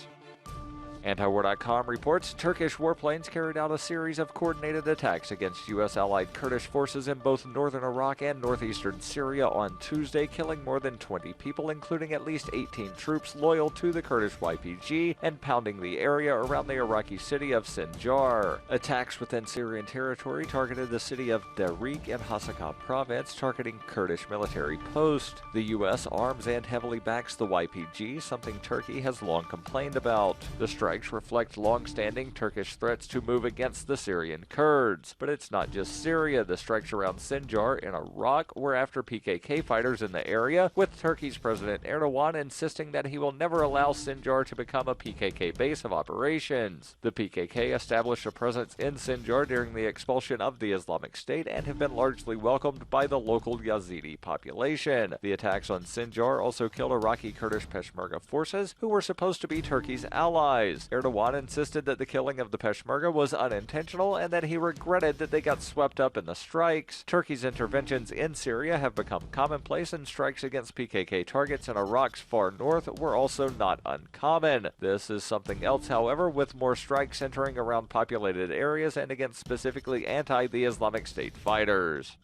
Antiwar.com reports Turkish warplanes carried out a series of coordinated attacks against U.S. allied Kurdish forces in both northern Iraq and northeastern Syria on Tuesday, killing more than 20 people, including at least 18 troops loyal to the Kurdish YPG, and pounding the area around the Iraqi city of Sinjar. Attacks within Syrian territory targeted the city of Darik in Hasakah province, targeting Kurdish military posts. The U.S. arms and heavily backs the YPG, something Turkey has long complained about. The strike reflect long-standing Turkish threats to move against the Syrian Kurds. But it's not just Syria. The strikes around Sinjar in Iraq were after PKK fighters in the area, with Turkey's President Erdogan insisting that he will never allow Sinjar to become a PKK base of operations. The PKK established a presence in Sinjar during the expulsion of the Islamic State and have been largely welcomed by the local Yazidi population. The attacks on Sinjar also killed Iraqi Kurdish Peshmerga forces, who were supposed to be Turkey's allies. Erdogan insisted that the killing of the Peshmerga was unintentional and that he regretted that they got swept up in the strikes. Turkey's interventions in Syria have become commonplace, and strikes against PKK targets in Iraq's far north were also not uncommon. This is something else, however, with more strikes centering around populated areas and against specifically the Islamic State fighters.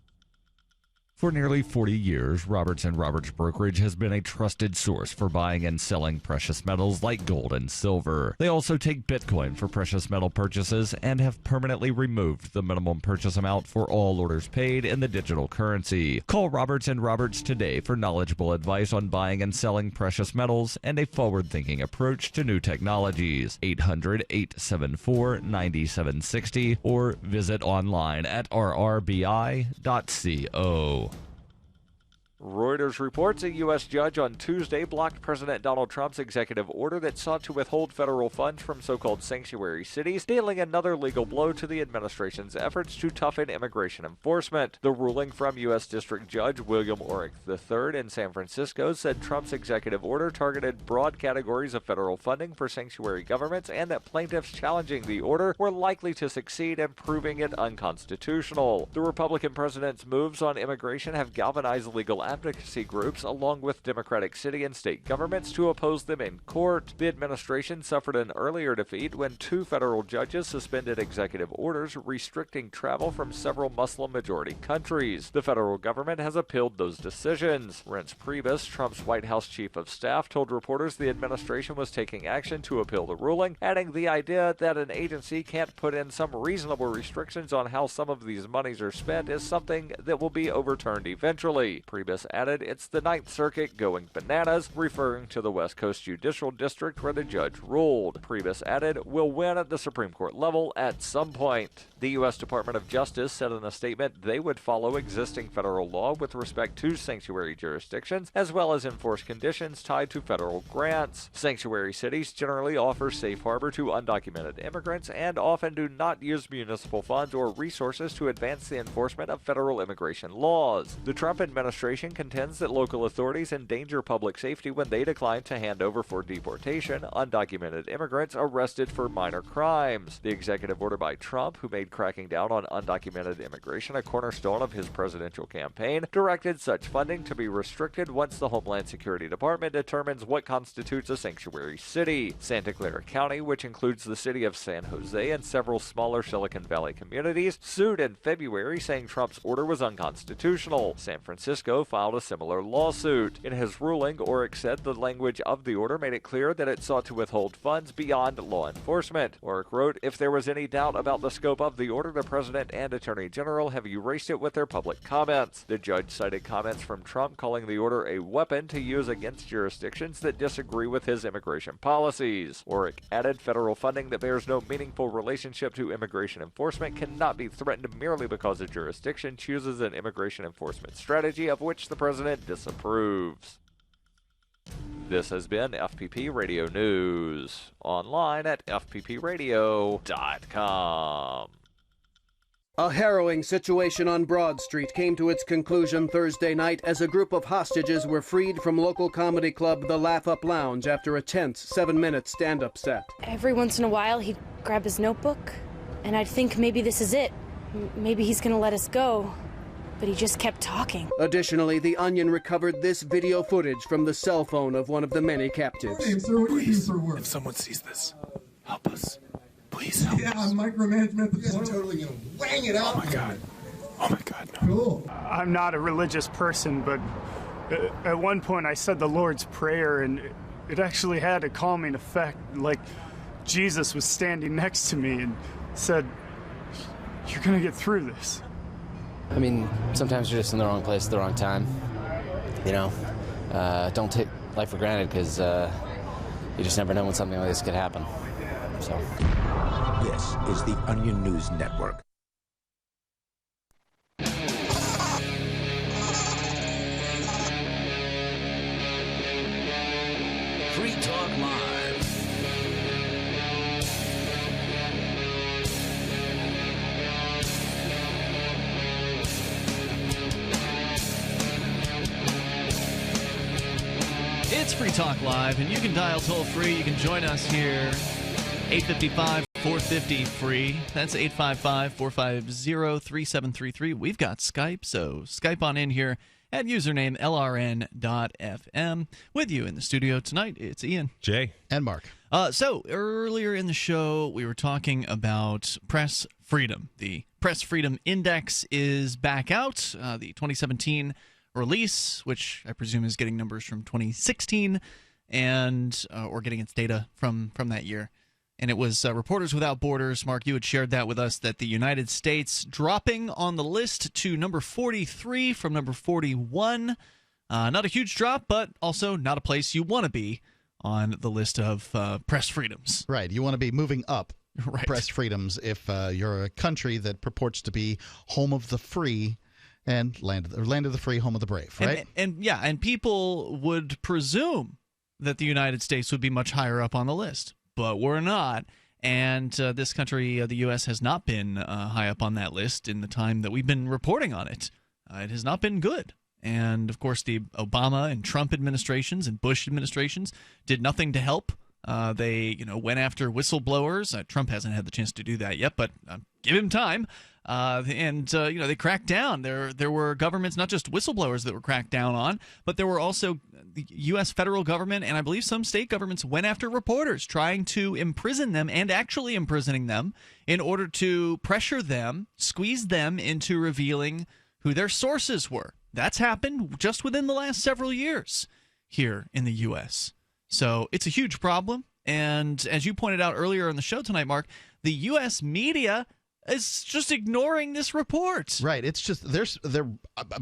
For nearly 40 years, Roberts & Roberts Brokerage has been a trusted source for buying and selling precious metals like gold and silver. They also take Bitcoin for precious metal purchases and have permanently removed the minimum purchase amount for all orders paid in the digital currency. Call Roberts & Roberts today for knowledgeable advice on buying and selling precious metals and a forward-thinking approach to new technologies. 800-874-9760 or visit online at rrbi.co. Reuters reports a U.S. judge on Tuesday blocked President Donald Trump's executive order that sought to withhold federal funds from so-called sanctuary cities, dealing another legal blow to the administration's efforts to toughen immigration enforcement. The ruling from U.S. District Judge William Orrick III in San Francisco said Trump's executive order targeted broad categories of federal funding for sanctuary governments and that plaintiffs challenging the order were likely to succeed in proving it unconstitutional. The Republican president's moves on immigration have galvanized legal advocacy groups along with Democratic city and state governments to oppose them in court. The administration suffered an earlier defeat when 2 federal judges suspended executive orders restricting travel from several Muslim-majority countries. The federal government has appealed those decisions. Reince Priebus, Trump's White House chief of staff, told reporters the administration was taking action to appeal the ruling, adding the idea that an agency can't put in some reasonable restrictions on how some of these monies are spent is something that will be overturned eventually. Priebus added it's the Ninth Circuit going bananas, referring to the West Coast Judicial District where the judge ruled. Priebus added, we'll win at the Supreme Court level at some point. The U.S. Department of Justice said in a statement they would follow existing federal law with respect to sanctuary jurisdictions, as well as enforce conditions tied to federal grants. Sanctuary cities generally offer safe harbor to undocumented immigrants and often do not use municipal funds or resources to advance the enforcement of federal immigration laws. The Trump administration contends that local authorities endanger public safety when they decline to hand over for deportation undocumented immigrants arrested for minor crimes. The executive order by Trump, who made cracking down on undocumented immigration a cornerstone of his presidential campaign, directed such funding to be restricted once the Homeland Security Department determines what constitutes a sanctuary city. Santa Clara County, which includes the city of San Jose and several smaller Silicon Valley communities, sued in February saying Trump's order was unconstitutional. San Francisco filed a similar lawsuit. In his ruling, Oreck said the language of the order made it clear that it sought to withhold funds beyond law enforcement. Oreck wrote, if there was any doubt about the scope of the order, the president and attorney general have erased it with their public comments. The judge cited comments from Trump calling the order a weapon to use against jurisdictions that disagree with his immigration policies. Oreck added federal funding that bears no meaningful relationship to immigration enforcement cannot be threatened merely because a jurisdiction chooses an immigration enforcement strategy of which the president disapproves. This has been FPP Radio News, online at fppradio.com. A harrowing situation on Broad Street came to its conclusion Thursday night as a group of hostages were freed from local comedy club The Laugh Up Lounge after a tense 7-minute stand-up set. Every once in a while, he'd grab his notebook, and I'd think maybe this is it. Maybe he's gonna let us go. But he just kept talking. Additionally, The Onion recovered this video footage from the cell phone of one of the many captives. Please, if someone sees this, help us. Please help us. Micromanagement. You guys are totally gonna wang it out. Oh my God. Oh my God, no. Cool. I'm not a religious person, but at one point I said the Lord's Prayer, and it actually had a calming effect, like Jesus was standing next to me and said, "You're gonna get through this." I mean, sometimes you're just in the wrong place at the wrong time. You know, don't take life for granted because you just never know when something like this could happen. So. This is the Onion News Network. Free Talk Live. It's Free Talk Live, and you can dial toll-free. You can join us here, 855-450-FREE. That's 855-450-3733. We've got Skype, so Skype on in here at username LRN.FM. With you in the studio tonight, it's Ian. Jay. And Mark. So, earlier in the show, we were talking about press freedom. The Press Freedom Index is back out. The 2017 release, which I presume is getting numbers from 2016, and or getting its data from that year. And it was Reporters Without Borders. Mark, you had shared that with us, that the United States dropping on the list to number 43 from number 41. Not a huge drop, but also not a place you want to be on the list of press freedoms. Right. You want to be moving up right. Press freedoms if you're a country that purports to be home of the free and land of the free, home of the brave, right? And people would presume that the United States would be much higher up on the list, but we're not. And this country, the U.S., has not been high up on that list in the time that we've been reporting on it. It has not been good. And, of course, the Obama and Trump administrations and Bush administrations did nothing to help They, went after whistleblowers. Trump hasn't had the chance to do that yet, but give him time. They cracked down. There were governments, not just whistleblowers, that were cracked down on, but there were also the U.S. federal government and I believe some state governments went after reporters, trying to imprison them and actually imprisoning them in order to pressure them, squeeze them into revealing who their sources were. That's happened just within the last several years here in the U.S. So it's a huge problem. And as you pointed out earlier in the show tonight, Mark, the U.S. media is just ignoring this report. Right. It's just they're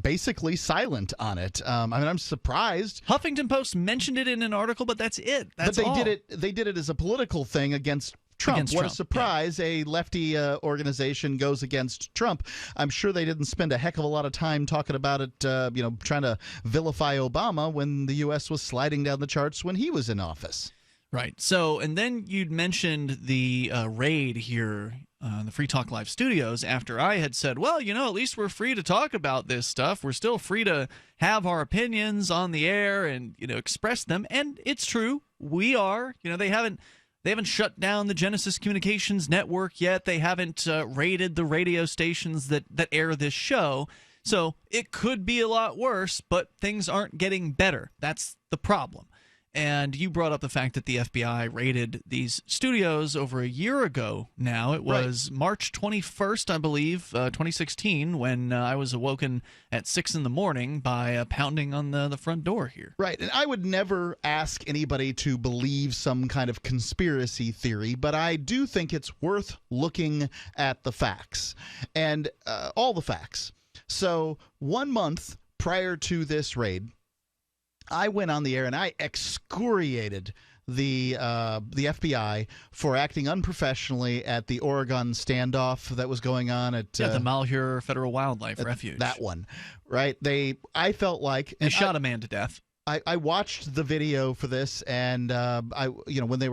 basically silent on it. I'm surprised. Huffington Post mentioned it in an article, but that's it. That's but all. They did it as a political thing against Trump. What a surprise. Yeah. A lefty organization goes against Trump. I'm sure they didn't spend a heck of a lot of time talking about it, trying to vilify Obama when the U.S. was sliding down the charts when he was in office. Right. So, and then you'd mentioned the raid here in the Free Talk Live studios after I had said, well, at least we're free to talk about this stuff. We're still free to have our opinions on the air and, express them. And it's true. We are. They haven't shut down the Genesis Communications Network yet. They haven't raided the radio stations that air this show. So it could be a lot worse, but things aren't getting better. That's the problem. And you brought up the fact that the FBI raided these studios over a year ago now. It was March 21st, I believe, 2016, when I was awoken at 6 in the morning by pounding on the front door here. Right. And I would never ask anybody to believe some kind of conspiracy theory, but I do think it's worth looking at the facts and all the facts. So 1 month prior to this raid, I went on the air and I excoriated the FBI for acting unprofessionally at the Oregon standoff that was going on at the Malheur Federal Wildlife Refuge. That one, right? I felt like they shot a man to death. I watched the video for this, and when they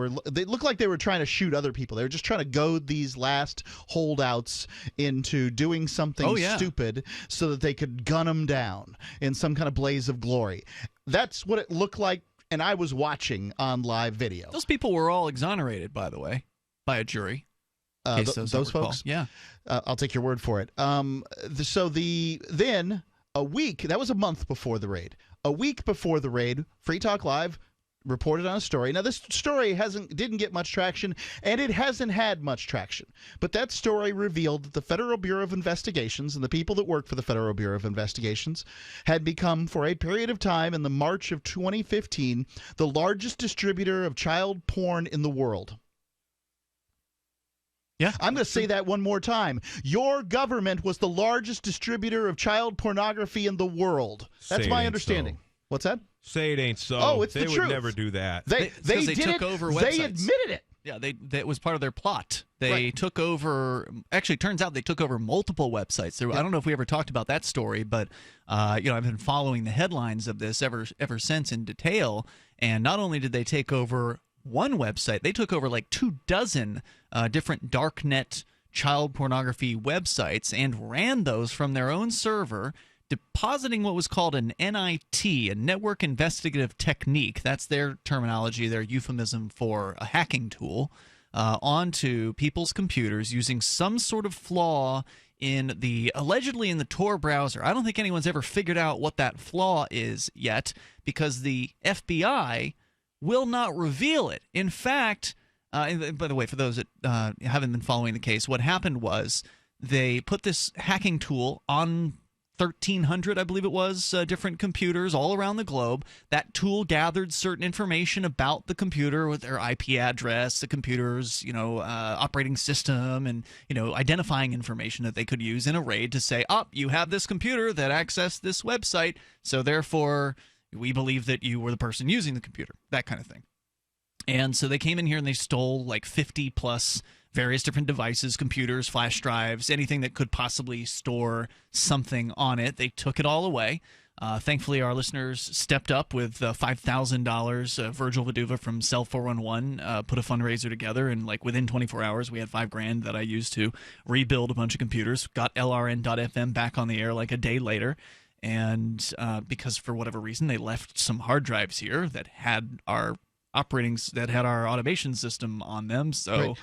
looked like they were trying to shoot other people. They were just trying to goad these last holdouts into doing something stupid so that they could gun them down in some kind of blaze of glory. That's what it looked like, and I was watching on live video. Those people were all exonerated, by the way, by a jury. Those folks? Yeah. I'll take your word for it. Then a week, that was a month before the raid. A week before the raid, Free Talk Live reported on a story. Now, this story didn't get much traction, and it hasn't had much traction. But that story revealed that the Federal Bureau of Investigations and the people that work for the Federal Bureau of Investigations had become, for a period of time in the March of 2015, the largest distributor of child porn in the world. Yeah, I'm going to say that one more time. Your government was the largest distributor of child pornography in the world. That's my understanding. So. What's that? Say it ain't so. Oh, it's the truth. They would never do that. They took over websites. They admitted it. Yeah, that was part of their plot. They took over. Actually, it turns out they took over multiple websites. I don't know if we ever talked about that story, but I've been following the headlines of this ever since in detail. And not only did they take over one website, they took over like 24 different darknet child pornography websites and ran those from their own server, depositing what was called an NIT, a network investigative technique. That's their terminology, their euphemism for a hacking tool, onto people's computers using some sort of flaw allegedly in the Tor browser. I don't think anyone's ever figured out what that flaw is yet, because the FBI will not reveal it. In fact, and by the way, for those that haven't been following the case, what happened was they put this hacking tool on 1,300, I believe it was, different computers all around the globe. That tool gathered certain information about the computer with their IP address, the computer's, operating system, and, identifying information that they could use in a raid to say, you have this computer that accessed this website, so therefore we believe that you were the person using the computer, that kind of thing. And so they came in here and they stole like 50 plus various different devices, computers, flash drives, anything that could possibly store something on it. They took it all away. Thankfully, our listeners stepped up with $5,000. Virgil Vaduva from Cell 411 put a fundraiser together, and like within 24 hours, we had $5,000 that I used to rebuild a bunch of computers. Got LRN.FM back on the air like a day later. And because for whatever reason they left some hard drives here that had our that had our automation system on them. So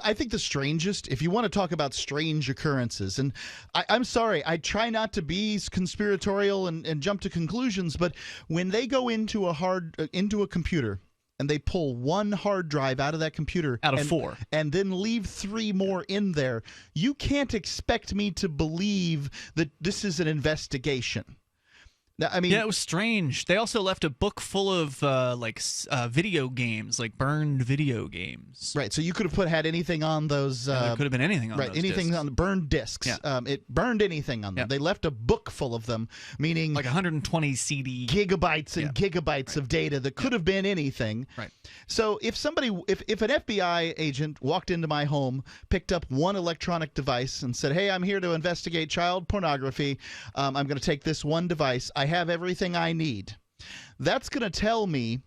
I think the strangest, if you want to talk about strange occurrences, and I'm sorry, I try not to be conspiratorial and jump to conclusions, but when they go into a computer and they pull one hard drive out of that computer out of 4 and then leave 3 more in there, you can't expect me to believe that this is an investigation. Now, I mean, yeah, it was strange. They also left a book full of video games, like burned video games. Right, so you could have had anything on those. There could have been anything on those anything discs. on burned discs. Yeah. It burned anything on them. Yeah. They left a book full of them, meaning like 120 CD gigabytes and gigabytes of data that could have been anything. Right. So if an FBI agent walked into my home, picked up one electronic device, and said, "Hey, I'm here to investigate child pornography. I'm going to take this one device. I have everything I need." That's going to tell me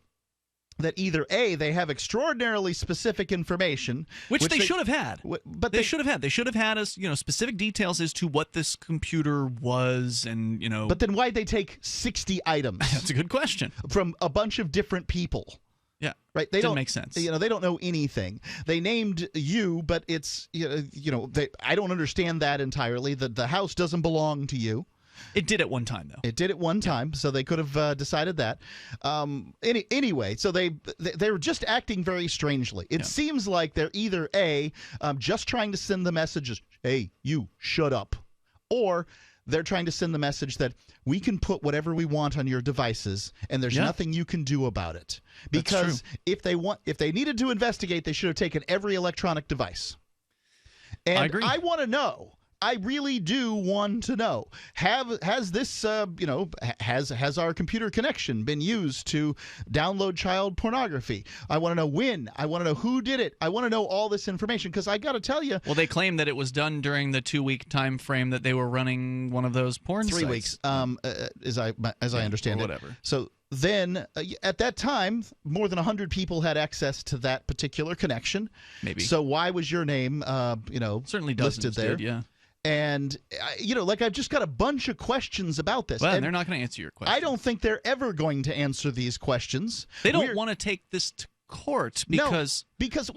that either A, they have extraordinarily specific information, which they should have had. But they should have had. They should have had us, specific details as to what this computer was, and But then why'd they take 60 items? That's a good question. From a bunch of different people. Yeah, right. They didn't don't make sense. They don't know anything. They named you, but it's I don't understand that entirely. The house doesn't belong to you. It did at one time, though. It did at one time, so they could have decided that. Anyway, so they were just acting very strangely. It seems like they're either A, just trying to send the messages, "Hey, you, shut up," or they're trying to send the message that we can put whatever we want on your devices, and there's nothing you can do about it. Because if they needed to investigate, they should have taken every electronic device. And I agree. I want to know. I really do want to know. Has this, has our computer connection been used to download child pornography? I want to know when. I want to know who did it. I want to know all this information because I got to tell you. Well, they claim that it was done during the 2-week time frame that they were running one of those porn 3 sites. weeks, as I understand it. Whatever. So then, at that time, more than 100 people had access to that particular connection. Maybe. So why was your name, certainly listed there? Did, yeah. And, I've just got a bunch of questions about this. Well, and they're not going to answer your question. I don't think they're ever going to answer these questions. They don't want to take this to court because... No, because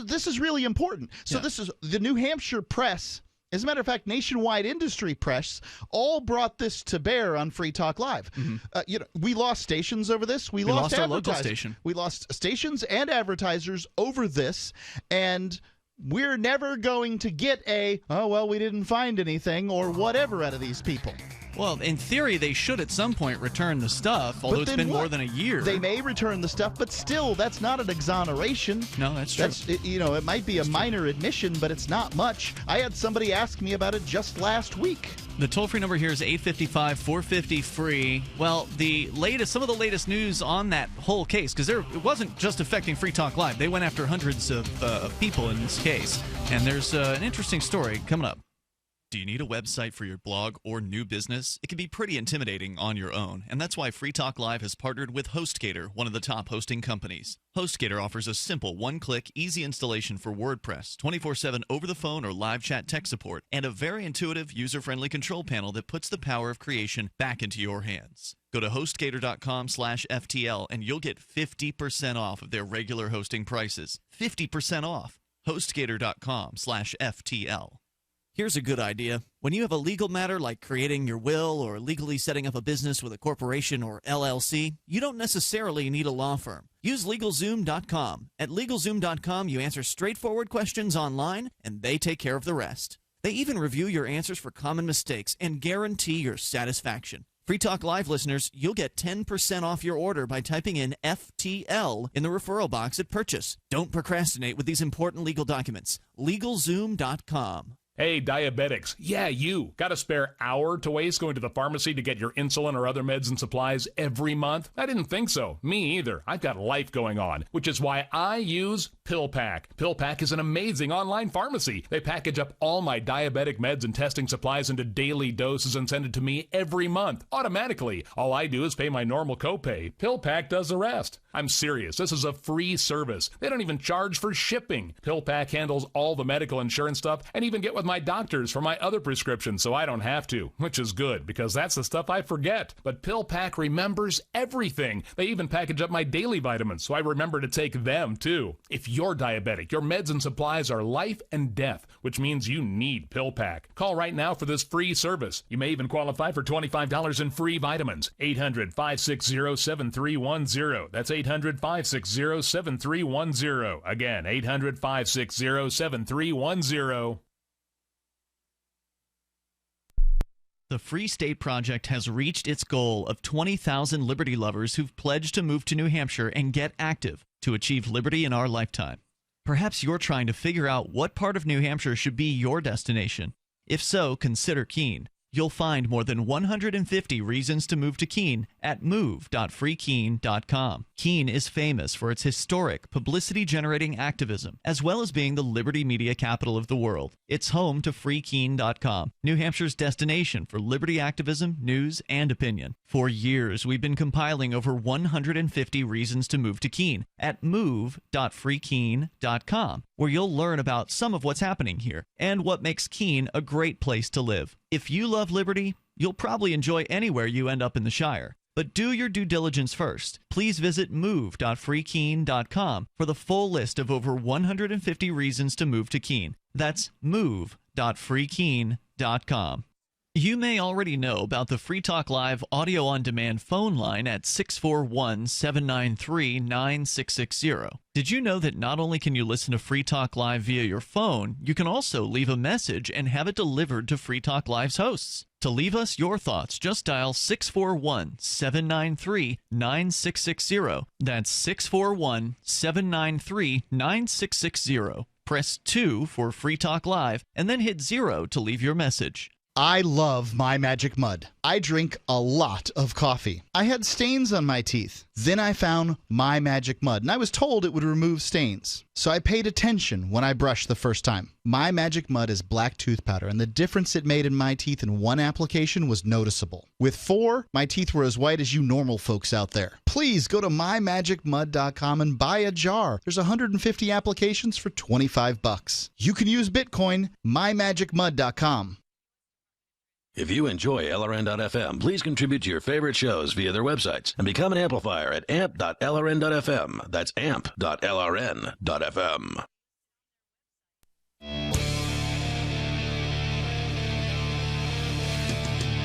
this is really important. So this is the New Hampshire press. As a matter of fact, nationwide industry press all brought this to bear on Free Talk Live. Mm-hmm. We lost stations over this. We lost our local station. We lost stations and advertisers over this, and we're never going to get we didn't find anything or whatever out of these people. Well, in theory, they should at some point return the stuff, although it's been more than a year. They may return the stuff, but still, that's not an exoneration. No, that's true. It might be a minor admission, but it's not much. I had somebody ask me about it just last week. The toll-free number here is 855-450-FREE. Well, some of the latest news on that whole case, because it wasn't just affecting Free Talk Live. They went after hundreds of people in this case. And there's an interesting story coming up. Do you need a website for your blog or new business? It can be pretty intimidating on your own, and that's why Free Talk Live has partnered with HostGator, one of the top hosting companies. HostGator offers a simple one-click, easy installation for WordPress, 24/7 over-the-phone or live chat tech support, and a very intuitive, user-friendly control panel that puts the power of creation back into your hands. Go to HostGator.com/FTL, and you'll get 50% off of their regular hosting prices. 50% off. HostGator.com/FTL. Here's a good idea. When you have a legal matter like creating your will or legally setting up a business with a corporation or LLC, you don't necessarily need a law firm. Use LegalZoom.com. At LegalZoom.com, you answer straightforward questions online, and they take care of the rest. They even review your answers for common mistakes and guarantee your satisfaction. Free Talk Live listeners, you'll get 10% off your order by typing in FTL in the referral box at purchase. Don't procrastinate with these important legal documents. LegalZoom.com. Hey, diabetics. Yeah, you. Got a spare hour to waste going to the pharmacy to get your insulin or other meds and supplies every month? I didn't think so. Me either. I've got life going on, which is why I use PillPack. PillPack is an amazing online pharmacy. They package up all my diabetic meds and testing supplies into daily doses and send it to me every month, automatically. All I do is pay my normal copay. PillPack does the rest. I'm serious. This is a free service. They don't even charge for shipping. PillPack handles all the medical insurance stuff and even get with my doctors for my other prescriptions so I don't have to, which is good because that's the stuff I forget. But PillPack remembers everything. They even package up my daily vitamins so I remember to take them too. If you're diabetic, your meds and supplies are life and death, which means you need PillPack. Call right now for this free service. You may even qualify for $25 in free vitamins. 800-560-7310. That's 800-560-7310. Again, 800-560-7310. The Free State Project has reached its goal of 20,000 liberty lovers who've pledged to move to New Hampshire and get active to achieve liberty in our lifetime. Perhaps you're trying to figure out what part of New Hampshire should be your destination. If so, consider Keene. You'll find more than 150 reasons to move to Keene at move.freekeene.com. Keene is famous for its historic, publicity-generating activism, as well as being the liberty media capital of the world. It's home to freekeene.com, New Hampshire's destination for liberty activism, news, and opinion. For years, we've been compiling over 150 reasons to move to Keene at move.freekeene.com, where you'll learn about some of what's happening here and what makes Keene a great place to live. If you love liberty, you'll probably enjoy anywhere you end up in the Shire. But do your due diligence first. Please visit move.freekeene.com for the full list of over 150 reasons to move to Keene. That's move.freekeene.com. You may already know about the Free Talk Live audio-on-demand phone line at 641-793-9660. Did you know that not only can you listen to Free Talk Live via your phone, you can also leave a message and have it delivered to Free Talk Live's hosts? To leave us your thoughts, just dial 641-793-9660. That's 641-793-9660. Press 2 for Free Talk Live, and then hit 0 to leave your message. I love My Magic Mud. I drink a lot of coffee. I had stains on my teeth. Then I found My Magic Mud, and I was told it would remove stains. So I paid attention when I brushed the first time. My Magic Mud is black tooth powder, and the difference it made in my teeth in one application was noticeable. With 4, my teeth were as white as you normal folks out there. Please go to mymagicmud.com and buy a jar. There's 150 applications for $25. You can use Bitcoin, mymagicmud.com. If you enjoy LRN.FM, please contribute to your favorite shows via their websites and become an amplifier at amp.lrn.fm. That's amp.lrn.fm.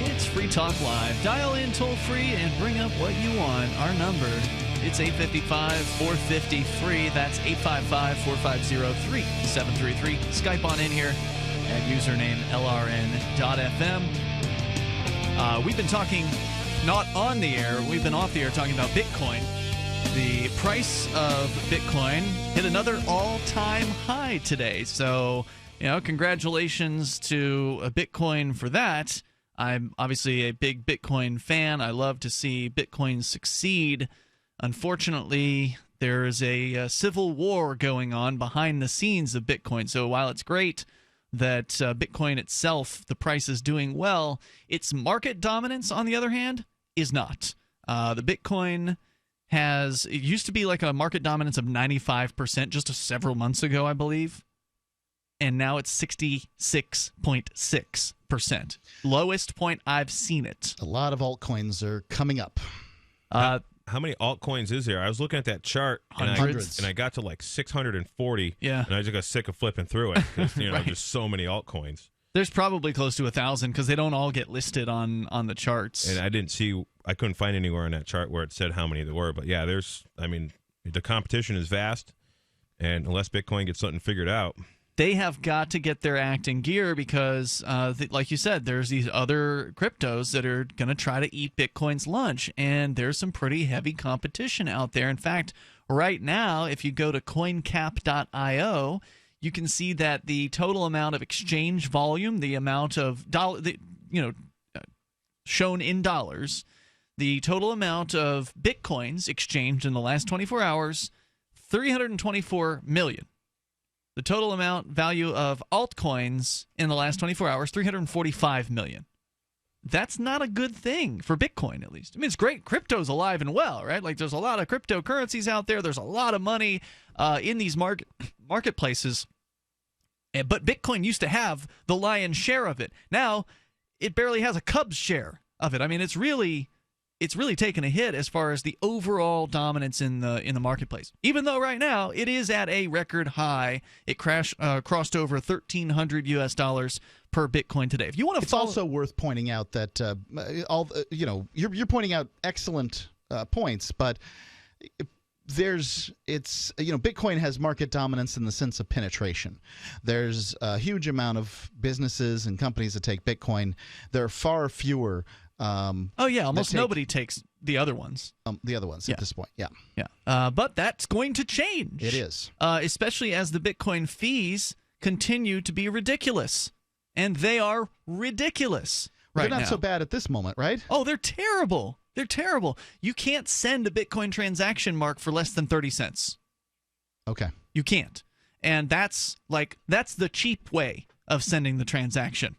It's Free Talk Live. Dial in toll-free and bring up what you want. Our number, it's 855-450-FREE. That's 855-450-3733. Skype on in here at username LRN.FM. We've been talking, not on the air, we've been off the air talking about Bitcoin. The price of Bitcoin hit another all-time high today. So, congratulations to Bitcoin for that. I'm obviously a big Bitcoin fan. I love to see Bitcoin succeed. Unfortunately, there is a civil war going on behind the scenes of Bitcoin. So while it's great that Bitcoin itself, the price is doing well, its market dominance, on the other hand, is not. The Bitcoin it used to be like a market dominance of 95% just several months ago, I believe. And now it's 66.6%. Lowest point I've seen it. A lot of altcoins are coming up. How many altcoins is there? I was looking at that chart, and I got to like 640. Yeah, and I just got sick of flipping through it because right. There's so many altcoins. There's probably close to 1,000 because they don't all get listed on the charts. And I couldn't find anywhere on that chart where it said how many there were. But yeah, the competition is vast, and unless Bitcoin gets something figured out, they have got to get their act in gear because, like you said, there's these other cryptos that are going to try to eat Bitcoin's lunch, and there's some pretty heavy competition out there. In fact, right now, if you go to coincap.io, you can see that the total amount of exchange volume, the amount of shown in dollars, the total amount of Bitcoins exchanged in the last 24 hours, 324 million. The total value of altcoins in the last 24 hours, 345 million. That's not a good thing for Bitcoin, at least. I mean, it's great. Crypto's alive and well, right? Like, there's a lot of cryptocurrencies out there. There's a lot of money in these marketplaces. But Bitcoin used to have the lion's share of it. Now it barely has a Cubs share of it. I mean, it's really taken a hit as far as the overall dominance in the marketplace. Even though right now it is at a record high, it crossed over $1,300 per Bitcoin today. If you want to, it's also worth pointing out that you're pointing out excellent points, but Bitcoin has market dominance in the sense of penetration. There's a huge amount of businesses and companies that take Bitcoin. There are far fewer. Almost nobody takes the other ones. At this point, yeah. But that's going to change. It is. Especially as the Bitcoin fees continue to be ridiculous. And they are ridiculous right now. They're not so bad at this moment, right? Oh, they're terrible. They're terrible. You can't send a Bitcoin transaction, Mark, for less than 30 cents. Okay. You can't. And that's the cheap way of sending the transaction.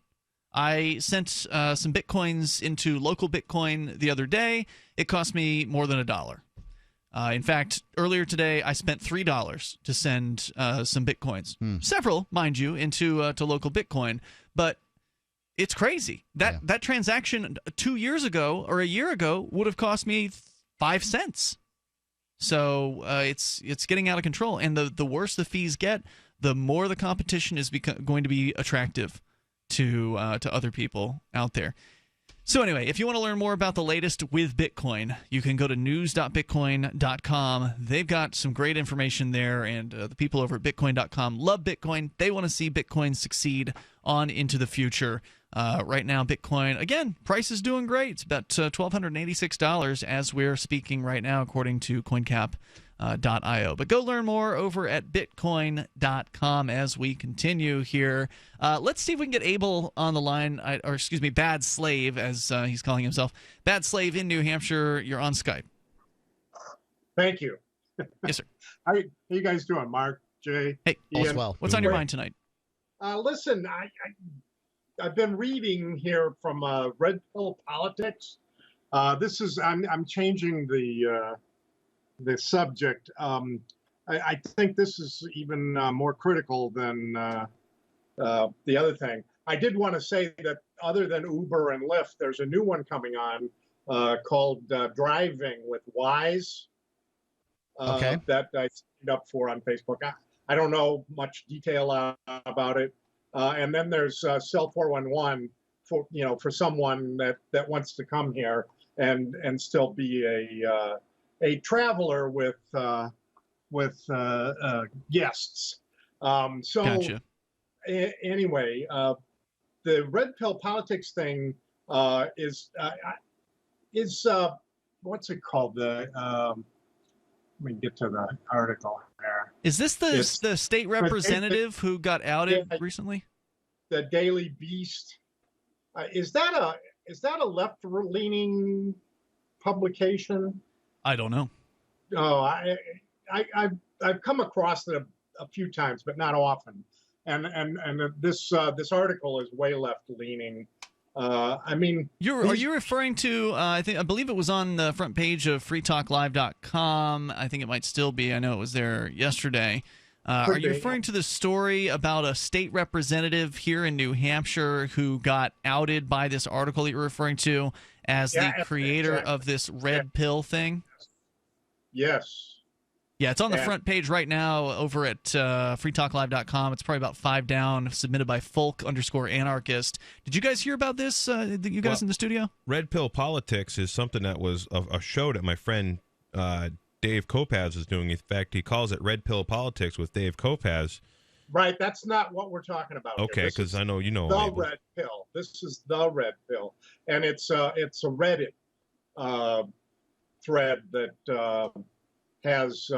I sent some Bitcoins into local Bitcoin the other day. It cost me more than $1. In fact, earlier today, I spent $3 to send some Bitcoins. Several, mind you, into to local Bitcoin. But it's crazy. That transaction 2 years ago or a year ago would have cost me 5 cents. So it's getting out of control. And the worse the fees get, the more the competition is going to be attractive to other people out there. So anyway, if you want to learn more about the latest with Bitcoin, you can go to news.bitcoin.com. They've got some great information there, and the people over at bitcoin.com love Bitcoin. They want to see Bitcoin succeed on into the future. Right now, Bitcoin, again, price is doing great. It's about $1,286 as we're speaking right now, according to CoinCap.io. But go learn more over at bitcoin.com as we continue here. Let's see if we can get Abel on the line, Bad Slave, as he's calling himself. Bad Slave in New Hampshire. You're on Skype. Thank you. Yes, sir. How you guys doing, Mark, Jay? Hey, Ian? well. What's on your mind tonight? Listen, I've been reading here from Red Pill Politics. I'm changing the subject. I think this is even more critical than the other thing. I did want to say that other than Uber and Lyft, there's a new one coming on called Driving with Wise. Okay. That I signed up for on Facebook. I don't know much detail about it. And then there's Cell 411 for someone that wants to come here and still be a traveler with guests. Gotcha. Anyway, the Red Pill Politics thing is what's it called? Let me get to the article there. Is this the state representative who got outed recently? The Daily Beast. Is that a left-leaning publication? I don't know. Oh, I've come across it a few times, but not often. And this article is way left-leaning. I mean, are you referring to? I believe it was on the front page of freetalklive.com. I think it might still be. I know it was there yesterday. Are you referring to the story about a state representative here in New Hampshire who got outed by this article that you're referring to as the creator of this red pill thing? Yes. Yeah, it's on the front page right now over at freetalklive.com. It's probably about 5 down, submitted by folk_anarchist. Did you guys hear about this, you guys in the studio? Red Pill Politics is something that was a show that my friend Dave Kopaz is doing. In fact, he calls it Red Pill Politics with Dave Kopaz. Right, that's not what we're talking about. Okay, because I know you know. The Red Pill. This is the Red Pill, and it's a Reddit thread that has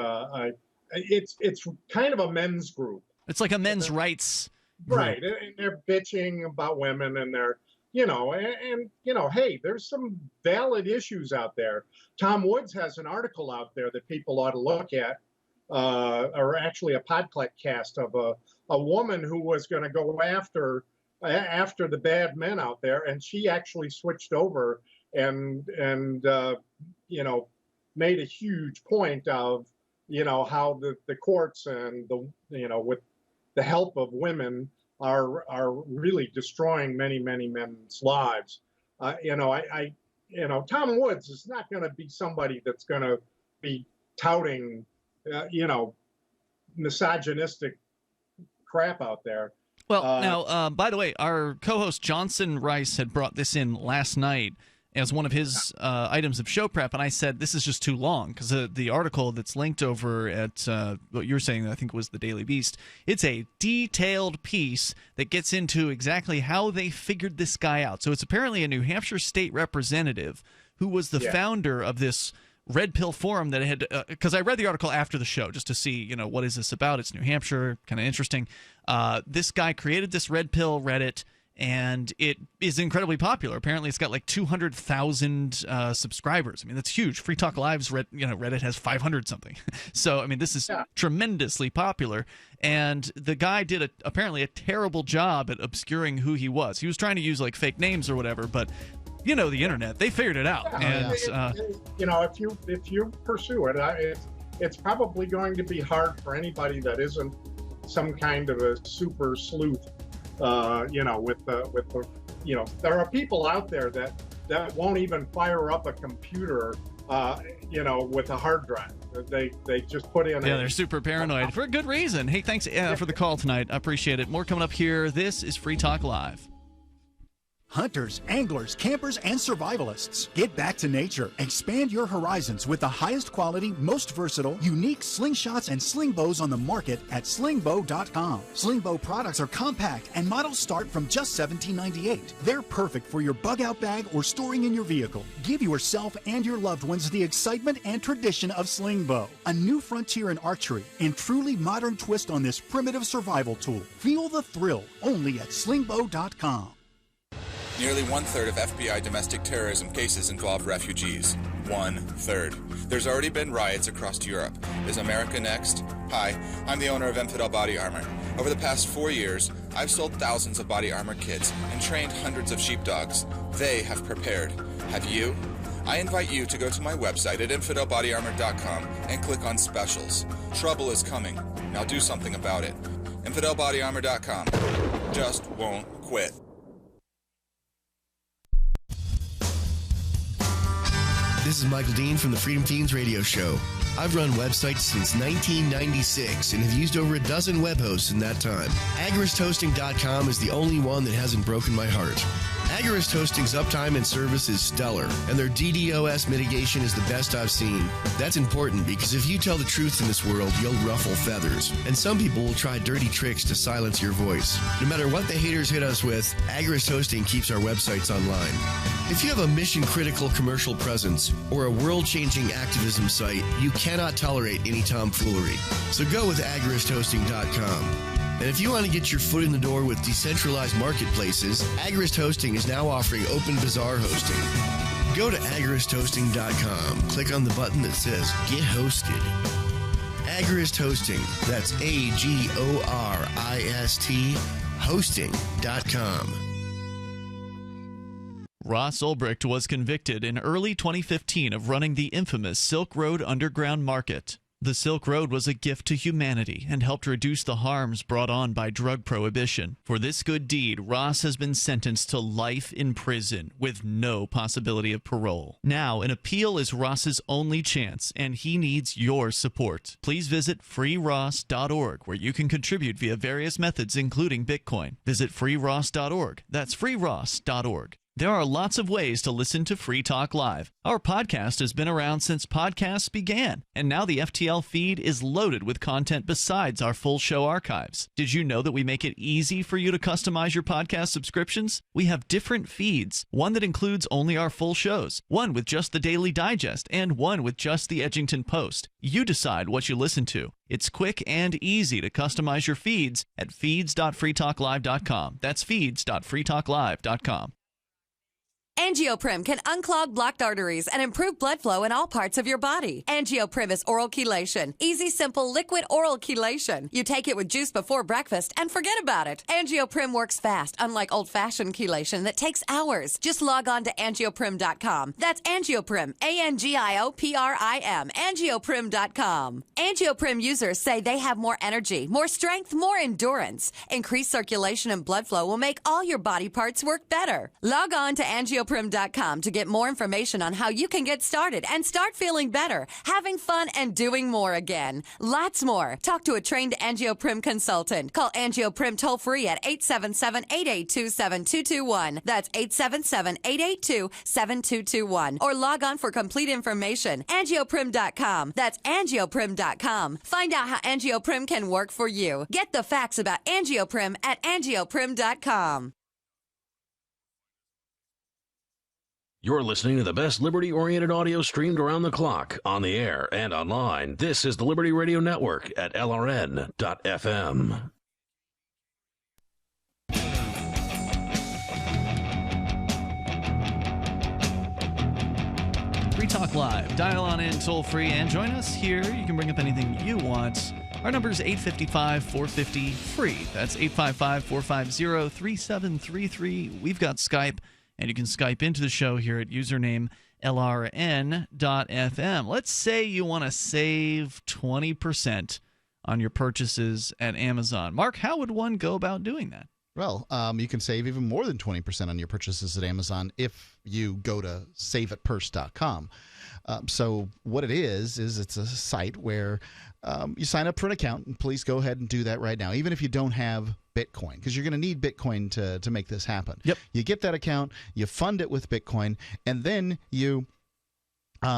it's kind of a men's group. It's like a men's rights group. Right, and they're bitching about women, and they're hey, there's some valid issues out there. Tom Woods has an article out there that people ought to look at, or actually a podcast of a woman who was going to go after the bad men out there, and she actually switched over and made a huge point of how the courts and with the help of women are really destroying many men's lives. Tom Woods is not going to be somebody that's going to be touting, misogynistic crap out there. Well, now, by the way, our co-host Johnson Rice had brought this in last night as one of his items of show prep, and I said this is just too long because the article that's linked over at what you were saying, I think was the Daily Beast, it's a detailed piece that gets into exactly how they figured this guy out. So it's apparently a New Hampshire state representative who was the founder of this Red Pill Forum that had, because I read the article after the show just to see, what is this about? It's New Hampshire, kind of interesting. This guy created this Red Pill Reddit, and it is incredibly popular. Apparently, it's got like 200,000 subscribers. I mean, that's huge. Free Talk Live's Reddit has 500 something. So, I mean, this is tremendously popular. And the guy did apparently a terrible job at obscuring who he was. He was trying to use like fake names or whatever, but the internet, they figured it out. If you pursue it, it's probably going to be hard for anybody that isn't some kind of a super sleuth. There are people out there that won't even fire up a computer, with a hard drive. They just put in. They're super paranoid for a good reason. Hey, thanks for the call tonight. I appreciate it. More coming up here. This is Free Talk Live. Hunters, anglers, campers, and survivalists. Get back to nature. Expand your horizons with the highest quality, most versatile, unique slingshots and sling bows on the market at slingbow.com. Slingbow products are compact and models start from just $17.98. They're perfect for your bug-out bag or storing in your vehicle. Give yourself and your loved ones the excitement and tradition of slingbow. A new frontier in archery and truly modern twist on this primitive survival tool. Feel the thrill only at slingbow.com. Nearly one-third of FBI domestic terrorism cases involve refugees. 1/3. There's already been riots across Europe. Is America next? Hi, I'm the owner of Infidel Body Armor. Over the past 4 years, I've sold thousands of body armor kits and trained hundreds of sheepdogs. They have prepared. Have you? I invite you to go to my website at infidelbodyarmor.com and click on specials. Trouble is coming. Now do something about it. infidelbodyarmor.com. Just won't quit. This is Michael Dean from the Freedom Fiends radio show. I've run websites since 1996 and have used over a dozen web hosts in that time. AgoristHosting.com is the only one that hasn't broken my heart. Agorist Hosting's uptime and service is stellar, and their DDoS mitigation is the best I've seen. That's important because if you tell the truth in this world, you'll ruffle feathers, and some people will try dirty tricks to silence your voice. No matter what the haters hit us with, Agorist Hosting keeps our websites online. If you have a mission-critical commercial presence or a world-changing activism site, you cannot tolerate any tomfoolery. So go with AgoristHosting.com. And if you want to get your foot in the door with decentralized marketplaces, Agorist Hosting is now offering Open Bazaar hosting. Go to agoristhosting.com, click on the button that says Get Hosted. Agorist Hosting, that's AGORIST, hosting.com. Ross Ulbricht was convicted in early 2015 of running the infamous Silk Road Underground Market. The Silk Road was a gift to humanity and helped reduce the harms brought on by drug prohibition. For this good deed, Ross has been sentenced to life in prison with no possibility of parole. Now, an appeal is Ross's only chance, and he needs your support. Please visit freeross.org, where you can contribute via various methods, including Bitcoin. Visit freeross.org. That's freeross.org. There are lots of ways to listen to Free Talk Live. Our podcast has been around since podcasts began, and now the FTL feed is loaded with content besides our full show archives. Did you know that we make it easy for you to customize your podcast subscriptions? We have different feeds, one that includes only our full shows, one with just the Daily Digest, and one with just the Edgington Post. You decide what you listen to. It's quick and easy to customize your feeds at feeds.freetalklive.com. That's feeds.freetalklive.com. Angioprim can unclog blocked arteries and improve blood flow in all parts of your body. Angioprim is oral chelation. Easy, simple, liquid oral chelation. You take it with juice before breakfast and forget about it. Angioprim works fast, unlike old-fashioned chelation that takes hours. Just log on to angioprim.com. That's Angioprim, ANGIOPRIM, angioprim.com. Angioprim users say they have more energy, more strength, more endurance. Increased circulation and blood flow will make all your body parts work better. Log on to angioprim.com to get more information on how you can get started and start feeling better, having fun, and doing more again. Lots more. Talk to a trained Angioprim consultant. Call Angioprim toll-free at 877-882-7221. That's 877-882-7221. Or log on for complete information. Angioprim.com. That's Angioprim.com. Find out how Angioprim can work for you. Get the facts about Angioprim at Angioprim.com. You're listening to the best liberty-oriented audio streamed around the clock, on the air, and online. This is the Liberty Radio Network at LRN.FM. Free Talk Live. Dial on in toll-free and join us here. You can bring up anything you want. Our number is 855-450-FREE. That's 855-450-3733. We've got Skype. And you can Skype into the show here at username LRN.FM. Let's say you want to save 20% on your purchases at Amazon. Mark, how would one go about doing that? Well, you can save even more than 20% on your purchases at Amazon if you go to saveatpurse.com. So what it is it's a site where you sign up for an account, and please go ahead and do that right now, even if you don't have Bitcoin, because you're going to need Bitcoin to make this happen. Yep. You get that account, you fund it with Bitcoin, and then you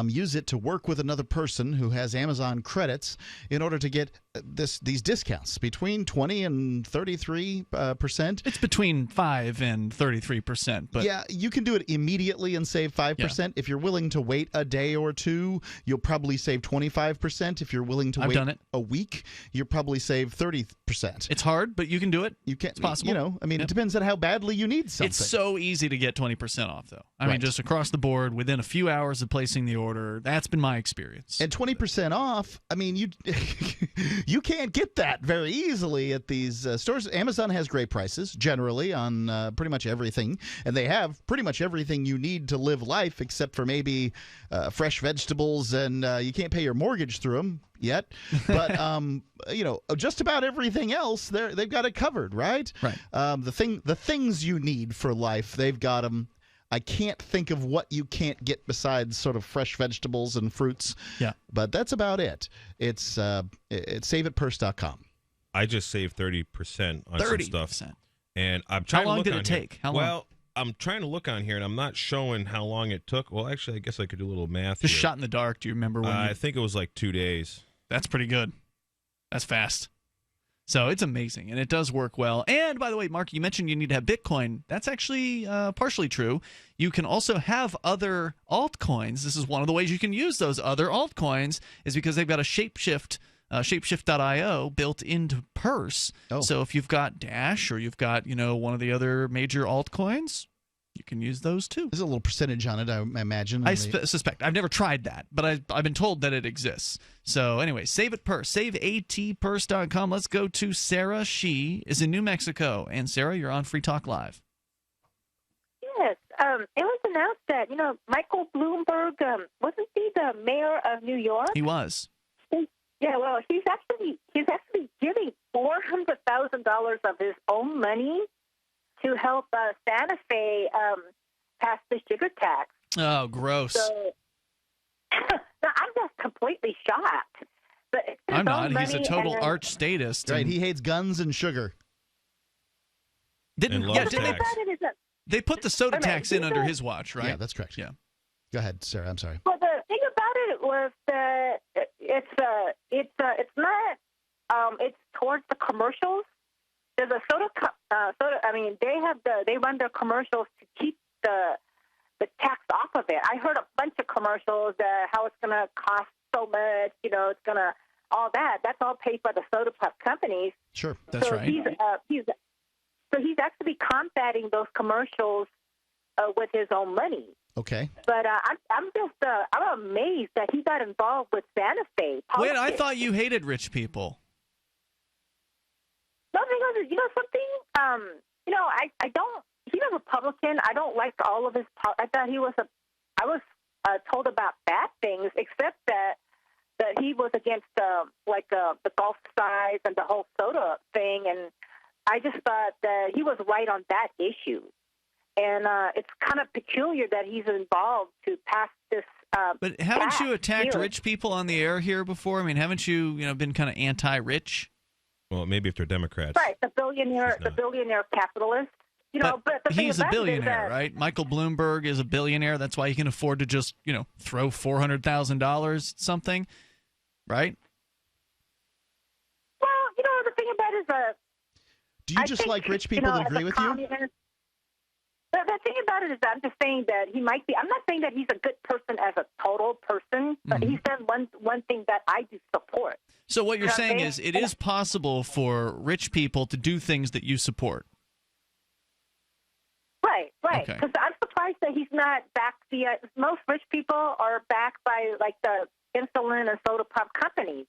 use it to work with another person who has Amazon credits in order to get these discounts between 20 and 33%. It's between 5 and 33%. But yeah, you can do it immediately and save 5%. Yeah. If you're willing to wait a day or two, you'll probably save 25%. If you're willing to wait a week, you'll probably save 30%. It's hard, but you can do it. It's possible. It depends on how badly you need something. It's so easy to get 20% off, though. I mean, just across the board, within a few hours of placing the order. That's been my experience. And 20% off, I mean, you can't get that very easily at these stores. Amazon has great prices, generally, on pretty much everything. And they have pretty much everything you need to live life, except for maybe fresh vegetables, and you can't pay your mortgage through them yet. But, just about everything else, they've got it covered, right? Right. The things you need for life, they've got them. I can't think of what you can't get besides sort of fresh vegetables and fruits. Yeah. But that's about it. It's saveatpurse.com. I just saved 30% on some stuff. And I'm trying How long to look did it take? How long? Well, I'm trying to look on here, and I'm not showing how long it took. Well, actually, I guess I could do a little math Just here. shot in the dark. Do you remember when I think it was like 2 days. That's pretty good. That's fast. So it's amazing, and it does work well. And by the way, Mark, you mentioned you need to have Bitcoin. That's actually partially true. You can also have other altcoins. This is one of the ways you can use those other altcoins is because they've got a shapeshift.io built into Purse. Oh. So if you've got Dash or you've got one of the other major altcoins, you can use those too. There's a little percentage on it, I imagine. I suspect. I've never tried that, but I've been told that it exists. So anyway, Save It Purse, saveatpurse.com. Let's go to Sarah. She is in New Mexico. And Sarah, you're on Free Talk Live. Yes. It was announced that, Michael Bloomberg, wasn't he the mayor of New York? He was. Yeah, well, he's actually giving $400,000 of his own money to help Santa Fe pass the sugar tax. Oh, gross. So, I'm just completely shocked. But I'm not. He's a total arch statist. Right, he hates guns and sugar. They put the soda tax in under his watch, right? Yeah, that's correct. Yeah. Go ahead, Sarah. I'm sorry. Well, the thing about it was that it's not it's towards the commercials. There's a soda. I mean, they run their commercials to keep the tax off of it. I heard a bunch of commercials how it's going to cost so much. It's going to all that. That's all paid by the soda pop companies. Sure, that's right. He's actually combating those commercials with his own money. Okay. But I'm amazed that he got involved with Santa Fe politics. Wait, I thought you hated rich people. No, because you know something. I don't. He's a Republican. I don't like all of his. I thought he was I was told about bad things, except that he was against the Gulf size and the whole soda thing, and I just thought that he was right on that issue. And it's kind of peculiar that he's involved to pass this. But haven't you attacked here. rich people on the air here before? I mean, haven't you been kind of anti-rich? Well, maybe if they're Democrats. Right, the billionaire capitalist. But the thing he's a about it is billionaire, that, right? Michael Bloomberg is a billionaire. That's why he can afford to just, throw $400,000 at something, right? Well, the thing about it is that. Do you just like rich people that agree with you? The thing about it is that I'm just saying that he might be. I'm not saying that he's a good person as a total person, but he said one thing that I do support. So what you're saying is it is possible for rich people to do things that you support. Right. Okay. Because I'm surprised that he's not backed most rich people are backed by like the insulin and soda pop companies.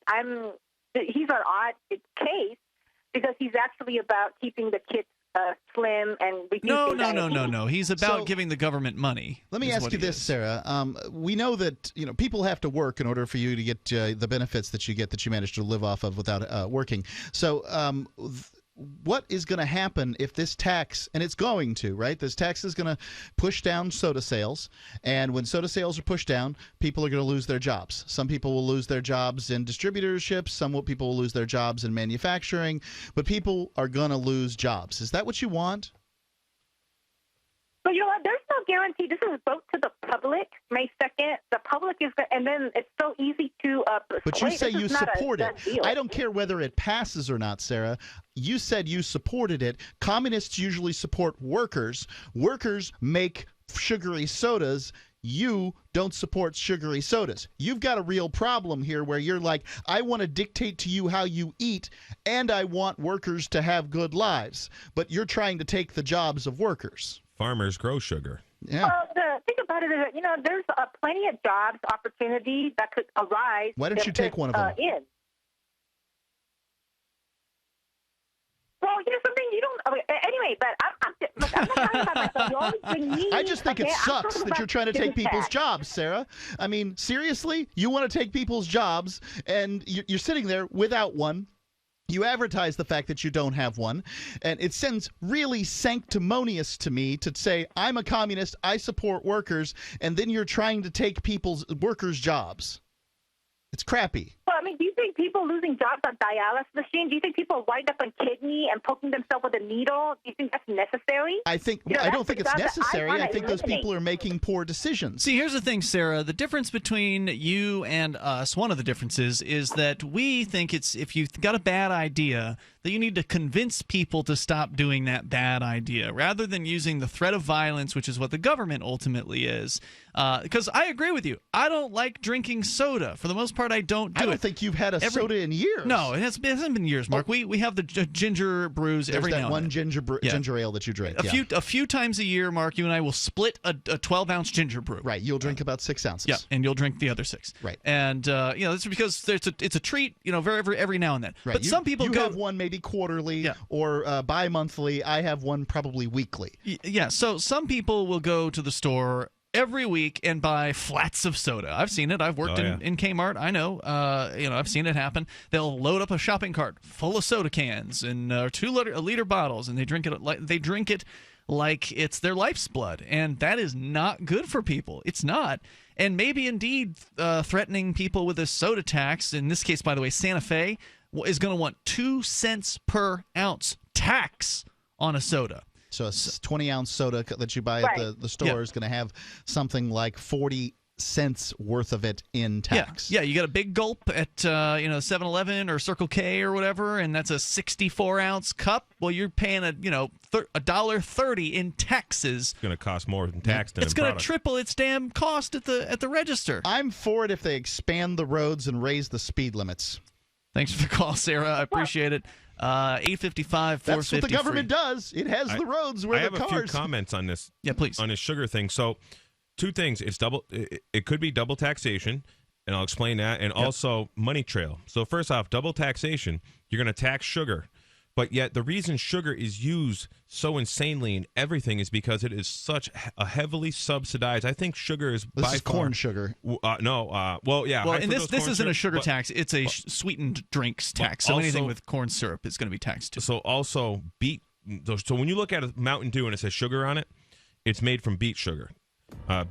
He's an odd case because he's actually about keeping the kids slim and reducing diabetes. No. He's about giving the government money. Let me ask you this, Sarah. We know that people have to work in order for you to get the benefits that you manage to live off of without working. So what is going to happen if this tax, and it's going to, right? This tax is going to push down soda sales, and when soda sales are pushed down, people are going to lose their jobs. Some people will lose their jobs in distributorships, some people will lose their jobs in manufacturing, but people are going to lose jobs. Is that what you want? But you know what? There's no guarantee. This is vote to the public, May 2nd. The public is, and then it's so easy to persuade. But you say you support it. I don't care whether it passes or not, Sarah. You said you supported it. Communists usually support workers. Workers make sugary sodas. You don't support sugary sodas. You've got a real problem here where you're like, I want to dictate to you how you eat, and I want workers to have good lives. But you're trying to take the jobs of workers. Farmers grow sugar. Yeah. Well, the thing about it is that, there's plenty of jobs, opportunity that could arise. Why don't you take one of them? Well, something you don't. Anyway, but I'm not talking about myself. You always bring me. I just think it sucks that you're trying to take people's jobs, Sarah. I mean, seriously? You want to take people's jobs, and you're sitting there without one. You advertise the fact that you don't have one, and it sounds really sanctimonious to me to say, I'm a communist, I support workers, and then you're trying to take workers' jobs. It's crappy. Well, I mean, do you think people losing jobs on dialysis machines, do you think people wind up on kidney and poking themselves with a needle? Do you think that's necessary? I don't think it's necessary. I think those people are making poor decisions. See, here's the thing, Sarah. The difference between you and us, one of the differences, is that we think it's if you've got a bad idea, that you need to convince people to stop doing that bad idea, rather than using the threat of violence, which is what the government ultimately is. Because I agree with you. I don't like drinking soda. For the most part, I don't do it. I don't think you've had a soda in years. No, it hasn't been years, Mark. We have the ginger brews every now and then. There's that one ginger ale that you drink. A few times a year, Mark, you and I will split a 12-ounce ginger brew. Right. You'll drink about 6 ounces. Yeah, and you'll drink the other 6. Right. And it's because it's a treat, every now and then. Right. But some people have one maybe quarterly or bi-monthly. I have one probably weekly. Yeah. So some people will go to the store every week and buy flats of soda. I've seen it. I've worked in Kmart. I know. I've seen it happen. They'll load up a shopping cart full of soda cans and 2-liter bottles, and they drink it like it's their life's blood, and that is not good for people. It's not. And maybe indeed threatening people with a soda tax. In this case, by the way, Santa Fe is going to want 2 cents per ounce tax on a soda. So a 20-ounce soda that you buy at the store is going to have something like 40 cents worth of it in tax. Yeah, you get a big gulp at 7-Eleven or Circle K or whatever, and that's a 64-ounce cup. Well, you're paying $1.30 in taxes. It's going to cost more in tax than it's going to triple its damn cost at the register. I'm for it if they expand the roads and raise the speed limits. Thanks for the call, Sarah. I appreciate it. 855 That's what the government does. It has the roads where the cars. I have a few comments on this. Yeah, please. On this sugar thing. So, two things. It could be double taxation, and I'll explain that, and also money trail. So first off, double taxation. You're going to tax sugar. But yet the reason sugar is used so insanely in everything is because it is such a heavily subsidized. I think sugar is this by is far, corn sugar. Well, yeah. Well, and this isn't a sugar but, tax. It's a sweetened drinks tax. So anything with corn syrup is going to be taxed too. So also beet. So when you look at a Mountain Dew and it says sugar on it, it's made from beet sugar.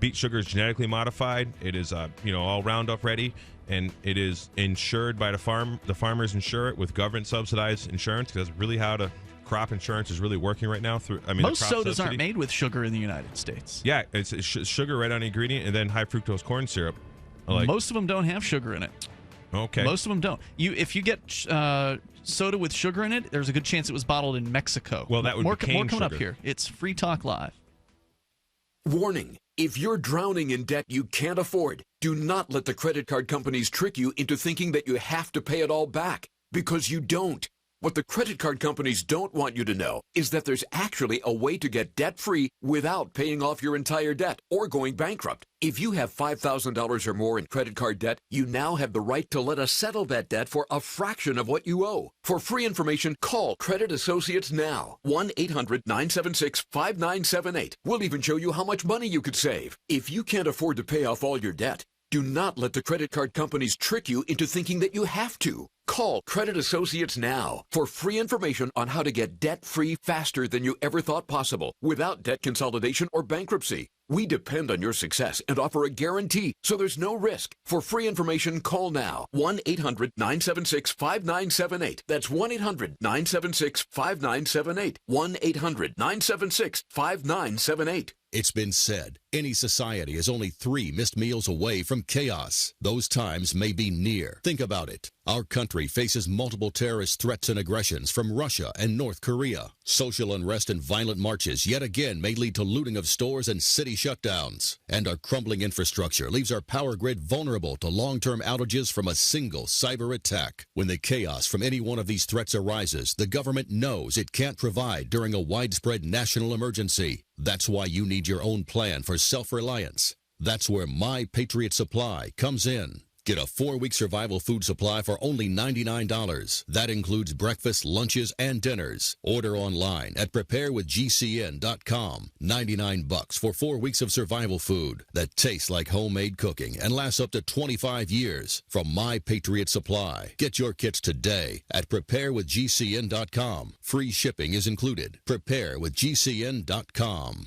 Beet sugar is genetically modified. It is all Roundup ready, and it is insured by the farm. The farmers insure it with government subsidized insurance, because that's really how the crop insurance is really working right now. Most sodas aren't made with sugar in the United States. Yeah, it's sugar right on the ingredient, and then high fructose corn syrup. Most of them don't have sugar in it. Okay, most of them don't. If you get soda with sugar in it, there's a good chance it was bottled in Mexico. Well, that would be cane more coming sugar. up here. It's Free Talk Live. Warning. If you're drowning in debt you can't afford, do not let the credit card companies trick you into thinking that you have to pay it all back, because you don't. What the credit card companies don't want you to know is that there's actually a way to get debt-free without paying off your entire debt or going bankrupt. If you have $5,000 or more in credit card debt, you now have the right to let us settle that debt for a fraction of what you owe. For free information, call Credit Associates now. 1-800-976-5978. We'll even show you how much money you could save. If you can't afford to pay off all your debt, do not let the credit card companies trick you into thinking that you have to. Call Credit Associates now for free information on how to get debt-free faster than you ever thought possible, without debt consolidation or bankruptcy. We depend on your success and offer a guarantee, so there's no risk. For free information, call now. 1-800-976-5978. That's 1-800-976-5978. 1-800-976-5978. It's been said, any society is only 3 missed meals away from chaos. Those times may be near. Think about it. Our country faces multiple terrorist threats and aggressions from Russia and North Korea. Social unrest and violent marches yet again may lead to looting of stores and city shutdowns. And our crumbling infrastructure leaves our power grid vulnerable to long-term outages from a single cyber attack. When the chaos from any one of these threats arises, the government knows it can't provide during a widespread national emergency. That's why you need your own plan for self-reliance. That's where My Patriot Supply comes in. Get a 4-week survival food supply for only $99. That includes breakfast, lunches, and dinners. Order online at preparewithgcn.com. $99 for 4 weeks of survival food that tastes like homemade cooking and lasts up to 25 years. From My Patriot Supply. Get your kits today at preparewithgcn.com. Free shipping is included. Preparewithgcn.com.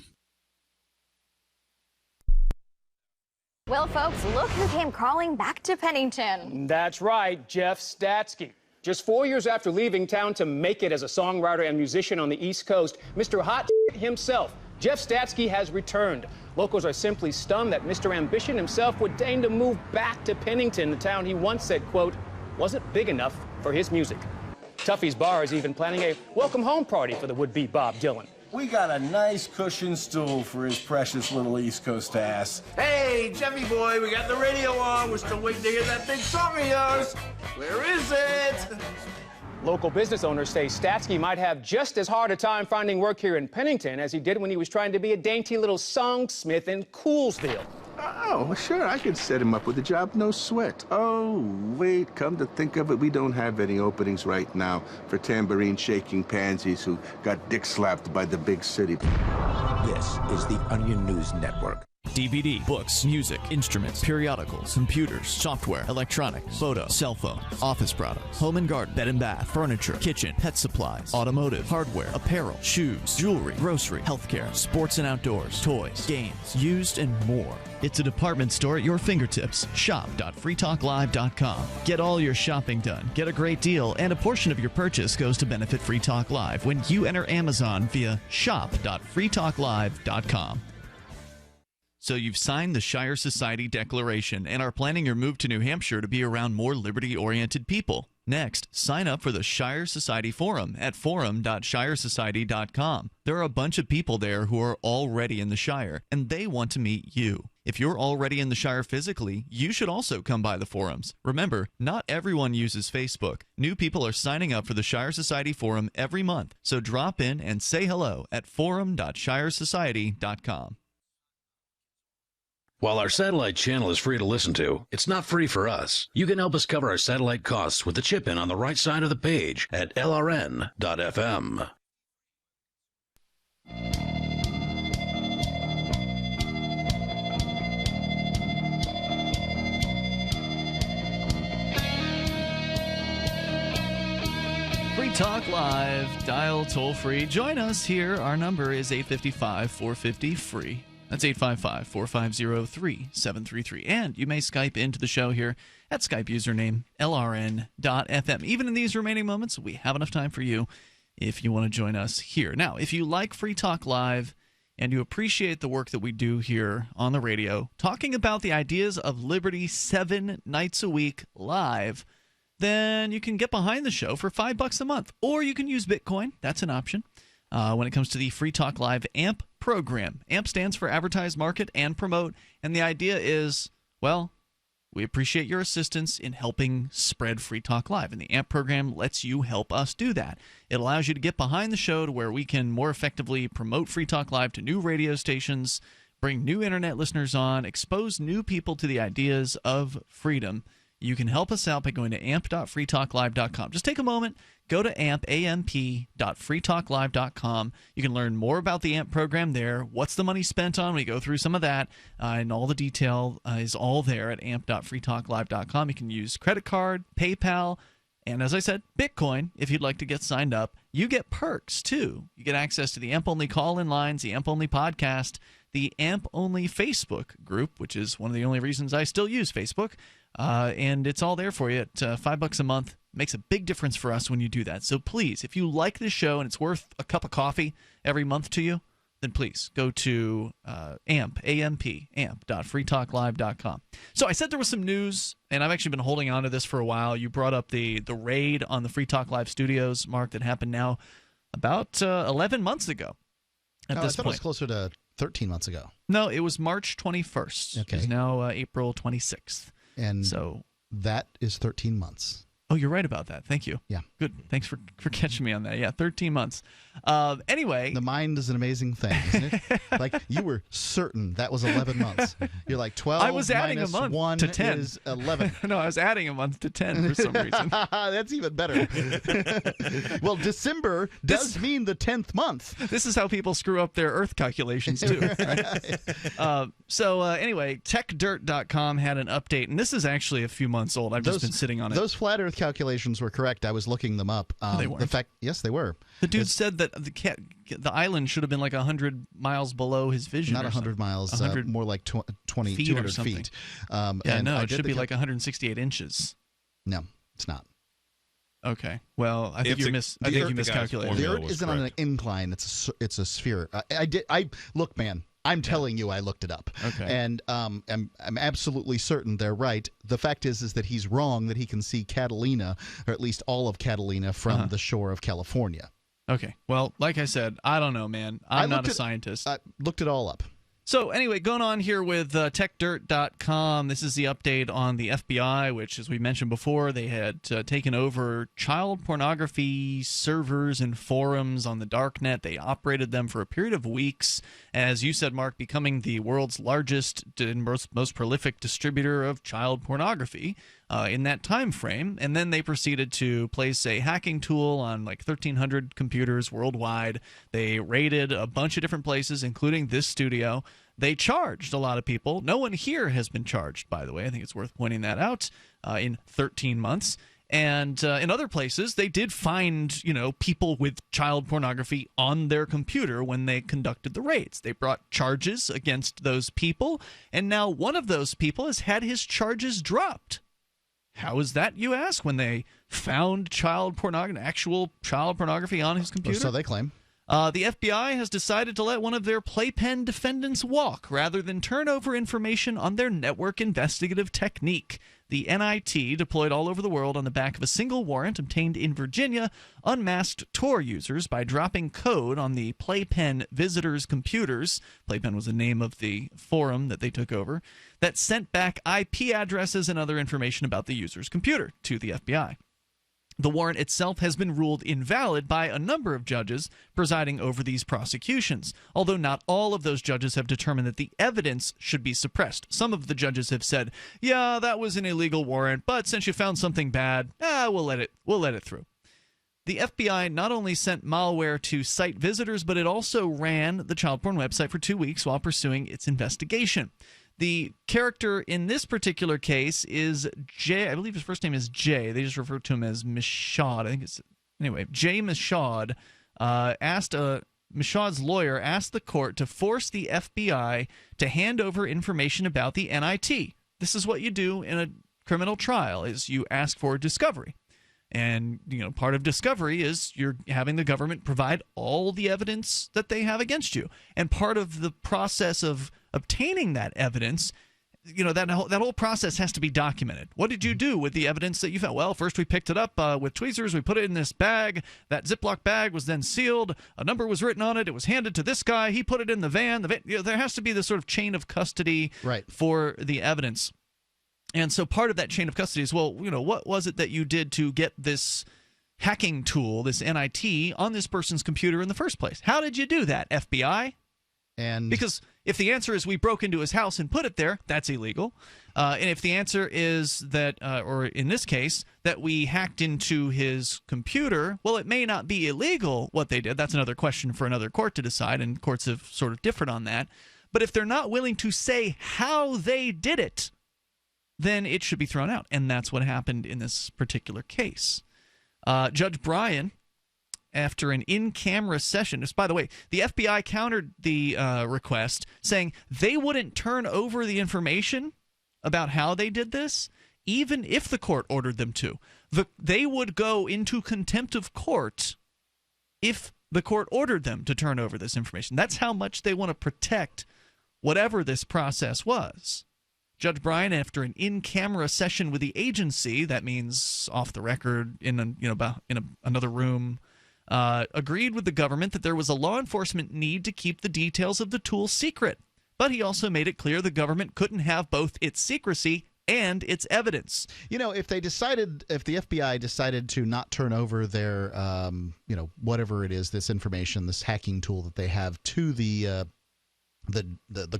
Well, folks, look who came crawling back to Pennington. That's right, Jeff Statsky. Just 4 years after leaving town to make it as a songwriter and musician on the East Coast, Mr. Hot himself, Jeff Statsky, has returned. Locals are simply stunned that Mr. Ambition himself would deign to move back to Pennington, the town he once said, quote, wasn't big enough for his music. Tuffy's Bar is even planning a welcome home party for the would-be Bob Dylan. We got a nice cushioned stool for his precious little East Coast ass. Hey, Jeffy boy, we got the radio on. We're still waiting to hear that big song of yours. Where is it? Local business owners say Statsky might have just as hard a time finding work here in Pennington as he did when he was trying to be a dainty little songsmith in Coolsville. Oh, sure, I could set him up with a job, no sweat. Oh, wait, come to think of it, we don't have any openings right now for tambourine-shaking pansies who got dick-slapped by the big city. This is the Onion News Network. DVD, books, music, instruments, periodicals, computers, software, electronics, photo, cell phones, office products, home and garden, bed and bath, furniture, kitchen, pet supplies, automotive, hardware, apparel, shoes, jewelry, grocery, healthcare, sports and outdoors, toys, games, used, and more. It's a department store at your fingertips. Shop.freetalklive.com. Get all your shopping done, get a great deal, and a portion of your purchase goes to benefit Free Talk Live when you enter Amazon via shop.freetalklive.com. So you've signed the Shire Society Declaration and are planning your move to New Hampshire to be around more liberty-oriented people. Next, sign up for the Shire Society Forum at forum.shiresociety.com. There are a bunch of people there who are already in the Shire, and they want to meet you. If you're already in the Shire physically, you should also come by the forums. Remember, not everyone uses Facebook. New people are signing up for the Shire Society Forum every month, so drop in and say hello at forum.shiresociety.com. While our satellite channel is free to listen to, it's not free for us. You can help us cover our satellite costs with the chip-in on the right side of the page at lrn.fm. Free Talk Live, dial toll free. Join us here. Our number is 855-450-FREE. That's 855-450-3733. And you may Skype into the show here at Skype username lrn.fm. Even in these remaining moments, we have enough time for you if you want to join us here. Now, if you like Free Talk Live and you appreciate the work that we do here on the radio, talking about the ideas of liberty 7 nights a week live, then you can get behind the show for $5 a month. Or you can use Bitcoin. That's an option. When it comes to the Free Talk Live AMP program. AMP stands for Advertise, Market, and Promote. And the idea is, well, we appreciate your assistance in helping spread Free Talk Live. And the AMP program lets you help us do that. It allows you to get behind the show to where we can more effectively promote Free Talk Live to new radio stations, bring new internet listeners on, expose new people to the ideas of freedom. You can help us out by going to amp.freetalklive.com. Just take a moment, go to amp.freetalklive.com. You can learn more about the AMP program there. What's the money spent on? We go through some of that, and all the detail is all there at amp.freetalklive.com. You can use credit card, PayPal, and as I said, Bitcoin if you'd like to get signed up. You get perks, too. You get access to the AMP-only call-in lines, the AMP-only podcast, the AMP-only Facebook group, which is one of the only reasons I still use Facebook. And it's all there for you at $5 a month. Makes a big difference for us when you do that. So please, if you like this show and it's worth a cup of coffee every month to you, then please go to amp.freetalklive.com. So I said there was some news, and I've actually been holding on to this for a while. You brought up the raid on the Free Talk Live studios, Mark, that happened now about 11 months ago. I thought it was closer to 13 months ago. No, it was March 21st. Okay. It's now April 26th. And so that is 13 months. Oh, you're right about that. Thank you. Yeah. Good. Thanks for catching me on that. Yeah, 13 months. Anyway. The mind is an amazing thing, isn't it? Like, you were certain that was 11 months. You're like, 12 I was adding a minus month 1 to 10. is 11. No, I was adding a month to 10 for some reason. That's even better. Well, December does mean the 10th month. This is how people screw up their Earth calculations, too. Right? Anyway, techdirt.com had an update, and this is actually a few months old. I've just been sitting on it. Those flat Earth calculations were correct. I was looking them up. They weren't. Yes, they were. The dude said that the island should have been like 100 miles below his vision. Not 100 miles, 100 more like 200 feet. It should be like 168 inches. No, it's not. Okay. Well, I think you miscalculated. The Earth isn't on an incline. It's a sphere. Look, man. I'm telling you, I looked it up. Okay. And I'm absolutely certain they're right. The fact is that he's wrong that he can see Catalina, or at least all of Catalina, from the shore of California. Okay. Well, like I said, I don't know, man. I'm not a scientist. I looked it all up. So anyway, going on here with techdirt.com, this is the update on the FBI, which, as we mentioned before, they had taken over child pornography servers and forums on the darknet. They operated them for a period of weeks, as you said, Mark, becoming the world's largest and most prolific distributor of child pornography in that time frame. And then they proceeded to place a hacking tool on like 1,300 computers worldwide. They raided a bunch of different places, including this studio. They charged a lot of people. No one here has been charged, by the way. I think it's worth pointing that out in 13 months. And in other places, they did find, people with child pornography on their computer when they conducted the raids. They brought charges against those people, and now one of those people has had his charges dropped. How is that, you ask, when they found actual child pornography on his computer? So they claim. The FBI has decided to let one of their Playpen defendants walk rather than turn over information on their network investigative technique. The NIT, deployed all over the world on the back of a single warrant obtained in Virginia, unmasked Tor users by dropping code on the Playpen visitors' computers. Playpen was the name of the forum that they took over, that sent back IP addresses and other information about the user's computer to the FBI. The warrant itself has been ruled invalid by a number of judges presiding over these prosecutions, although not all of those judges have determined that the evidence should be suppressed. Some of the judges have said, yeah, that was an illegal warrant, but since you found something bad, we'll let it through. The FBI not only sent malware to site visitors, but it also ran the child porn website for 2 weeks while pursuing its investigation. The character in this particular case is Jay. I believe his first name is Jay. They just refer to him as Michaud. Jay Michaud Michaud's lawyer asked the court to force the FBI to hand over information about the NIT. This is what you do in a criminal trial: is you ask for discovery. And, part of discovery is you're having the government provide all the evidence that they have against you. And part of the process of obtaining that evidence, that whole process has to be documented. What did you do with the evidence that you found? Well, first we picked it up with tweezers. We put it in this bag. That Ziploc bag was then sealed. A number was written on it. It was handed to this guy. He put it in the van. There has to be this sort of chain of custody for the evidence. And so part of that chain of custody is, what was it that you did to get this hacking tool, this NIT, on this person's computer in the first place? How did you do that, FBI? And because if the answer is we broke into his house and put it there, that's illegal. And if the answer is that, or in this case, that we hacked into his computer, well, it may not be illegal what they did. That's another question for another court to decide, and courts have sort of differed on that. But if they're not willing to say how they did it, then it should be thrown out. And that's what happened in this particular case. Judge Bryan, after an in-camera session, by the way, the FBI countered the request, saying they wouldn't turn over the information about how they did this, even if the court ordered them to. They would go into contempt of court if the court ordered them to turn over this information. That's how much they want to protect whatever this process was. Judge Bryan, after an in-camera session with the agency, that means off the record in another room, agreed with the government that there was a law enforcement need to keep the details of the tool secret. But he also made it clear the government couldn't have both its secrecy and its evidence. If the FBI decided to not turn over their, whatever it is, this information, this hacking tool that they have to the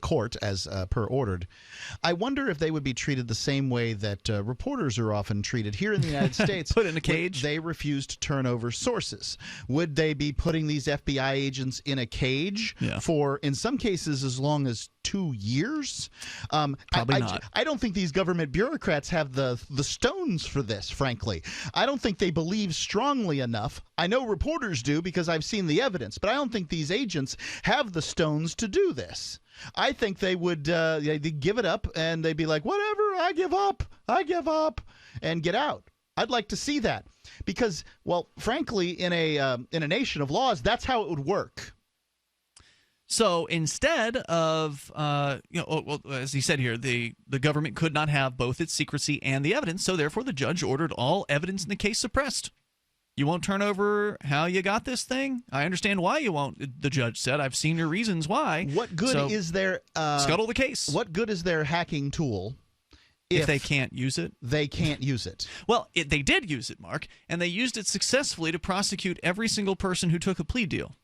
court as per ordered, I wonder if they would be treated the same way that reporters are often treated here in the United States. Put in a cage? They refuse to turn over sources. Would they be putting these FBI agents in a cage for, in some cases, as long as 2 years? Probably not. I don't think these government bureaucrats have the stones for this, frankly. I don't think they believe strongly enough. I know reporters do because I've seen the evidence, but I don't think these agents have the stones to do this. I think they would they'd give it up and they'd be like, whatever, I give up, and get out. I'd like to see that because, well, frankly, in a nation of laws, that's how it would work. So instead of, as he said here, the government could not have both its secrecy and the evidence, so therefore the judge ordered all evidence in the case suppressed. You won't turn over how you got this thing? I understand why you won't, the judge said. I've seen your reasons why. What good is their scuttle the case. What good is their hacking tool if they can't use it? They can't use it. Well, they did use it, Mark, and they used it successfully to prosecute every single person who took a plea deal.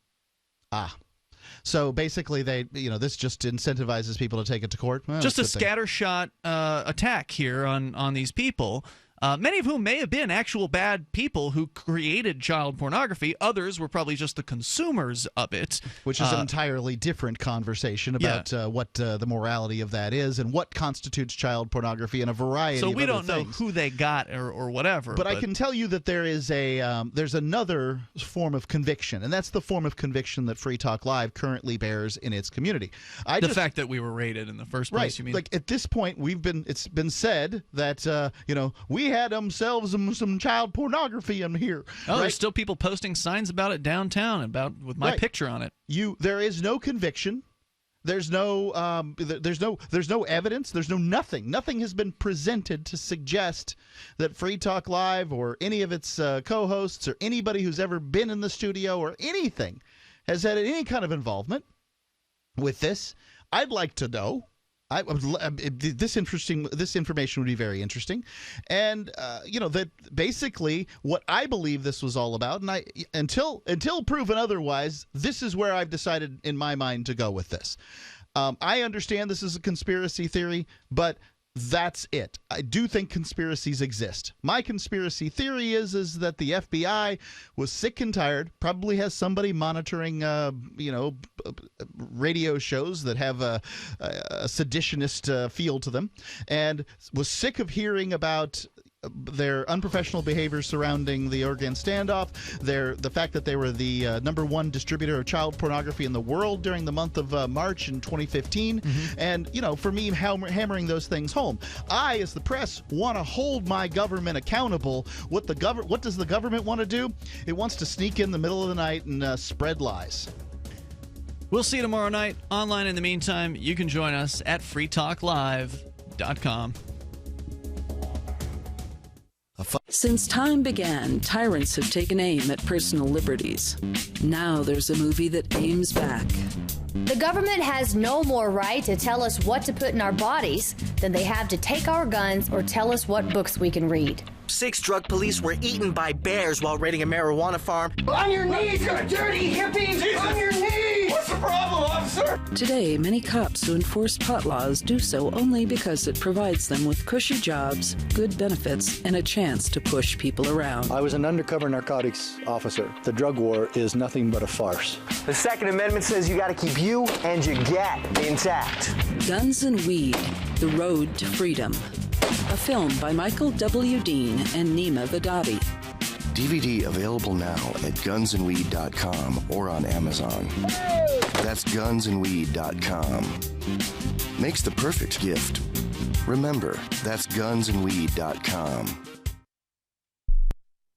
So basically, this just incentivizes people to take it to court. Well, just a scattershot attack here on these people. Many of whom may have been actual bad people who created child pornography. Others were probably just the consumers of it. Which is an entirely different conversation about what the morality of that is and what constitutes child pornography and a variety of other things. So we don't know who they got or whatever. But I can tell you that there is there's another form of conviction, and that's the form of conviction that Free Talk Live currently bears in its community. The fact that we were raided in the first place, right, you mean? Like at this point, it's been said that we had themselves some child pornography in here. There's still people posting signs about it downtown with my picture on it. There is no conviction. There's no evidence. There's nothing. Nothing has been presented to suggest that Free Talk Live or any of its co-hosts or anybody who's ever been in the studio or anything has had any kind of involvement with this. I'd like to know. This information would be very interesting, and that basically what I believe this was all about. And until proven otherwise, this is where I've decided in my mind to go with this. I understand this is a conspiracy theory, but that's it. I do think conspiracies exist. My conspiracy theory is that the FBI was sick and tired, probably has somebody monitoring, radio shows that have a seditionist feel to them, and was sick of hearing about their unprofessional behavior surrounding the Oregon standoff, the fact that they were the #1 distributor of child pornography in the world during the month of March in 2015, and for me hammering those things home. I, as the press, want to hold my government accountable. What does the government want to do? It wants to sneak in the middle of the night and spread lies. We'll see you tomorrow night. Online in the meantime, you can join us at freetalklive.com. Since time began, tyrants have taken aim at personal liberties. Now there's a movie that aims back. The government has no more right to tell us what to put in our bodies than they have to take our guns or tell us what books we can read. 6 drug police were eaten by bears while raiding a marijuana farm. On your knees, you dirty hippies! Jesus. On your knees! What's the problem, officer? Today, many cops who enforce pot laws do so only because it provides them with cushy jobs, good benefits, and a chance to push people around. I was an undercover narcotics officer. The drug war is nothing but a farce. The Second Amendment says you got to keep you and your gat intact. Guns and Weed, The Road to Freedom. A film by Michael W. Dean and Nima Vadadi. DVD available now at gunsandweed.com or on Amazon. That's gunsandweed.com. Makes the perfect gift. Remember, that's gunsandweed.com.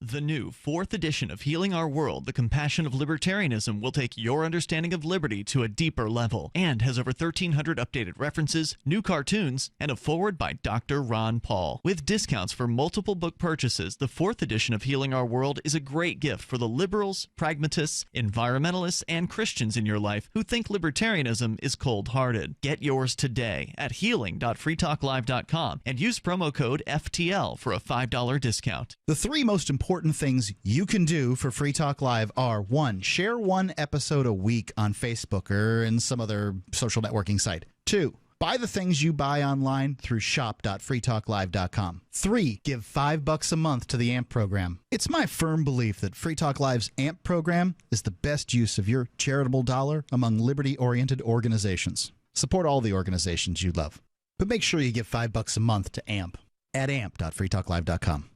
The new 4th edition of Healing Our World, The Compassion of Libertarianism, will take your understanding of liberty to a deeper level and has over 1,300 updated references, new cartoons, and a foreword by Dr. Ron Paul. With discounts for multiple book purchases, the 4th edition of Healing Our World is a great gift for the liberals, pragmatists, environmentalists, and Christians in your life who think libertarianism is cold-hearted. Get yours today at healing.freetalklive.com and use promo code FTL for a $5 discount. The 3 most important things you can do for Free Talk Live are: 1, share 1 episode a week on Facebook or in some other social networking site. 2, buy the things you buy online through shop.freetalklive.com. 3, give $5 a month to the AMP program. It's my firm belief that Free Talk Live's AMP program is the best use of your charitable dollar among liberty-oriented organizations. Support all the organizations you love, but make sure you give $5 a month to AMP at amp.freetalklive.com.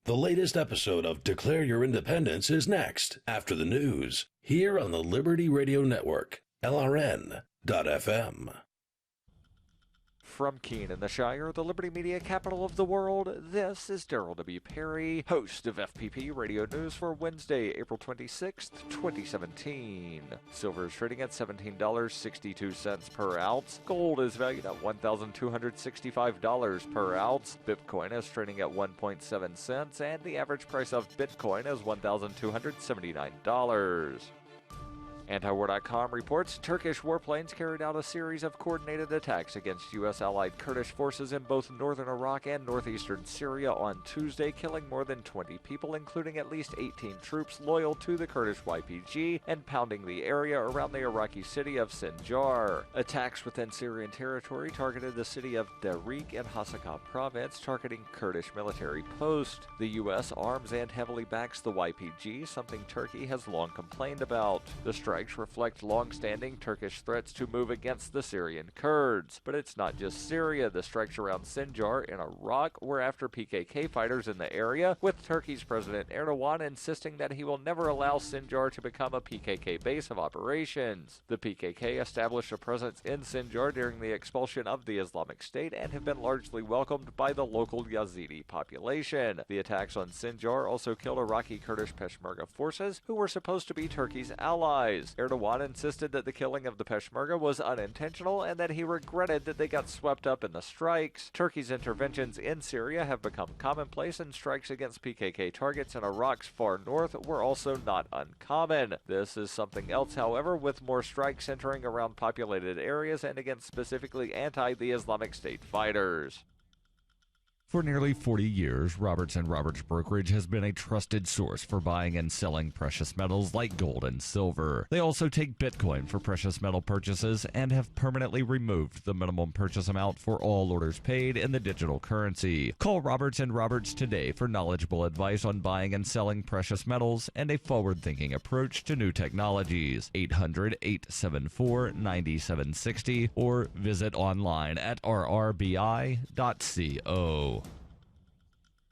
The latest episode of Declare Your Independence is next, after the news, here on the Liberty Radio Network, LRN.FM. From Keene in the Shire, the Liberty Media capital of the world, this is Daryl W. Perry, host of FPP Radio News for Wednesday, April 26th, 2017. Silver is trading at $17.62 per ounce. Gold is valued at $1,265 per ounce. Bitcoin is trading at 1.7 cents, and the average price of Bitcoin is $1,279. Antiwar.com reports Turkish warplanes carried out a series of coordinated attacks against U.S. allied Kurdish forces in both northern Iraq and northeastern Syria on Tuesday, killing more than 20 people, including at least 18 troops loyal to the Kurdish YPG, and pounding the area around the Iraqi city of Sinjar. Attacks within Syrian territory targeted the city of Darik in Hasakah province, targeting Kurdish military posts. The U.S. arms and heavily backs the YPG, something Turkey has long complained about. The strikes reflect long-standing Turkish threats to move against the Syrian Kurds. But it's not just Syria. The strikes around Sinjar in Iraq were after PKK fighters in the area, with Turkey's President Erdogan insisting that he will never allow Sinjar to become a PKK base of operations. The PKK established a presence in Sinjar during the expulsion of the Islamic State and have been largely welcomed by the local Yazidi population. The attacks on Sinjar also killed Iraqi Kurdish Peshmerga forces, who were supposed to be Turkey's allies. skies. Erdogan insisted that the killing of the Peshmerga was unintentional and that he regretted that they got swept up in the strikes. Turkey's interventions in Syria have become commonplace, and strikes against PKK targets in Iraq's far north were also not uncommon. This is something else, however, with more strikes centering around populated areas and against specifically the Islamic State fighters. For nearly 40 years, Roberts & Roberts Brokerage has been a trusted source for buying and selling precious metals like gold and silver. They also take Bitcoin for precious metal purchases and have permanently removed the minimum purchase amount for all orders paid in the digital currency. Call Roberts & Roberts today for knowledgeable advice on buying and selling precious metals and a forward-thinking approach to new technologies. 800-874-9760 or visit online at rrbi.co.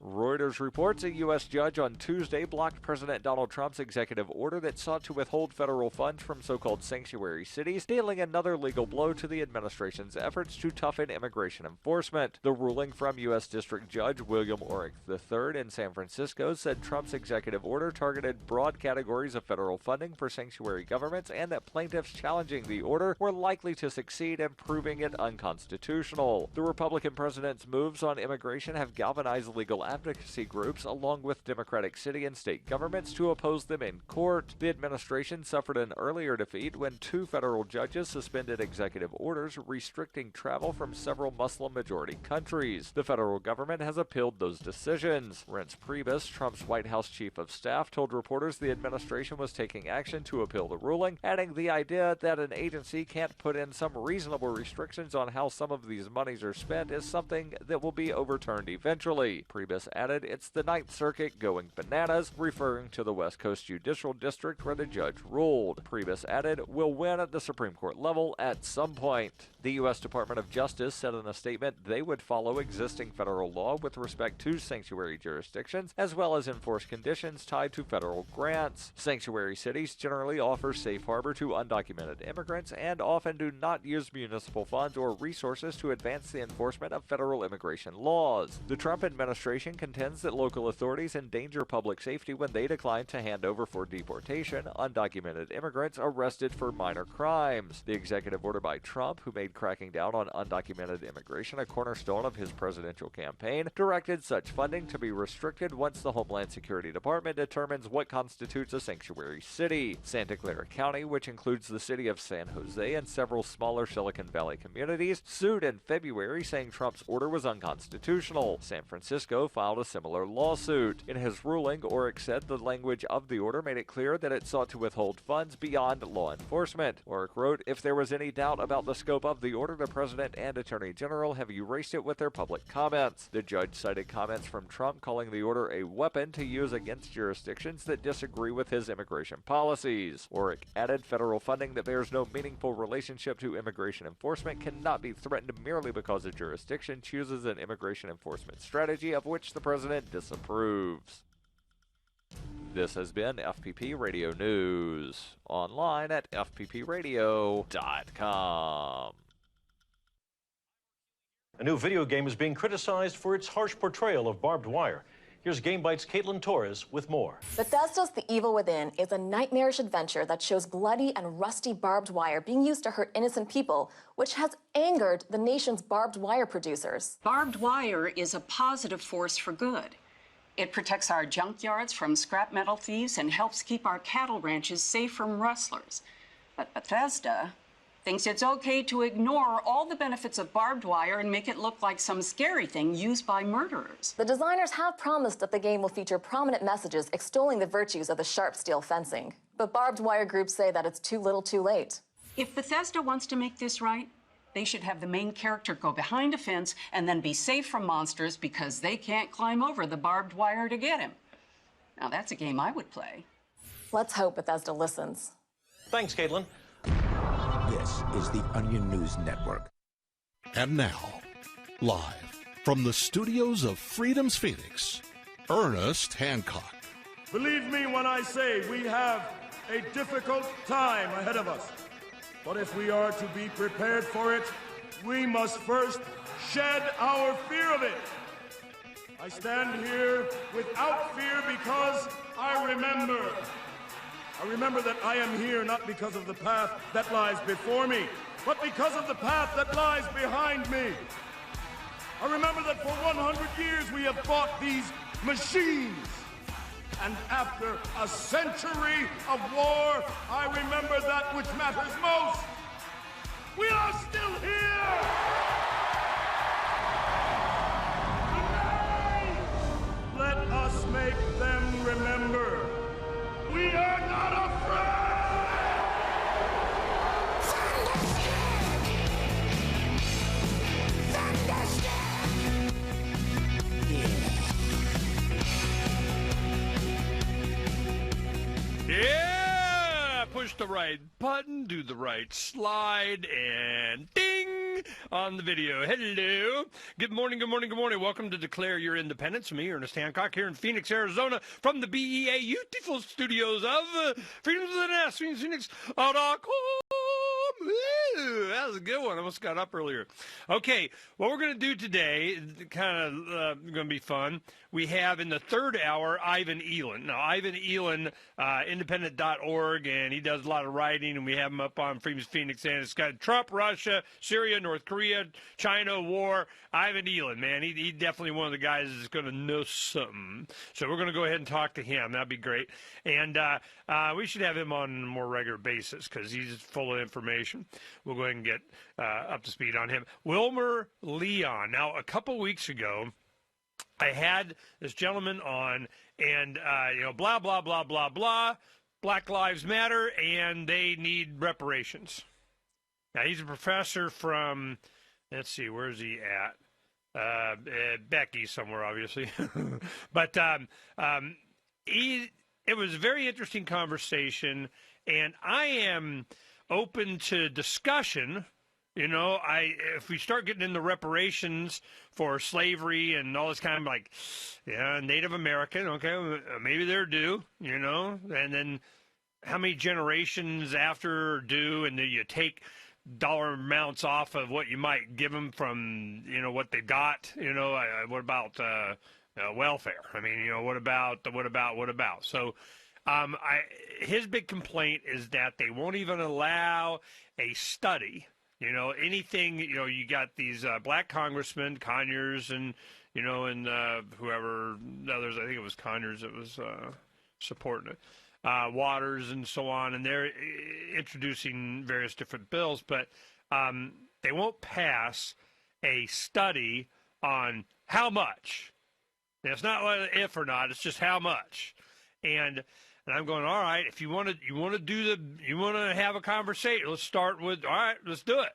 Reuters reports a U.S. judge on Tuesday blocked President Donald Trump's executive order that sought to withhold federal funds from so-called sanctuary cities, dealing another legal blow to the administration's efforts to toughen immigration enforcement. The ruling from U.S. District Judge William Orrick III in San Francisco said Trump's executive order targeted broad categories of federal funding for sanctuary governments and that plaintiffs challenging the order were likely to succeed in proving it unconstitutional. The Republican president's moves on immigration have galvanized legal advocacy groups along with Democratic city and state governments to oppose them in court. The administration suffered an earlier defeat when 2 federal judges suspended executive orders restricting travel from several Muslim-majority countries. The federal government has appealed those decisions. Reince Priebus, Trump's White House chief of staff, told reporters the administration was taking action to appeal the ruling, adding the idea that an agency can't put in some reasonable restrictions on how some of these monies are spent is something that will be overturned eventually. Priebus added it's the Ninth Circuit going bananas, referring to the West Coast Judicial District where the judge ruled. Priebus added, we'll win at the Supreme Court level at some point. The U.S. Department of Justice said in a statement they would follow existing federal law with respect to sanctuary jurisdictions, as well as enforce conditions tied to federal grants. Sanctuary cities generally offer safe harbor to undocumented immigrants and often do not use municipal funds or resources to advance the enforcement of federal immigration laws. The Trump administration contends that local authorities endanger public safety when they decline to hand over for deportation undocumented immigrants arrested for minor crimes. The executive order by Trump, who made cracking down on undocumented immigration a cornerstone of his presidential campaign, directed such funding to be restricted once the Homeland Security Department determines what constitutes a sanctuary city. Santa Clara County, which includes the city of San Jose and several smaller Silicon Valley communities, sued in February saying Trump's order was unconstitutional. San Francisco filed a similar lawsuit. In his ruling, Orrick said the language of the order made it clear that it sought to withhold funds beyond law enforcement. Orrick wrote, if there was any doubt about the scope of the order, the President and Attorney General have erased it with their public comments. The judge cited comments from Trump calling the order a weapon to use against jurisdictions that disagree with his immigration policies. Orrick added federal funding that bears no meaningful relationship to immigration enforcement cannot be threatened merely because a jurisdiction chooses an immigration enforcement strategy of which the President disapproves. This has been FPP Radio News, online at fppradio.com. A new video game is being criticized for its harsh portrayal of barbed wire. Here's GameBite's Caitlin Torres with more. Bethesda's The Evil Within is a nightmarish adventure that shows bloody and rusty barbed wire being used to hurt innocent people, which has angered the nation's barbed wire producers. Barbed wire is a positive force for good. It protects our junkyards from scrap metal thieves and helps keep our cattle ranches safe from rustlers. But Bethesda thinks it's okay to ignore all the benefits of barbed wire and make it look like some scary thing used by murderers. The designers have promised that the game will feature prominent messages extolling the virtues of the sharp steel fencing. But barbed wire groups say that it's too little too late. If Bethesda wants to make this right, they should have the main character go behind a fence and then be safe from monsters because they can't climb over the barbed wire to get him. Now that's a game I would play. Let's hope Bethesda listens. Thanks, Caitlin. This is the Onion News Network. And now, live from the studios of Freedom's Phoenix, Ernest Hancock. Believe me when I say we have a difficult time ahead of us. But if we are to be prepared for it, we must first shed our fear of it. I stand here without fear because I remember I remember that I am here not because of the path that lies before me, but because of the path that lies behind me. I remember that for 100 years we have fought these machines. And after a century of war, I remember that which matters most. We are still here! Today, let us make them remember. We are not afraid! Yeah! Push the right button, do the right slide, and ding! On the video. Hello. Good morning, good morning, good morning. Welcome to Declare Your Independence. Me, Ernest Hancock, here in Phoenix, Arizona, from the BEA beautiful studios of Freedom's of the Nest, Phoenix.com. Ooh, that was a good one. I almost got up earlier. Okay, what we're going to do today, kind of going to be fun. We have in the third hour Ivan Elin. Now, Ivan Elin, independent.org, and he does a lot of writing, and we have him up on Freedom's Phoenix, and it's got Trump, Russia, Syria, North Korea, China, war. Ivan Elin, man, he definitely one of the guys that's going to know something. So we're going to go ahead and talk to him. That'd be great. And we should have him on a more regular basis because he's full of information. We'll go ahead and get up to speed on him. Wilmer Leon. Now, a couple weeks ago, I had this gentleman on, and, blah, blah, blah, blah, blah, Black Lives Matter, and they need reparations. Now, he's a professor from, let's see, where's he at? Becky somewhere, obviously. But it was a very interesting conversation, and I am open to discussion. If we start getting into reparations for slavery and all this kind of Native American, okay, maybe they're due, and then how many generations after are due, and then you take dollar amounts off of what you might give them from, what they got, what about welfare? I mean, what about? So his big complaint is that they won't even allow a study. Anything, you got these black congressmen, Conyers, and, and whoever, others, I think it was Conyers that was supporting it, Waters and so on, and they're introducing various different bills, but they won't pass a study on how much. Now, it's not if or not, it's just how much. And I'm going, all right, if you want to have a conversation, let's start with, all right, let's do it.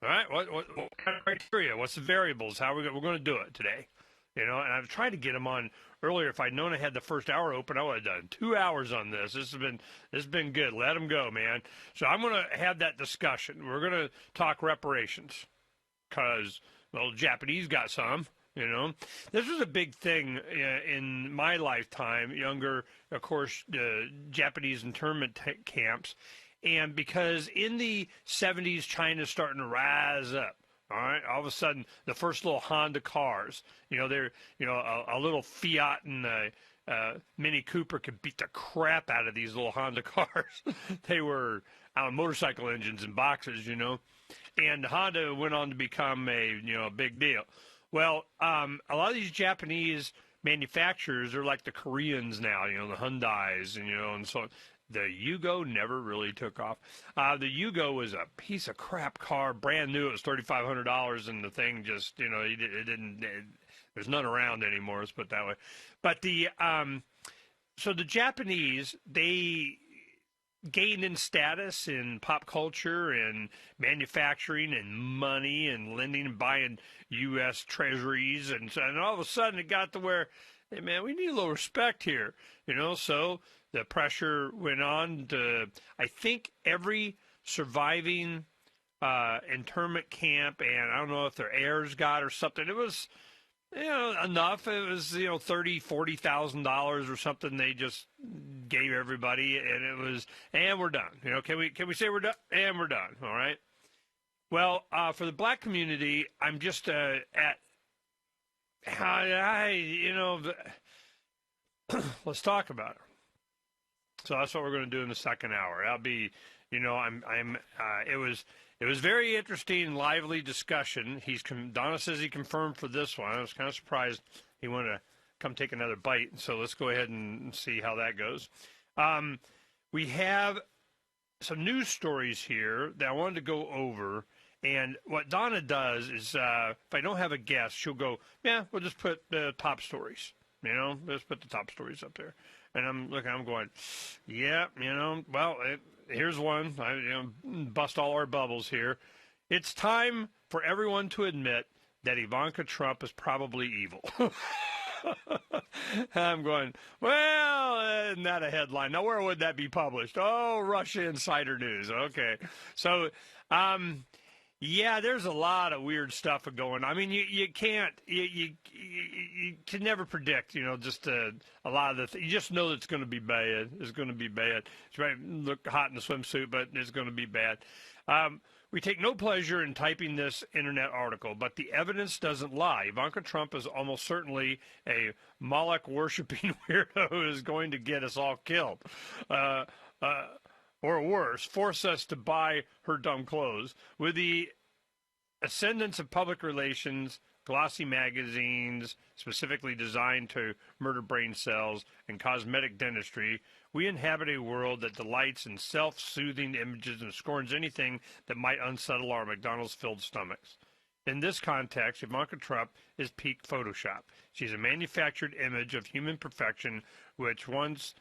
All right, what kind of criteria? What's the variables? How we're going to do it today? And I've tried to get him on earlier. If I'd known I had the first hour open, I would have done 2 hours on this. This has been good. Let him go, man. So I'm going to have that discussion. We're going to talk reparations because, well, the Japanese got some. This was a big thing in my lifetime, younger, of course, Japanese internment camps. And because in the 70s, China's starting to rise up. All right. All of a sudden, the first little Honda cars, they're, a little Fiat and Mini Cooper could beat the crap out of these little Honda cars. They were motorcycle engines and boxes, and Honda went on to become a big deal. Well, a lot of these Japanese manufacturers are like the Koreans now, the Hyundais, and so on. The Yugo never really took off. The Yugo was a piece of crap car, brand new. It was $3,500, and the thing just, there's none around anymore, let's put it that way. But so the Japanese, they gained in status in pop culture and manufacturing and money and lending and buying U.S. treasuries. And all of a sudden it got to where, hey, man, we need a little respect here, so the pressure went on to, I think, every surviving internment camp, and I don't know if their heirs got or something. It was, enough. It was, $30,000-$40,000 or something they just gave everybody, and it was, and we're done. Can we say we're done? And we're done. All right. Well, for the black community, I'm just let's talk about it. So that's what we're going to do in the second hour. That'll be, it was very interesting, lively discussion. Donna says he confirmed for this one. I was kind of surprised he wanted to come take another bite. So let's go ahead and see how that goes. We have some news stories here that I wanted to go over. And what Donna does is, if I don't have a guest, she'll go, yeah, we'll just put the top stories. Let's put the top stories up there. And I'm going, yeah, well, here's one. I bust all our bubbles here. It's time for everyone to admit that Ivanka Trump is probably evil. I'm going, well, isn't that a headline? Now, where would that be published? Oh, Russia Insider News. Okay. So, yeah, there's a lot of weird stuff going on. I mean, you can't, you can never predict, just a lot of you just know that it's going to be bad. It's going to be bad. It's right, look hot in the swimsuit, but it's going to be bad. We take no pleasure in typing this internet article, but the evidence doesn't lie. Ivanka Trump is almost certainly a Moloch-worshipping weirdo who is going to get us all killed. Or worse, force us to buy her dumb clothes. With the ascendance of public relations, glossy magazines specifically designed to murder brain cells, and cosmetic dentistry, we inhabit a world that delights in self-soothing images and scorns anything that might unsettle our McDonald's-filled stomachs. In this context, Ivanka Trump is peak Photoshop. She's a manufactured image of human perfection, which once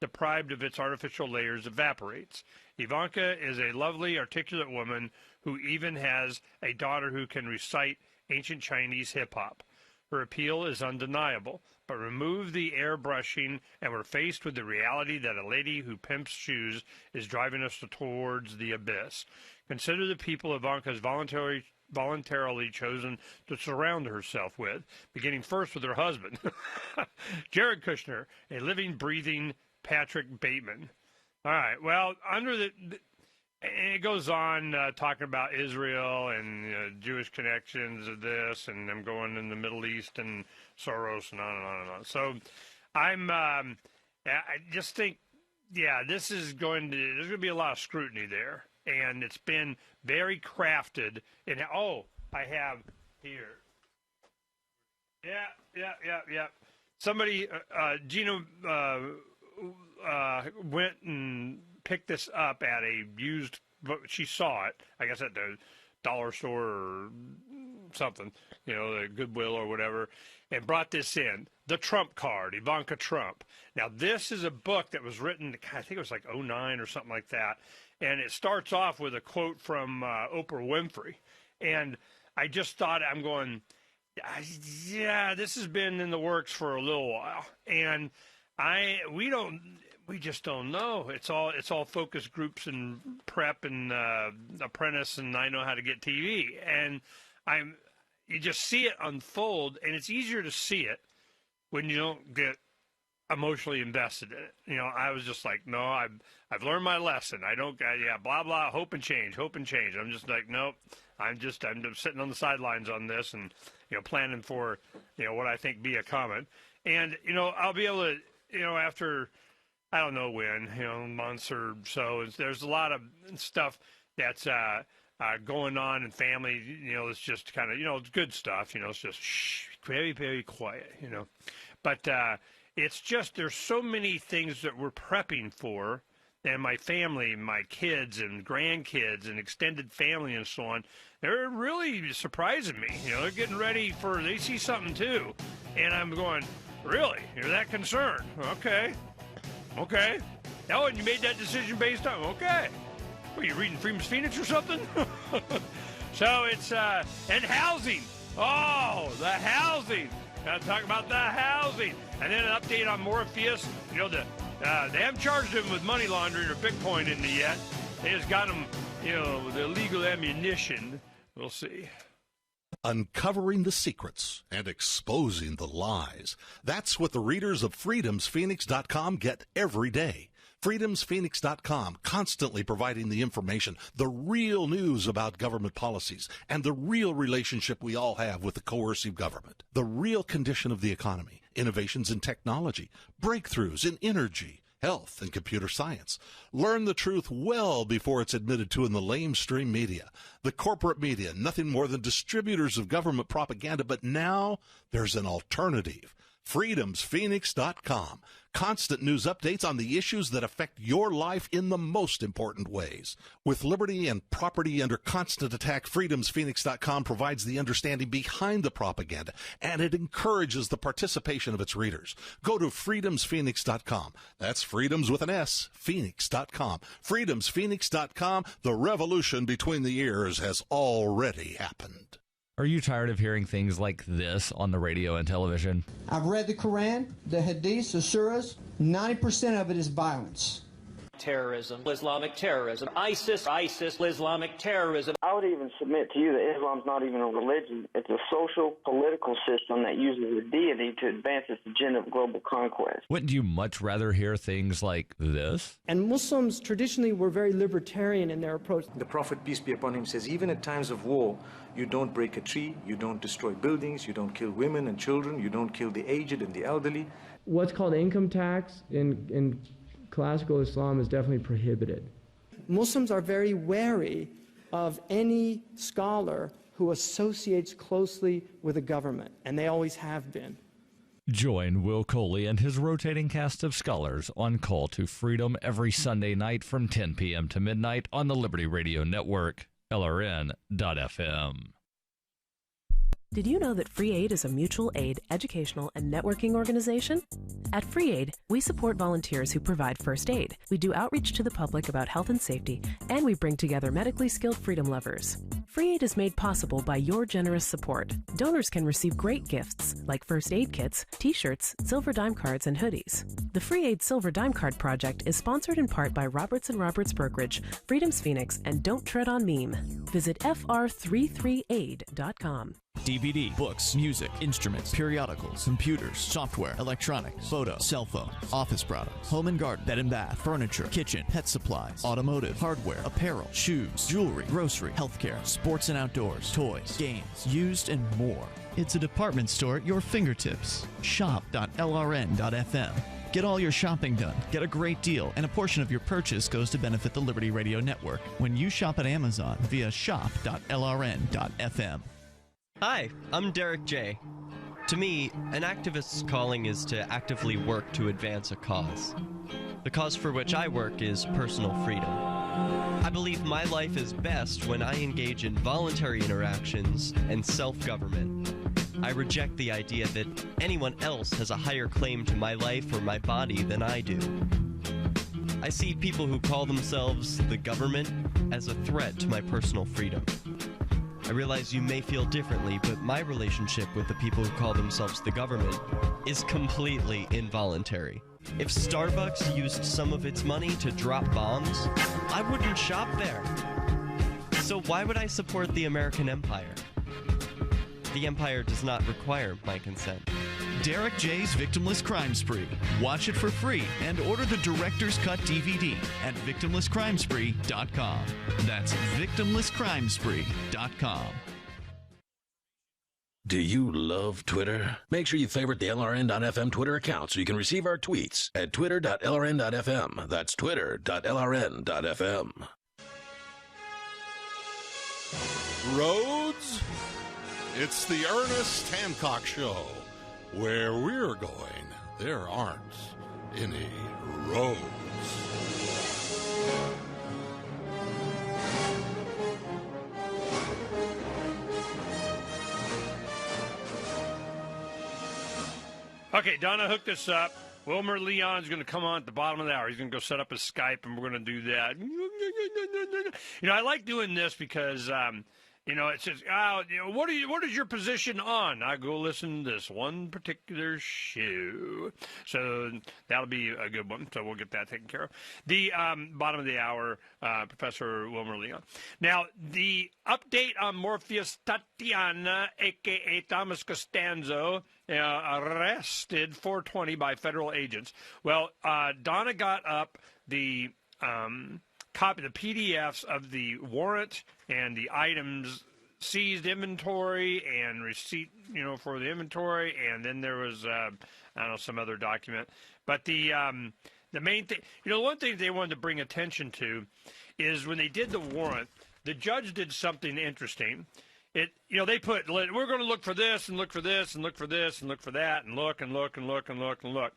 deprived of its artificial layers, evaporates. Ivanka is a lovely, articulate woman who even has a daughter who can recite ancient Chinese hip-hop. Her appeal is undeniable, but remove the airbrushing and we're faced with the reality that a lady who pimps shoes is driving us towards the abyss. Consider the people Ivanka has voluntarily chosen to surround herself with, beginning first with her husband, Jared Kushner, a living, breathing Patrick Bateman. All right, well, it goes on talking about Israel and Jewish connections of this, and them going in the Middle East and Soros and on and on and on. So I just think, yeah, there's going to be a lot of scrutiny there, and it's been very crafted. And I have here. Yeah. Somebody, Gina went and picked this up at a used, she saw it, I guess at the dollar store or something, the Goodwill or whatever, and brought this in, The Trump Card, Ivanka Trump. Now, this is a book that was written, I think it was like 2009 or something like that, and it starts off with a quote from Oprah Winfrey, and I just thought, I'm going, yeah, this has been in the works for a little while, and we just don't know. It's all focus groups and prep and apprentice and I know how to get TV. And you just see it unfold, and it's easier to see it when you don't get emotionally invested in it. I was just like, no, I've learned my lesson. I don't, blah, blah, hope and change. I'm just like, nope. I'm just sitting on the sidelines on this and, planning for, what I think be a comment. And, I'll be able to, after, I don't know when, months or so, there's a lot of stuff that's going on in family, it's just kind of, it's good stuff, it's just very, very quiet, But it's just, there's so many things that we're prepping for, and my family, my kids and grandkids and extended family and so on, they're really surprising me. They're getting ready they see something too. And I'm going, really? You're that concerned? Okay. Oh, and you made that decision based on, okay. What, are you reading Freeman's Phoenix or something? So it's, and housing. Oh, the housing. Got to talk about the housing. And then an update on Morpheus. They haven't charged him with money laundering or Bitcoin in it yet. They just got him, with illegal ammunition. We'll see. Uncovering the secrets and exposing the lies. That's what the readers of freedomsphoenix.com get every day. freedomsphoenix.com, constantly providing the information, the real news about government policies, and the real relationship we all have with the coercive government, the real condition of the economy, innovations in technology, breakthroughs in energy, health, and computer science. Learn the truth well before it's admitted to in the lamestream media. The corporate media, nothing more than distributors of government propaganda, but now there's an alternative. freedomsphoenix.com. Constant news updates on the issues that affect your life in the most important ways. With liberty and property under constant attack, freedomsphoenix.com provides the understanding behind the propaganda, and it encourages the participation of its readers. Go to freedomsphoenix.com. That's freedoms with an S, phoenix.com. freedomsphoenix.com. The revolution between the ears has already happened. Are you tired of hearing things like this on the radio and television? I've read the Quran, the Hadiths, the Surahs. 90% of it is violence. Terrorism, Islamic terrorism, ISIS, Islamic terrorism. I would even submit to you that Islam's not even a religion. It's a social, political system that uses a deity to advance its agenda of global conquest. Wouldn't you much rather hear things like this? And Muslims traditionally were very libertarian in their approach. The Prophet, peace be upon him, says even at times of war, you don't break a tree, you don't destroy buildings, you don't kill women and children, you don't kill the aged and the elderly. What's called income tax in classical Islam is definitely prohibited. Muslims are very wary of any scholar who associates closely with a government, and they always have been. Join Will Coley and his rotating cast of scholars on Call to Freedom every Sunday night from 10 p.m. to midnight on the Liberty Radio Network, LRN.FM. Did you know that Free Aid is a mutual aid, educational, and networking organization? At Free Aid, we support volunteers who provide first aid. We do outreach to the public about health and safety, and we bring together medically skilled freedom lovers. Free Aid is made possible by your generous support. Donors can receive great gifts like first aid kits, t-shirts, silver dime cards, and hoodies. The Free Aid Silver Dime Card Project is sponsored in part by Roberts & Roberts Brokerage, Freedom's Phoenix, and Don't Tread on Meme. Visit fr33aid.com. DVD, books, music, instruments, periodicals, computers, software, electronics, photo, cell phones, office products, home and garden, bed and bath, furniture, kitchen, pet supplies, automotive, hardware, apparel, shoes, jewelry, grocery, healthcare, sports and outdoors, toys, games, used, and more. It's a department store at your fingertips. Shop.lrn.fm. Get all your shopping done, get a great deal, and a portion of your purchase goes to benefit the Liberty Radio Network when you shop at Amazon via shop.lrn.fm. Hi, I'm Derek J. To me, an activist's calling is to actively work to advance a cause. The cause for which I work is personal freedom. I believe my life is best when I engage in voluntary interactions and self-government. I reject the idea that anyone else has a higher claim to my life or my body than I do. I see people who call themselves the government as a threat to my personal freedom. I realize you may feel differently, but my relationship with the people who call themselves the government is completely involuntary. If Starbucks used some of its money to drop bombs, I wouldn't shop there. So why would I support the American empire? The empire does not require my consent. Derek J's Victimless Crime Spree. Watch it for free and order the Director's Cut DVD at victimlesscrimespree.com. That's victimlesscrimespree.com. Do you love Twitter? Make sure you favorite the LRN.FM Twitter account so you can receive our tweets at twitter.lrn.fm. That's twitter.lrn.fm. Roads? It's the Ernest Hancock Show. Where we're going, there aren't any roads. Okay, Donna hooked us up. Wilmer Leon's going to come on at the bottom of the hour. He's going to go set up his Skype, and we're going to do that. You know, I like doing this because, you know, it says, oh, you know, what is your position on? I go listen to this one particular show. So that'll be a good one. So we'll get that taken care of. The bottom of the hour, Professor Wilmer Leon. Now, the update on Morpheus Tatiana, a.k.a. Thomas Costanzo, arrested 420 by federal agents. Well, Donna got up the copy, the PDFs of the warrant and the items seized, inventory and receipt, you know, for the inventory, and then there was I don't know, some other document. But the the main thing, one thing they wanted to bring attention to is when they did the warrant, the judge did something interesting. They put, we're going to look for this and look for this and look for this and look for that and look and look and look and look and look.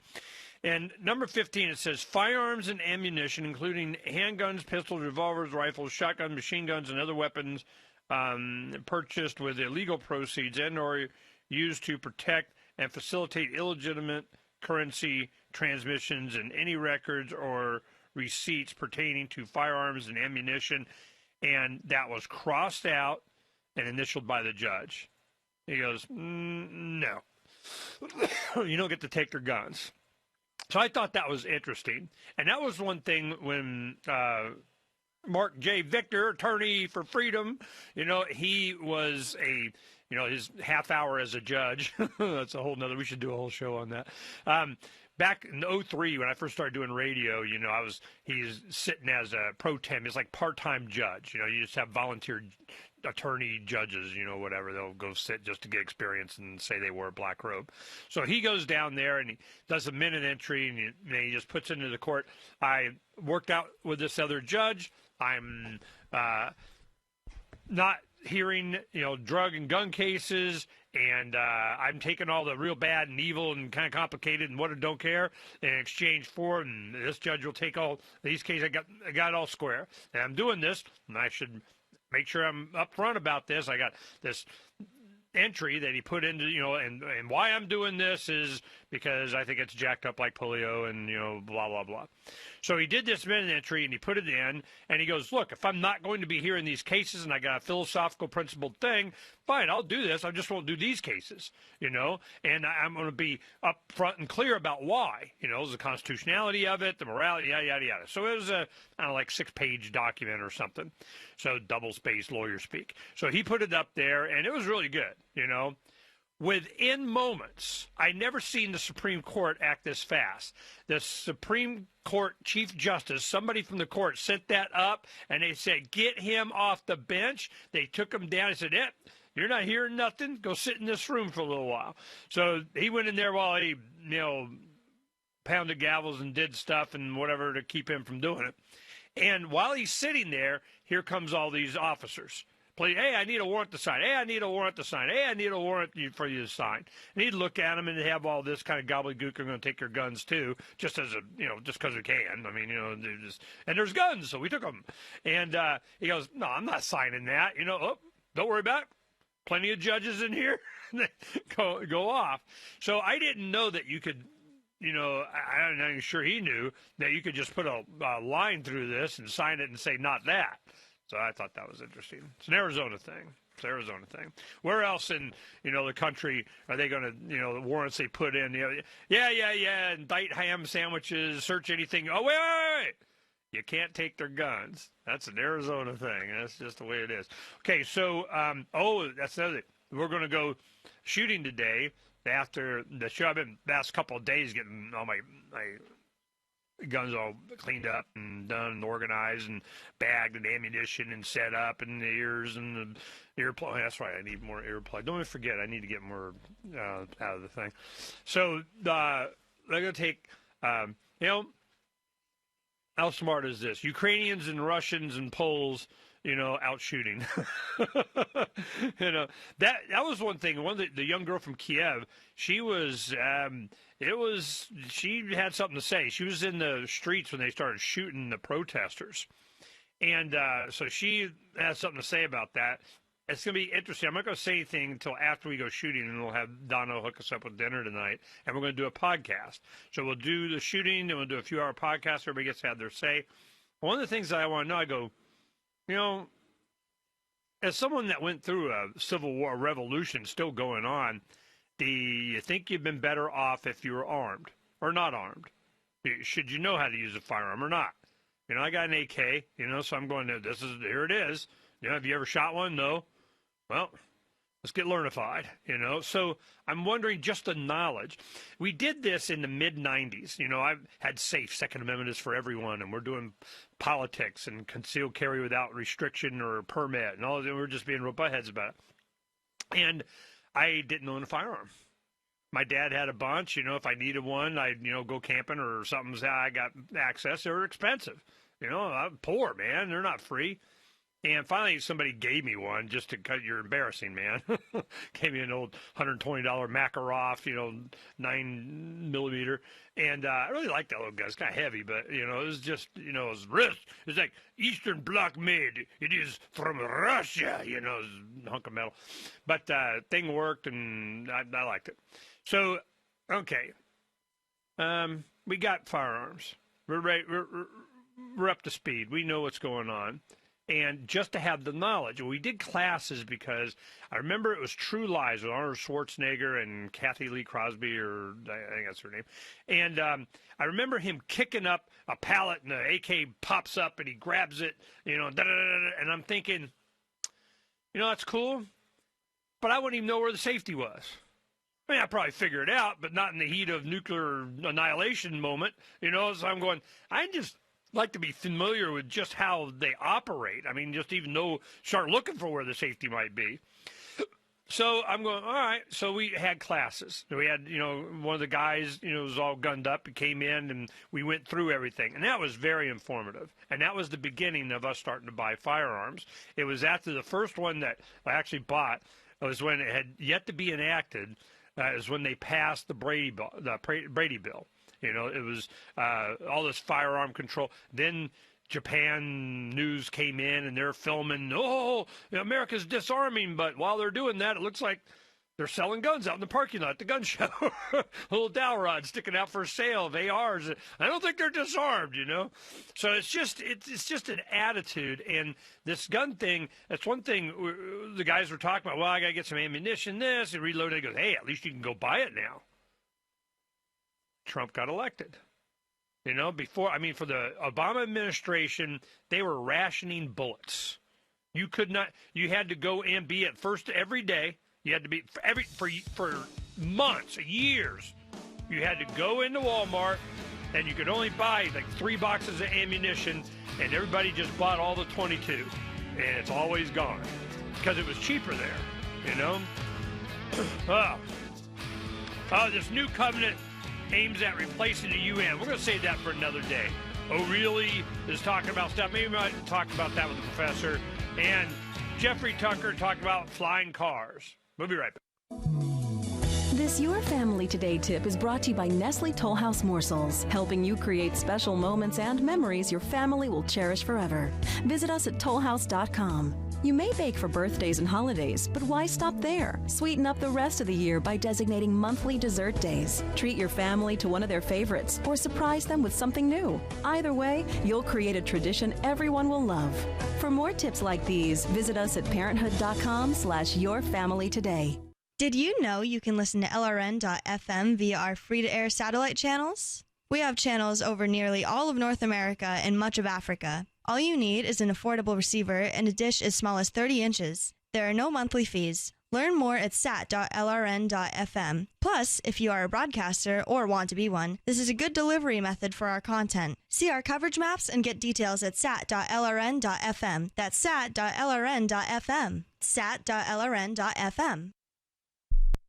And number 15, it says firearms and ammunition, including handguns, pistols, revolvers, rifles, shotguns, machine guns, and other weapons purchased with illegal proceeds and or used to protect and facilitate illegitimate currency transmissions and any records or receipts pertaining to firearms and ammunition. And that was crossed out and initialed by the judge. He goes, no, you don't get to take their guns. So I thought that was interesting. And that was one thing when Mark J. Victor, attorney for freedom, he was his half hour as a judge. That's a whole nother, we should do a whole show on that. Back in 2003, when I first started doing radio, he's sitting as a pro tem. He's like part-time judge. You just have volunteer attorney judges, whatever. They'll go sit just to get experience and say they wore a black robe. So he goes down there and he does a minute entry and he just puts into the court. I worked out with this other judge. I'm not hearing, drug and gun cases, and I'm taking all the real bad and evil and kind of complicated and what I don't care in exchange for, and this judge will take all these cases. I got it all square, and I'm doing this, and I should make sure I'm upfront about this. I got this entry that he put into, and why I'm doing this is because I think it's jacked up like polio and, blah, blah, blah. So he did this minute entry and he put it in and he goes, look, if I'm not going to be hearing these cases and I got a philosophical principled thing, fine, I'll do this. I just won't do these cases, and I'm going to be upfront and clear about why, the constitutionality of it, the morality, yada, yada, yada. So it was a, I don't know, like 6-page document or something. So double-spaced lawyer speak. So he put it up there and it was really good, Within moments, I never seen the Supreme Court act this fast. The Supreme Court Chief Justice, somebody from the court, sent that up, and they said, get him off the bench. They took him down and said, you're not hearing nothing? Go sit in this room for a little while. So he went in there while he, pounded gavels and did stuff and whatever to keep him from doing it. And while he's sitting there, here comes all these officers. Hey, I need a warrant to sign. Hey, I need a warrant to sign. Hey, I need a warrant for you to sign. And he'd look at them and they'd have all this kind of gobbledygook. I'm going to take your guns too, just as just because we can. I mean, and there's guns, so we took them. And he goes, no, I'm not signing that. Don't worry about it. Plenty of judges in here. go off. So I didn't know that you could. I'm not even sure he knew that you could just put a line through this and sign it and say not that. So I thought that was interesting. It's an Arizona thing. Where else in, the country are they going to, the warrants they put in, indict ham sandwiches, search anything. Oh, wait. You can't take their guns. That's an Arizona thing. That's just the way it is. Okay, so, that's another thing. We're going to go shooting today after the show. I've been the last couple of days getting all my guns all cleaned up and done and organized and bagged and ammunition and set up and the ears and the earplug. That's right, I need more earplug. Don't forget, I need to get more out of the thing. So they're going to take, how smart is this? Ukrainians and Russians and Poles, out shooting. That was one thing. The young girl from Kiev, she was, she had something to say. She was in the streets when they started shooting the protesters. And so she has something to say about that. It's going to be interesting. I'm not going to say anything until after we go shooting, and we'll have Dono hook us up with dinner tonight, and we're going to do a podcast. So we'll do the shooting, and we'll do a few-hour podcast. Everybody gets to have their say. One of the things that I want to know, I go, as someone that went through a civil war, a revolution still going on, do you think you've been better off if you were armed or not armed? Should you know how to use a firearm or not? I got an AK, so I'm going to, here it is. Have you ever shot one? No. Well, let's get learnified, So I'm wondering just the knowledge. We did this in the mid-'90s. I've had safe. Second Amendment is for everyone, and we're doing politics and concealed carry without restriction or permit, and all of that. We're just being real buttheads about it. And I didn't own a firearm. My dad had a bunch. If I needed one, I'd, go camping or something's how I got access. They were expensive. I'm poor, man. They're not free. And finally, somebody gave me one just to cut. You're embarrassing, man. Gave me an old $120 Makarov, 9mm. And I really liked that little gun. It's kind of heavy, but, it was just, it was wrist. It's like Eastern Bloc made. It is from Russia, it's a hunk of metal. But thing worked, and I liked it. So, okay. We got firearms. We're ready. We're up to speed. We know what's going on. And just to have the knowledge, we did classes because I remember it was True Lies with Arnold Schwarzenegger and Kathy Lee Crosby, or I think that's her name. And I remember him kicking up a pallet, and the AK pops up, and he grabs it, and I'm thinking, that's cool, but I wouldn't even know where the safety was. I mean, I'd probably figure it out, but not in the heat of nuclear annihilation moment, so I'm going, I just like to be familiar with just how they operate. I mean, just even start looking for where the safety might be. So I'm going, all right. So we had classes. We had, one of the guys, was all gunned up. He came in and we went through everything. And that was very informative. And that was the beginning of us starting to buy firearms. It was after the first one that I actually bought. It was when it had yet to be enacted. Is when they passed the Brady Bill. It was all this firearm control. Then Japan news came in, and they're filming, America's disarming. But while they're doing that, it looks like they're selling guns out in the parking lot at the gun show. Little dowel rod sticking out for sale of ARs. I don't think they're disarmed, So it's just an attitude. And this gun thing, that's one thing the guys were talking about. Well, I got to get some ammunition, and reload it. He goes, hey, at least you can go buy it now. Trump got elected. For the Obama administration, they were rationing bullets. You had to go and be at first every day. You had to be for months, years. You had to go into Walmart, and you could only buy like 3 boxes of ammunition, and everybody just bought all the 22, and it's always gone because it was cheaper there, this new covenant aims at replacing the UN. We're going to save that for another day. O'Reilly is talking about stuff. Maybe we might talk about that with the professor. And Jeffrey Tucker talked about flying cars. We'll be right back. This Your Family Today tip is brought to you by Nestle Toll House Morsels, helping you create special moments and memories your family will cherish forever. Visit us at tollhouse.com. You may bake for birthdays and holidays, but why stop there? Sweeten up the rest of the year by designating monthly dessert days. Treat your family to one of their favorites or surprise them with something new. Either way, you'll create a tradition everyone will love. For more tips like these, visit us at parenthood.com/yourfamilytoday. Did you know you can listen to LRN.FM via our free-to-air satellite channels? We have channels over nearly all of North America and much of Africa. All you need is an affordable receiver and a dish as small as 30 inches. There are no monthly fees. Learn more at sat.lrn.fm. Plus, if you are a broadcaster or want to be one, this is a good delivery method for our content. See our coverage maps and get details at sat.lrn.fm. That's sat.lrn.fm. sat.lrn.fm.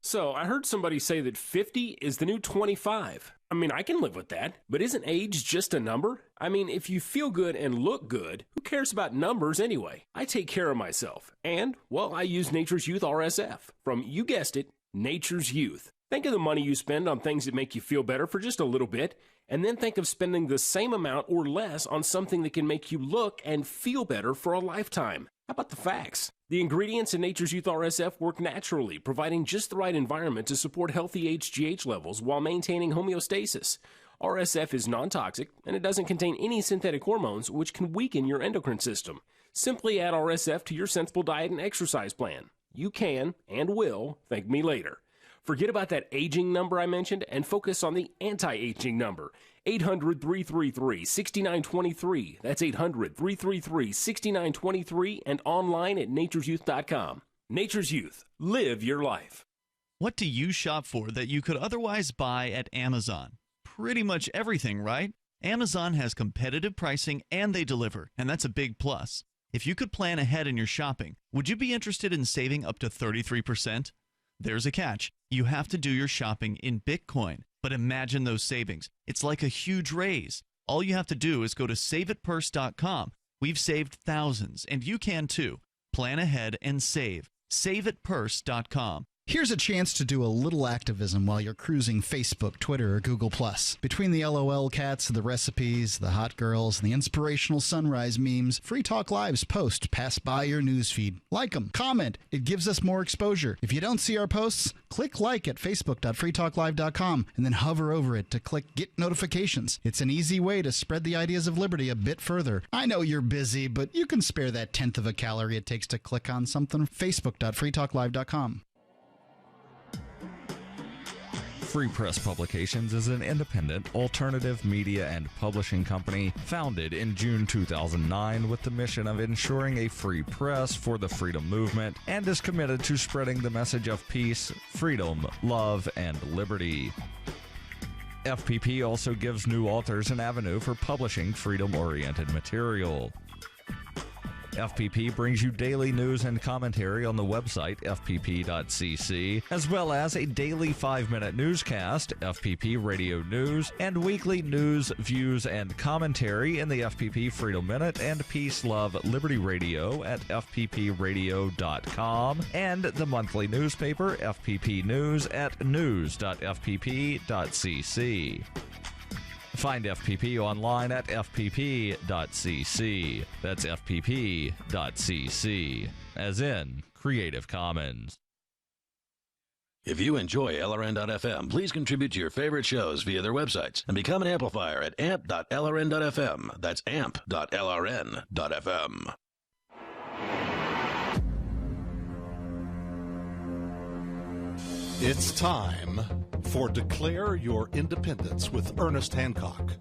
So, I heard somebody say that 50 is the new 25. I mean, I can live with that, but isn't age just a number? I mean, if you feel good and look good, who cares about numbers anyway? I take care of myself, and, well, I use Nature's Youth RSF. From, you guessed it, Nature's Youth. Think of the money you spend on things that make you feel better for just a little bit, and then think of spending the same amount or less on something that can make you look and feel better for a lifetime. How about the facts? The ingredients in Nature's Youth RSF work naturally, providing just the right environment to support healthy HGH levels while maintaining homeostasis. RSF is non-toxic, and it doesn't contain any synthetic hormones, which can weaken your endocrine system. Simply add RSF to your sensible diet and exercise plan. You can, and will, thank me later. Forget about that aging number I mentioned and focus on the anti-aging number. 800-333-6923. That's 800-333-6923 and online at naturesyouth.com. Nature's Youth. Live your life. What do you shop for that you could otherwise buy at Amazon? Pretty much everything, right? Amazon has competitive pricing and they deliver, and that's a big plus. If you could plan ahead in your shopping, would you be interested in saving up to 33%? There's a catch. You have to do your shopping in Bitcoin. But imagine those savings. It's like a huge raise. All you have to do is go to saveatpurse.com. We've saved thousands, and you can too. Plan ahead and save. Saveatpurse.com. Here's a chance to do a little activism while you're cruising Facebook, Twitter, or Google+. Between the LOL cats, the recipes, the hot girls, and the inspirational sunrise memes, Free Talk Live's posts pass by your newsfeed. Like them, comment. It gives us more exposure. If you don't see our posts, click like at facebook.freetalklive.com and then hover over it to click Get Notifications. It's an easy way to spread the ideas of liberty a bit further. I know you're busy, but you can spare that tenth of a calorie it takes to click on something. facebook.freetalklive.com. Free Press Publications is an independent, alternative media and publishing company founded in June 2009 with the mission of ensuring a free press for the freedom movement and is committed to spreading the message of peace, freedom, love, and liberty. FPP also gives new authors an avenue for publishing freedom-oriented material. FPP brings you daily news and commentary on the website fpp.cc, as well as a daily 5-minute newscast, FPP Radio News, and weekly news, views, and commentary in the FPP Freedom Minute and Peace, Love, Liberty Radio at fppradio.com, and the monthly newspaper FPP News at news.fpp.cc. Find FPP online at fpp.cc. That's fpp.cc, as in Creative Commons. If you enjoy LRN.FM, please contribute to your favorite shows via their websites and become an amplifier at amp.lrn.fm. That's amp.lrn.fm. It's time for Declare Your Independence with Ernest Hancock.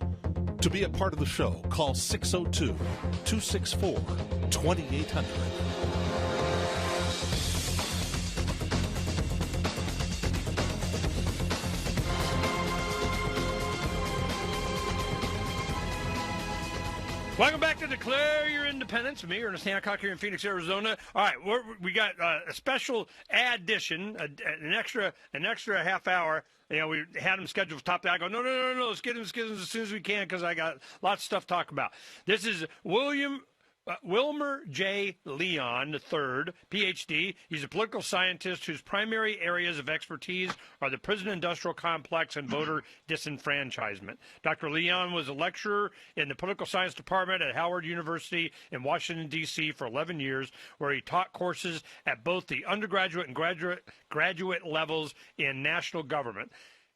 To be a part of the show, call 602-264-2800. Welcome back to Declare Your Independence with me, Ernest Hancock, here in Phoenix, Arizona. All right, we got a special addition, an extra half hour. You know, we had them scheduled for top. I go, no, let's get them as soon as we can because I got lots of stuff to talk about. This is Wilmer J. Leon III, Ph.D. He's a political scientist whose primary areas of expertise are the prison industrial complex and voter disenfranchisement. Dr. Leon was a lecturer in the political science department at Howard University in Washington, D.C. for 11 years, where he taught courses at both the undergraduate and graduate levels in national government.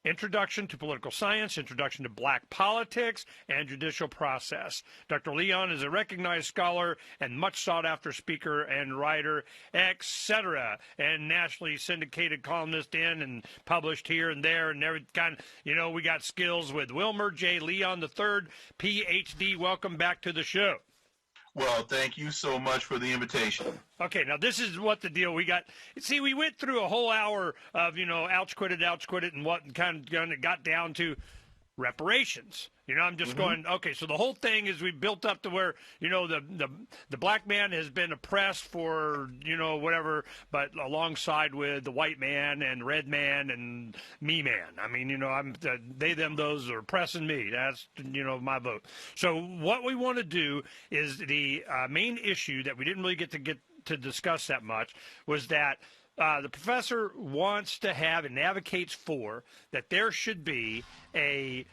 Introduction to Political Science, Introduction to Black Politics, and Judicial Process. Dr. Leon is a recognized scholar and much sought-after speaker and writer, etc., and nationally syndicated columnist in and published here and there and every kind. You know, we got skills with Wilmer J. Leon III, Ph.D. Welcome back to the show. Well, thank you so much for the invitation. Okay, now this is what the deal we got. See, we went through a whole hour of, ouch quit it, and what kind of got down to reparations. I'm just going, okay, so the whole thing is we built up to where, the black man has been oppressed for, whatever, but alongside with the white man and red man and me man. I mean, I'm they, them, those are oppressing me. That's, my vote. So what we want to do is the main issue that we didn't really get to discuss that much was that the professor wants to have and advocates for that there should be a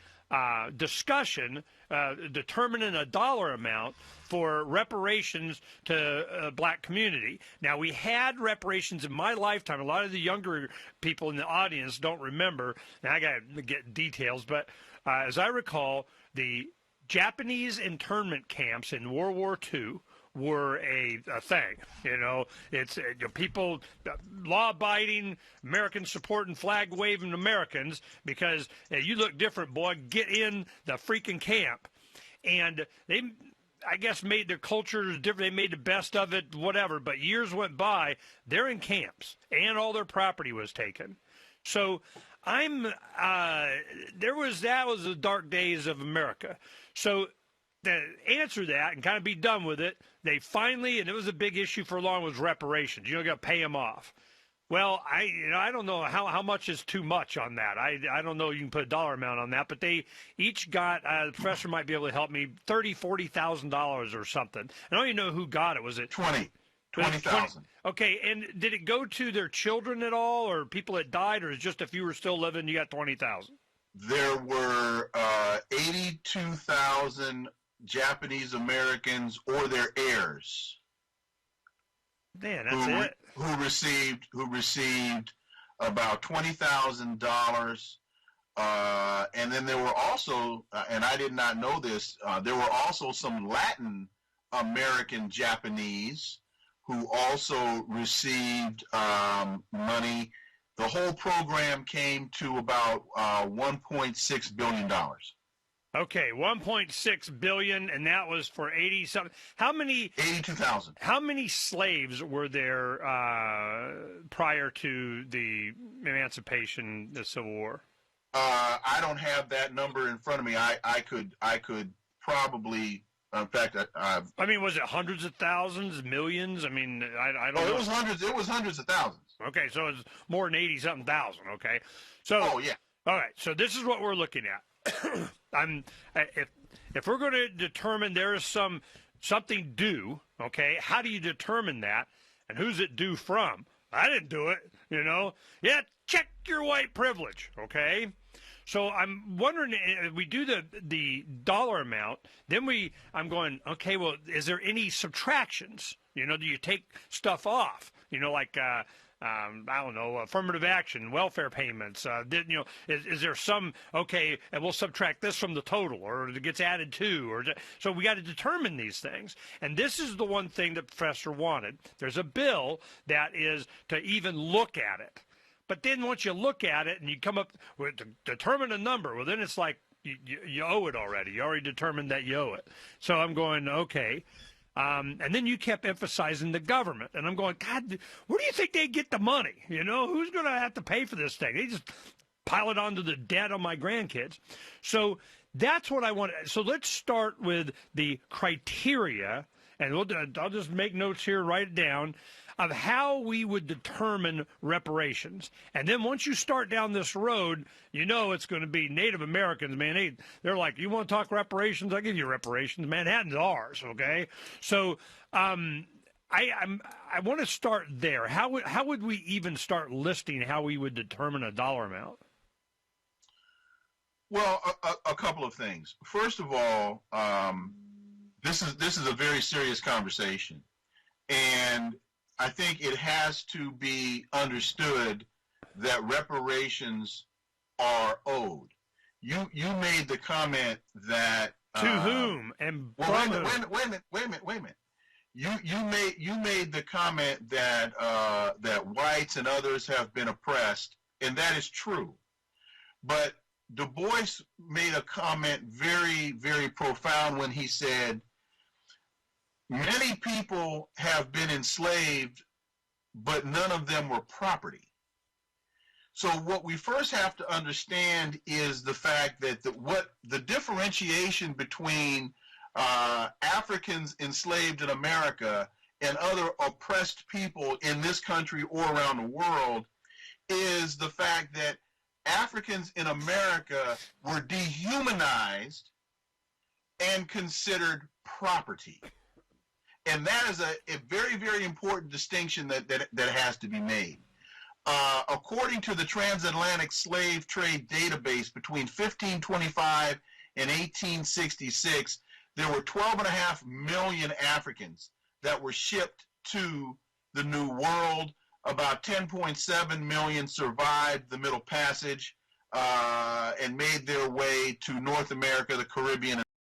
discussion determining a dollar amount for reparations to black community. Now, we had reparations in my lifetime. A lot of the younger people in the audience don't remember. Now, I got to get details, but as I recall, the Japanese internment camps in World War II were a thing. It's people, law-abiding, American-supporting, flag-waving Americans, because you look different, boy, get in the freaking camp. And they, I guess, made their cultures different. They made the best of it, whatever. But years went by, they're in camps, and all their property was taken. So that was the dark days of America. So to answer that and kind of be done with it, they finally, and it was a big issue for long, was reparations. You got to pay them off. Well, I don't know how much is too much on that. I don't know you can put a dollar amount on that, but they each got, the professor might be able to help me, $30,000-$40,000 or something. I don't even know who got it. Was it 20,000? Okay, and did it go to their children at all, or people that died, or is it just if you were still living, you got 20,000? There were 82,000 Japanese Americans or their heirs. Man, that's it. Who received about $20,000, and then there were also, and I did not know this, there were also some Latin American Japanese who also received money. The whole program came to about $1.6 billion. Okay, $1.6 billion, and that was for 80-something. 82,000. How many slaves were there prior to the emancipation, the Civil War? I don't have that number in front of me. I could probably, in fact, I mean, was it hundreds of thousands, millions? I mean, I don't know. It was hundreds. It was hundreds of thousands. Okay, so it's more than 80-something thousand. Okay, so yeah. All right, so this is what we're looking at. If we're going to determine there is something due, okay, how do you determine that, and who's it due from? I didn't do it, Yeah, check your white privilege, okay? So I'm wondering, if we do the dollar amount, then I'm going, okay, well, is there any subtractions? Do you take stuff off? Like I don't know, affirmative action, welfare payments. Is there some, okay, and we'll subtract this from the total, or it gets added to, so we got to determine these things. And this is the one thing that Professor wanted. There's a bill that is to even look at it. But then once you look at it and you come up with to determine a number, well, then it's like you owe it already. You already determined that you owe it. So I'm going, okay. And then you kept emphasizing the government. And I'm going, God, where do you think they get the money? Who's going to have to pay for this thing? They just pile it onto the debt of my grandkids. So that's what I want. So let's start with the criteria. And I'll just make notes here, write it down, of how we would determine reparations. And then once you start down this road, it's going to be Native Americans, man. They're like, you want to talk reparations? I'll give you reparations. Manhattan's ours, okay? So I want to start there. How would we even start listing how we would determine a dollar amount? Well, a couple of things. First of all, this is a very serious conversation. And I think it has to be understood that reparations are owed. You made the comment that to whom and wait a minute. You made the comment that that whites and others have been oppressed, and that is true. But Du Bois made a comment very, very profound when he said, many people have been enslaved, but none of them were property. So what we first have to understand is the fact that the differentiation between Africans enslaved in America and other oppressed people in this country or around the world is the fact that Africans in America were dehumanized and considered property. And that is a very, very important distinction that has to be made. According to the Transatlantic Slave Trade Database, between 1525 and 1866, there were 12.5 million Africans that were shipped to the New World. About 10.7 million survived the Middle Passage and made their way to North America, the Caribbean,